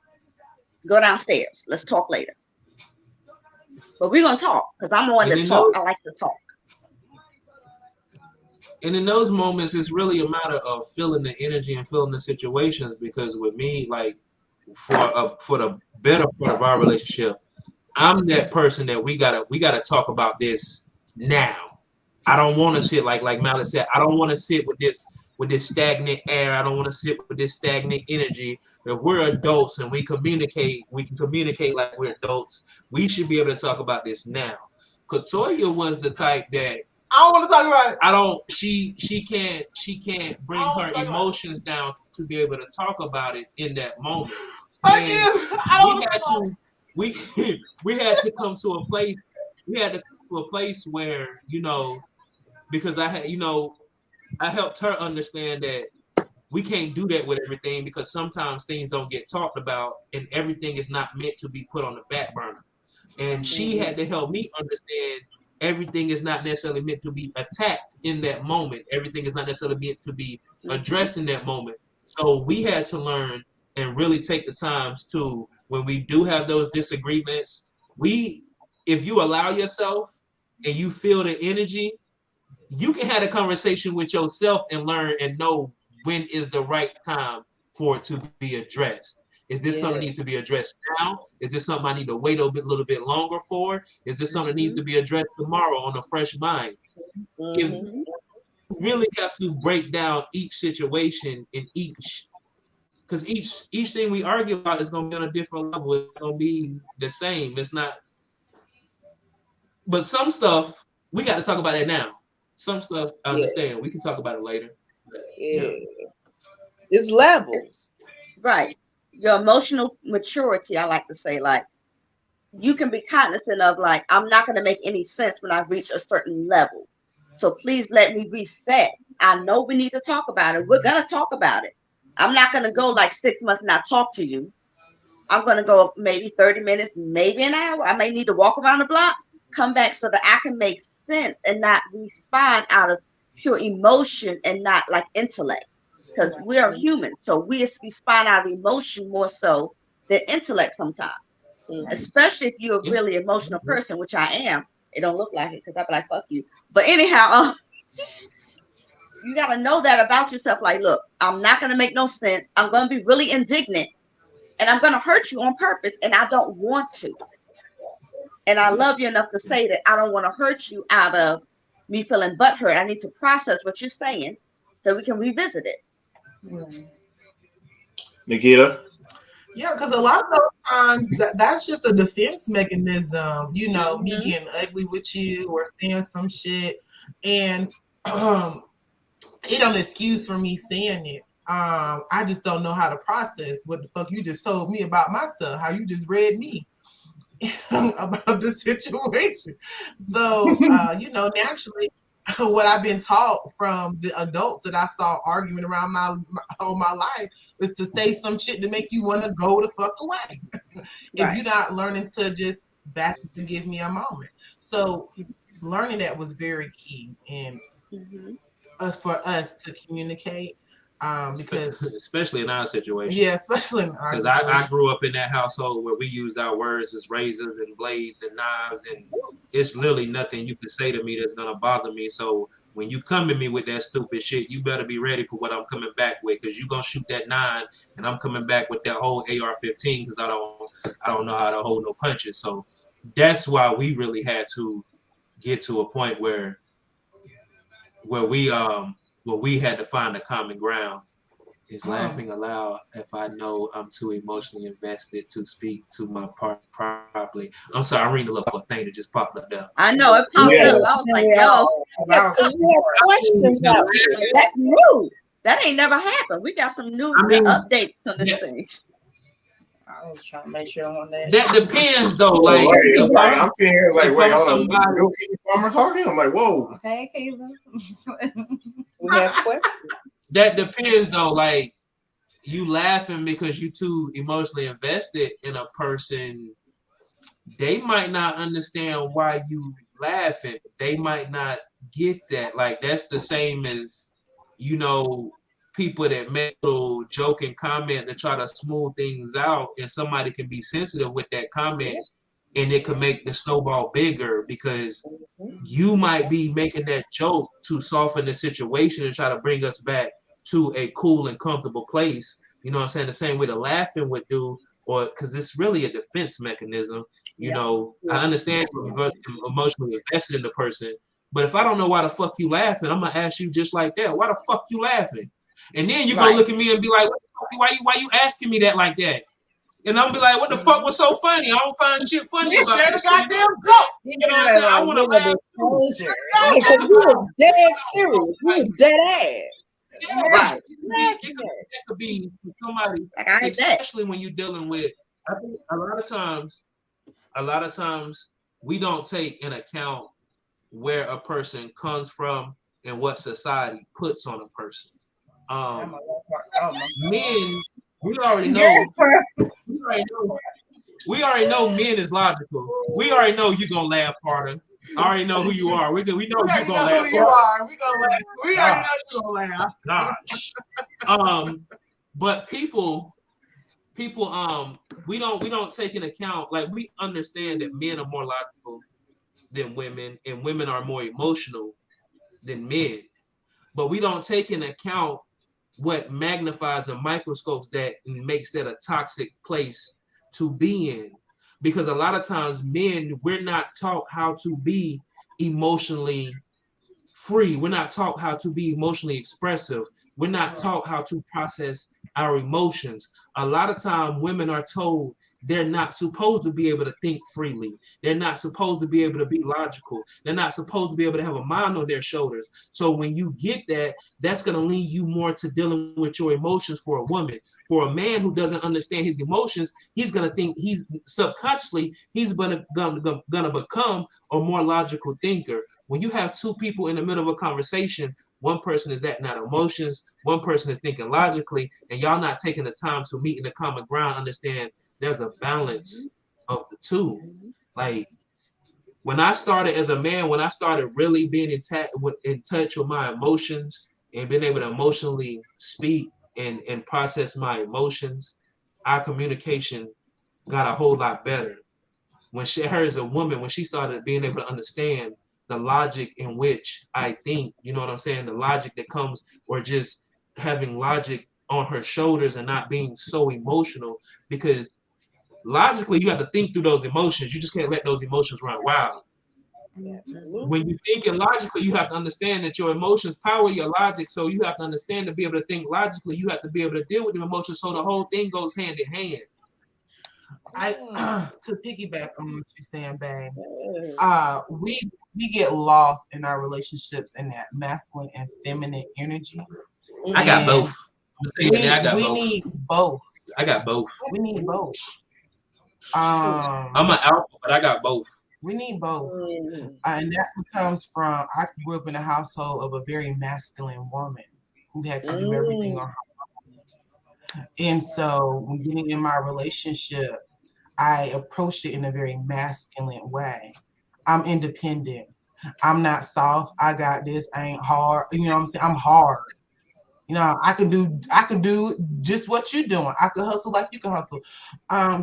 Go downstairs. Let's talk later. But we're gonna talk because I'm the one to talk. I like to talk. And in those moments, it's really a matter of feeling the energy and feeling the situations. Because with me, like for the better part of our relationship, I'm that person that we gotta talk about this now. I don't want to sit like Malice said. I don't want to sit with this stagnant air. I don't want to sit with this stagnant energy. If we're adults and we can communicate like we're adults. We should be able to talk about this now. Katoya was the type that I don't want to talk about it. I don't. She can't bring her emotions down to be able to talk about it in that moment. Fuck you. I don't we had to come to a place. We had to come to a place where because I helped her understand that we can't do that with everything because sometimes things don't get talked about and everything is not meant to be put on the back burner. And she had to help me understand everything is not necessarily meant to be attacked in that moment. Everything is not necessarily meant to be addressed in that moment. So we had to learn and really take the times to, when we do have those disagreements, if you allow yourself and you feel the energy, you can have a conversation with yourself and learn and know when is the right time for it to be addressed. Is this something that needs to be addressed now? Is this something I need to wait a little bit longer for? Is this something that needs to be addressed tomorrow on a fresh mind? You really have to break down each situation in because each thing we argue about is going to be on a different level. It's going to be the same. It's not. But some stuff, we got to talk about it now. Some stuff, I understand. We can talk about it later. It's levels. Right. Your emotional maturity, I like to say, like, you can be cognizant of, like, I'm not going to make any sense when I reach a certain level. So please let me reset. I know we need to talk about it. We're going to talk about it. I'm not going to go like 6 months and not talk to you. I'm going to go maybe 30 minutes, maybe an hour. I may need to walk around the block, come back so that I can make sense and not respond out of pure emotion and not like intellect. Because we are humans, so we respond out of emotion more so than intellect sometimes. Especially if you're a really emotional person, which I am. It don't look like it because I'd be like, fuck you. But anyhow, you got to know that about yourself. Like, look, I'm not going to make no sense. I'm going to be really indignant and I'm going to hurt you on purpose. And I don't want to. And I love you enough to say that I don't want to hurt you out of me feeling butthurt. I need to process what you're saying so we can revisit it. Nikita? Yeah, because a lot of those times that's just a defense mechanism, me getting ugly with you or saying some shit. And it don't excuse for me saying it. I just don't know how to process what the fuck you just told me about myself, how you just read me about the situation. So, naturally, what I've been taught from the adults that I saw arguing around my all my life is to say some shit to make you want to go the fuck away. If you're not learning to just back and give me a moment. So learning that was very key and for us to communicate. Because especially in our situation. Yeah, especially in our situation. Because I grew up in that household where we used our words as razors and blades and knives, and it's literally nothing you can say to me that's gonna bother me. So when you come to me with that stupid shit, you better be ready for what I'm coming back with, because you're gonna shoot that 9 and I'm coming back with that whole AR-15 because I don't know how to hold no punches. So that's why we really had to get to a point where we had to find a common ground. Is laughing aloud if I know I'm too emotionally invested to speak to my part properly. I'm sorry, I'm reading a little thing that just popped up there. I know it popped up. I was like, yo, Yes, so you have questions out there. that's new. That ain't never happened. We got some new I mean, updates on this yeah. thing. I was trying to make sure on that. That depends though. Oh, Like, wait, if like I'm sitting here like, if wait, I'm hold on. somebody, Real King Farmer talking? I'm like, whoa. Hey, Kiva. We have questions. that depends though. Like, you laughing because you too emotionally invested in a person. They might not understand why you laughing. They might not get that. Like, that's the same as, you know, people that make a little joke and comment to try to smooth things out, and somebody can be sensitive with that comment, and it could make the snowball bigger because you might be making that joke to soften the situation and try to bring us back to a cool and comfortable place. You know what I'm saying? The same way the laughing would do, or because it's really a defense mechanism. You know, I understand you're emotionally invested in the person, but if I don't know why the fuck you laughing, I'm gonna ask you just like that. Why the fuck you laughing? And then you're gonna look at me and be like, why you asking me that like that? And I'm be like, what the fuck was so funny? I don't find shit funny about Share the this. goddamn joke. You know what I'm saying? I want to laugh too. Because you was dead serious. You was dead ass. Yeah, Right. it could be somebody, Like I ain't that. especially when you're dealing with. I think a lot of times we don't take in account where a person comes from and what society puts on a person. Men, we already know. We already know men is logical. We already know you're gonna laugh harder. I already know who you are. We know you're gonna laugh harder. We gonna laugh. We already know you're gonna laugh. Gosh. But people, we don't take into account, like, we understand that men are more logical than women, and women are more emotional than men. But we don't take into account what magnifies and microscopes that and makes that a toxic place to be in. Because a lot of times men, we're not taught how to be emotionally free. We're not taught how to be emotionally expressive. We're not taught how to process our emotions. A lot of time women are told they're not supposed to be able to think freely. They're not supposed to be able to be logical. They're not supposed to be able to have a mind on their shoulders. So when you get that, that's going to lead you more to dealing with your emotions for a woman. For a man who doesn't understand his emotions, he's going to think he's subconsciously, he's gonna become a more logical thinker. When you have two people in the middle of a conversation, one person is acting out emotions, one person is thinking logically, and y'all not taking the time to meet in the common ground, understand there's a balance of the two. Like, when I started as a man, when I started really being in touch with my emotions and being able to emotionally speak and process my emotions, our communication got a whole lot better. When her as a woman, when she started being able to understand the logic in which I think, you know what I'm saying? The logic that comes, or just having logic on her shoulders and not being so emotional, because logically you have to think through those emotions. You just can't let those emotions run wild. When you're thinking logically, you have to understand that your emotions power your logic. So you have to understand, to be able to think logically, you have to be able to deal with the emotions. So the whole thing goes hand in hand. To piggyback on what you're saying, babe, we get lost in our relationships in that masculine and feminine energy. I got both. We need both. I got both. We need both. I'm an alpha, but I got both. We need both. And that comes from, I grew up in a household of a very masculine woman who had to do everything on her own. And so when getting in my relationship, I approached it in a very masculine way. I'm independent. I'm not soft. I got this. I ain't hard. You know what I'm saying? I'm hard. You know, I can do just what you're doing. I can hustle like you can hustle.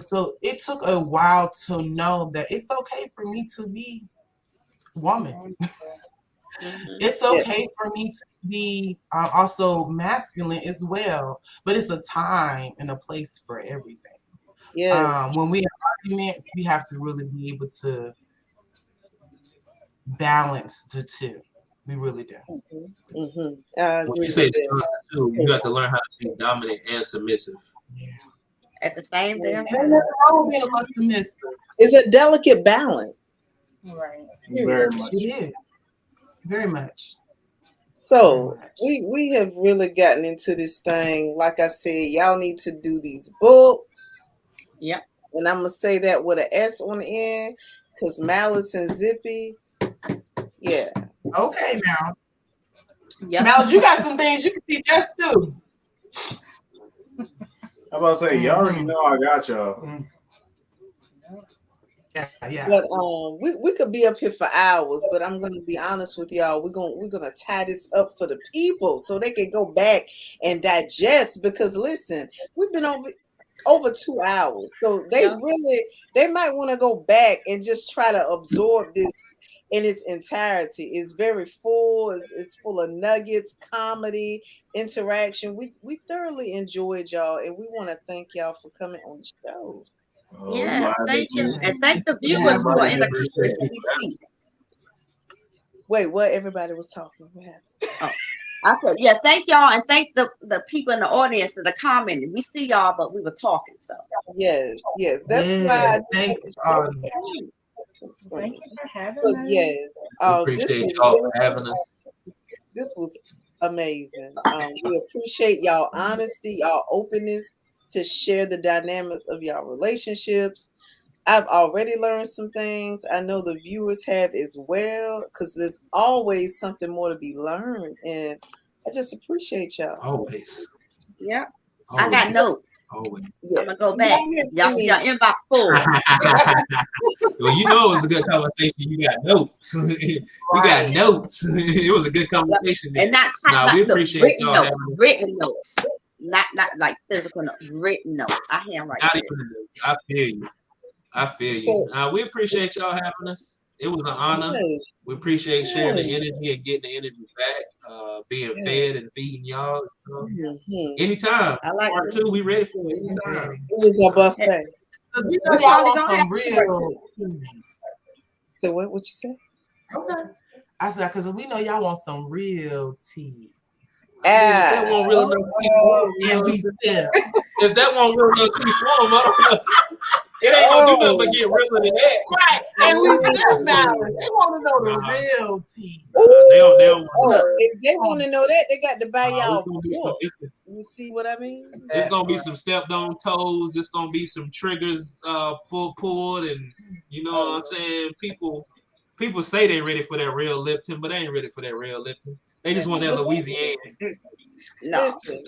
So it took a while to know that it's okay for me to be woman. It's okay for me to be also masculine as well. But it's a time and a place for everything. When we have arguments, we have to really be able to balance the two. We really do. When you say balance the two, you have to learn how to be dominant and submissive. At the same damn time. It's a delicate balance. Right. Very much. It is. Very much. So we have really gotten into this thing. Like I said, y'all need to do these books. Yep. And I'm gonna say that with an S on the end, because Malice and Zippy, yeah. Okay, now. Yep. Malice, you got some things you can teach us too. I'm about to say, y'all already know I got y'all. Yeah. But we could be up here for hours, but I'm gonna be honest with y'all. We're gonna tie this up for the people so they can go back and digest. Because listen, we've been over 2 hours, so they might want to go back and just try to absorb this in its entirety. It's very full. It's full of nuggets, comedy, interaction. We thoroughly enjoyed y'all, and we want to thank y'all for coming on the show. Yeah, thank you. And thank the viewers for in the comments that we see. Wait, what? Everybody was talking. What happened? Oh, I said, yeah, thank y'all, and thank the people in the audience that are commenting. We see y'all, but we were talking, so. Yes. That's why. Thank you. Thank you for having So, us. yes. We appreciate y'all for having us. This was amazing. We appreciate y'all honesty, y'all openness to share the dynamics of y'all relationships. I've already learned some things. I know the viewers have as well, because there's always something more to be learned. And I just appreciate y'all. Always. Yeah. Always. I got notes. Always. I'm gonna go back. Y'all inbox full. Well, you know it was a good conversation. You got notes. You got notes. It was a good conversation. And not we appreciate y'all having written notes. Not like physical notes, written notes. I handwrite. Not even. I feel you. We appreciate y'all having us. It was an honor. We appreciate sharing the energy and getting the energy back. Being fed and feeding y'all. Anytime. I like Part 2, we ready for it. Anytime. It was a buffet. We know y'all want some real. So what you say? Okay. I said, because we know y'all want some real tea. If that won't real enough tea, and we still. If that won't real enough tea for them, I don't know. It ain't gonna do nothing but get realer than that. Right. And we still balance. They want to know the real tea. They don't if they want to know that, they got to buy y'all book. You see what I mean? It's gonna be some stepped on toes. It's gonna be some triggers pulled, and you know what I'm saying. People say they ready for that real Lipton, but they ain't ready for that real Lipton. They just want that Louisiana. No. Listen,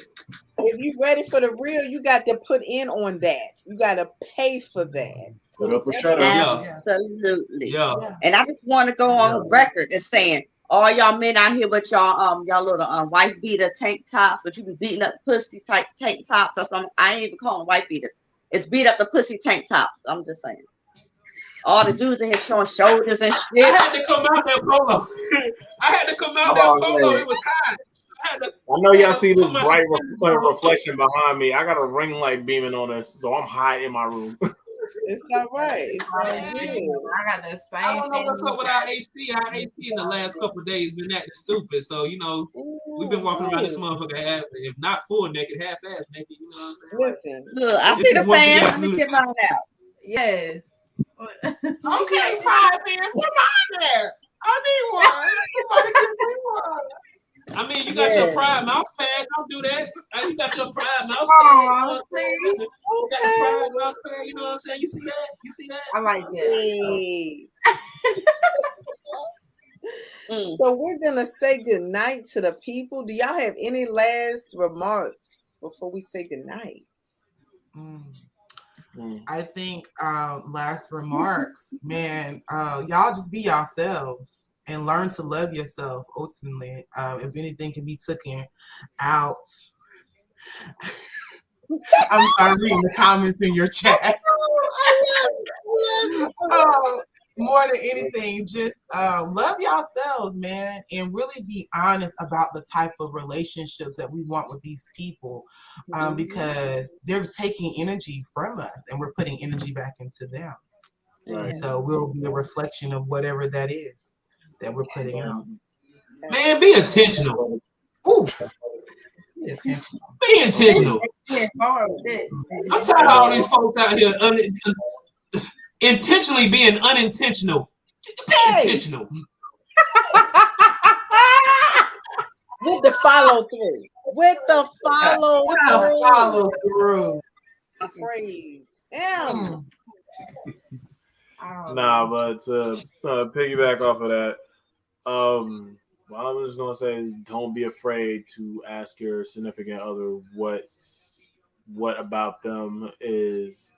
if you ready for the real, you got to put in on that. You got to pay for that. Put up or shut up. Absolutely. Yeah. And I just want to go on record as saying, all y'all men out here with y'all little wife beater tank tops, but you be beating up pussy type tank tops or something. I ain't even calling wife beaters. It's beat up the pussy tank tops. I'm just saying. All the dudes in here showing shoulders and shit. I had to come out that polo. It was hot. I know y'all see this bright reflection behind me. I got a ring light beaming on us, so I'm high in my room. It's all right. It's all good. I got the same. I don't know what's up with our AC. Our AC in the last couple of days been acting stupid. So we've been walking around this motherfucker half, if not full naked, half-ass naked. You know what I'm saying? Listen. Look, I see the fan. Let me get mine out. Yes. Okay, Pride fans, put mine there. I need one. Somebody give me one. I mean, you got your Pride mouse pad. Don't do that. You got your Pride mouse pad. You got the Pride mouse pad. You know what I'm saying? You see that? I like that. So we're gonna say good night to the people. Do y'all have any last remarks before we say good night? I think last remarks, man, y'all just be yourselves and learn to love yourself ultimately. If anything can be taken out. I'm sorry, reading the comments in your chat. More than anything, just love yourselves, man, and really be honest about the type of relationships that we want with these people, because they're taking energy from us and we're putting energy back into them. Right. So we'll be a reflection of whatever that is that we're putting out. Man, be intentional. Ooh. Be intentional. I'm tired of all these folks out here intentionally being unintentional. Be intentional. with the follow through. With the follow Follow through. through. Praise him. Nah, but to piggyback off of that, what I was just gonna say is don't be afraid to ask your significant other what about them is,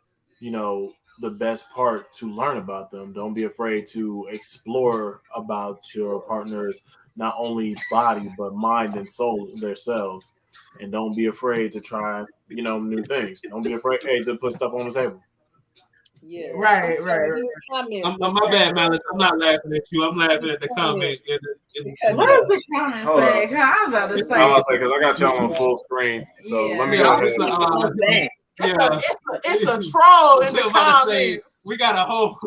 the best part to learn about them. Don't be afraid to explore about your partner's not only body but mind and soul themselves. And don't be afraid to try, new things. Don't be afraid to put stuff on the table. Yeah. Right. My bad, Malice. I'm not laughing at you. I'm laughing at the comment. What is the comment say? I was about to say. I was like, because I got y'all on full screen. So let me go ahead. It's a troll in the comments. We got a whole.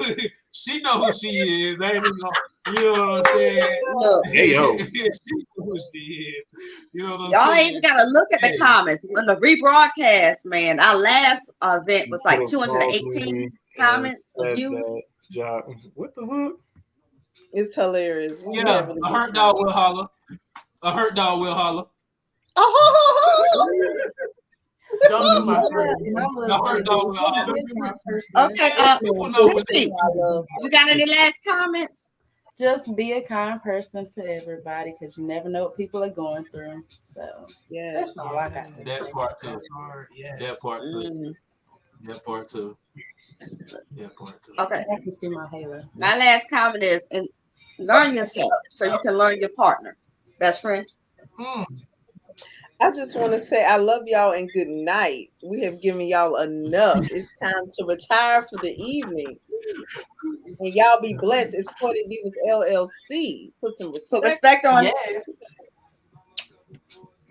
She know who she is. I ain't even gonna, you know what I'm saying? Hey yo, she know who she is. You know what I'm Y'all saying? ain't even gotta look at the comments. When the rebroadcast, man, our last event was like 218 comments, views. What the fuck? It's hilarious. A hurt dog will holler. A hurt dog will holler. Don't do my friend. A hurt dog will holler. Okay, you got any last comments? Just be a kind person to everybody because you never know what people are going through. So that's all I got. That part too. That part too. That part too. Okay. I can see my halo. My last comment is, and learn yourself so you can learn your partner. Best friend. I just want to say I love y'all and good night. We have given y'all enough. It's time to retire for the evening. And y'all be blessed. It's Poetic Divas LLC. Put some respect on yes.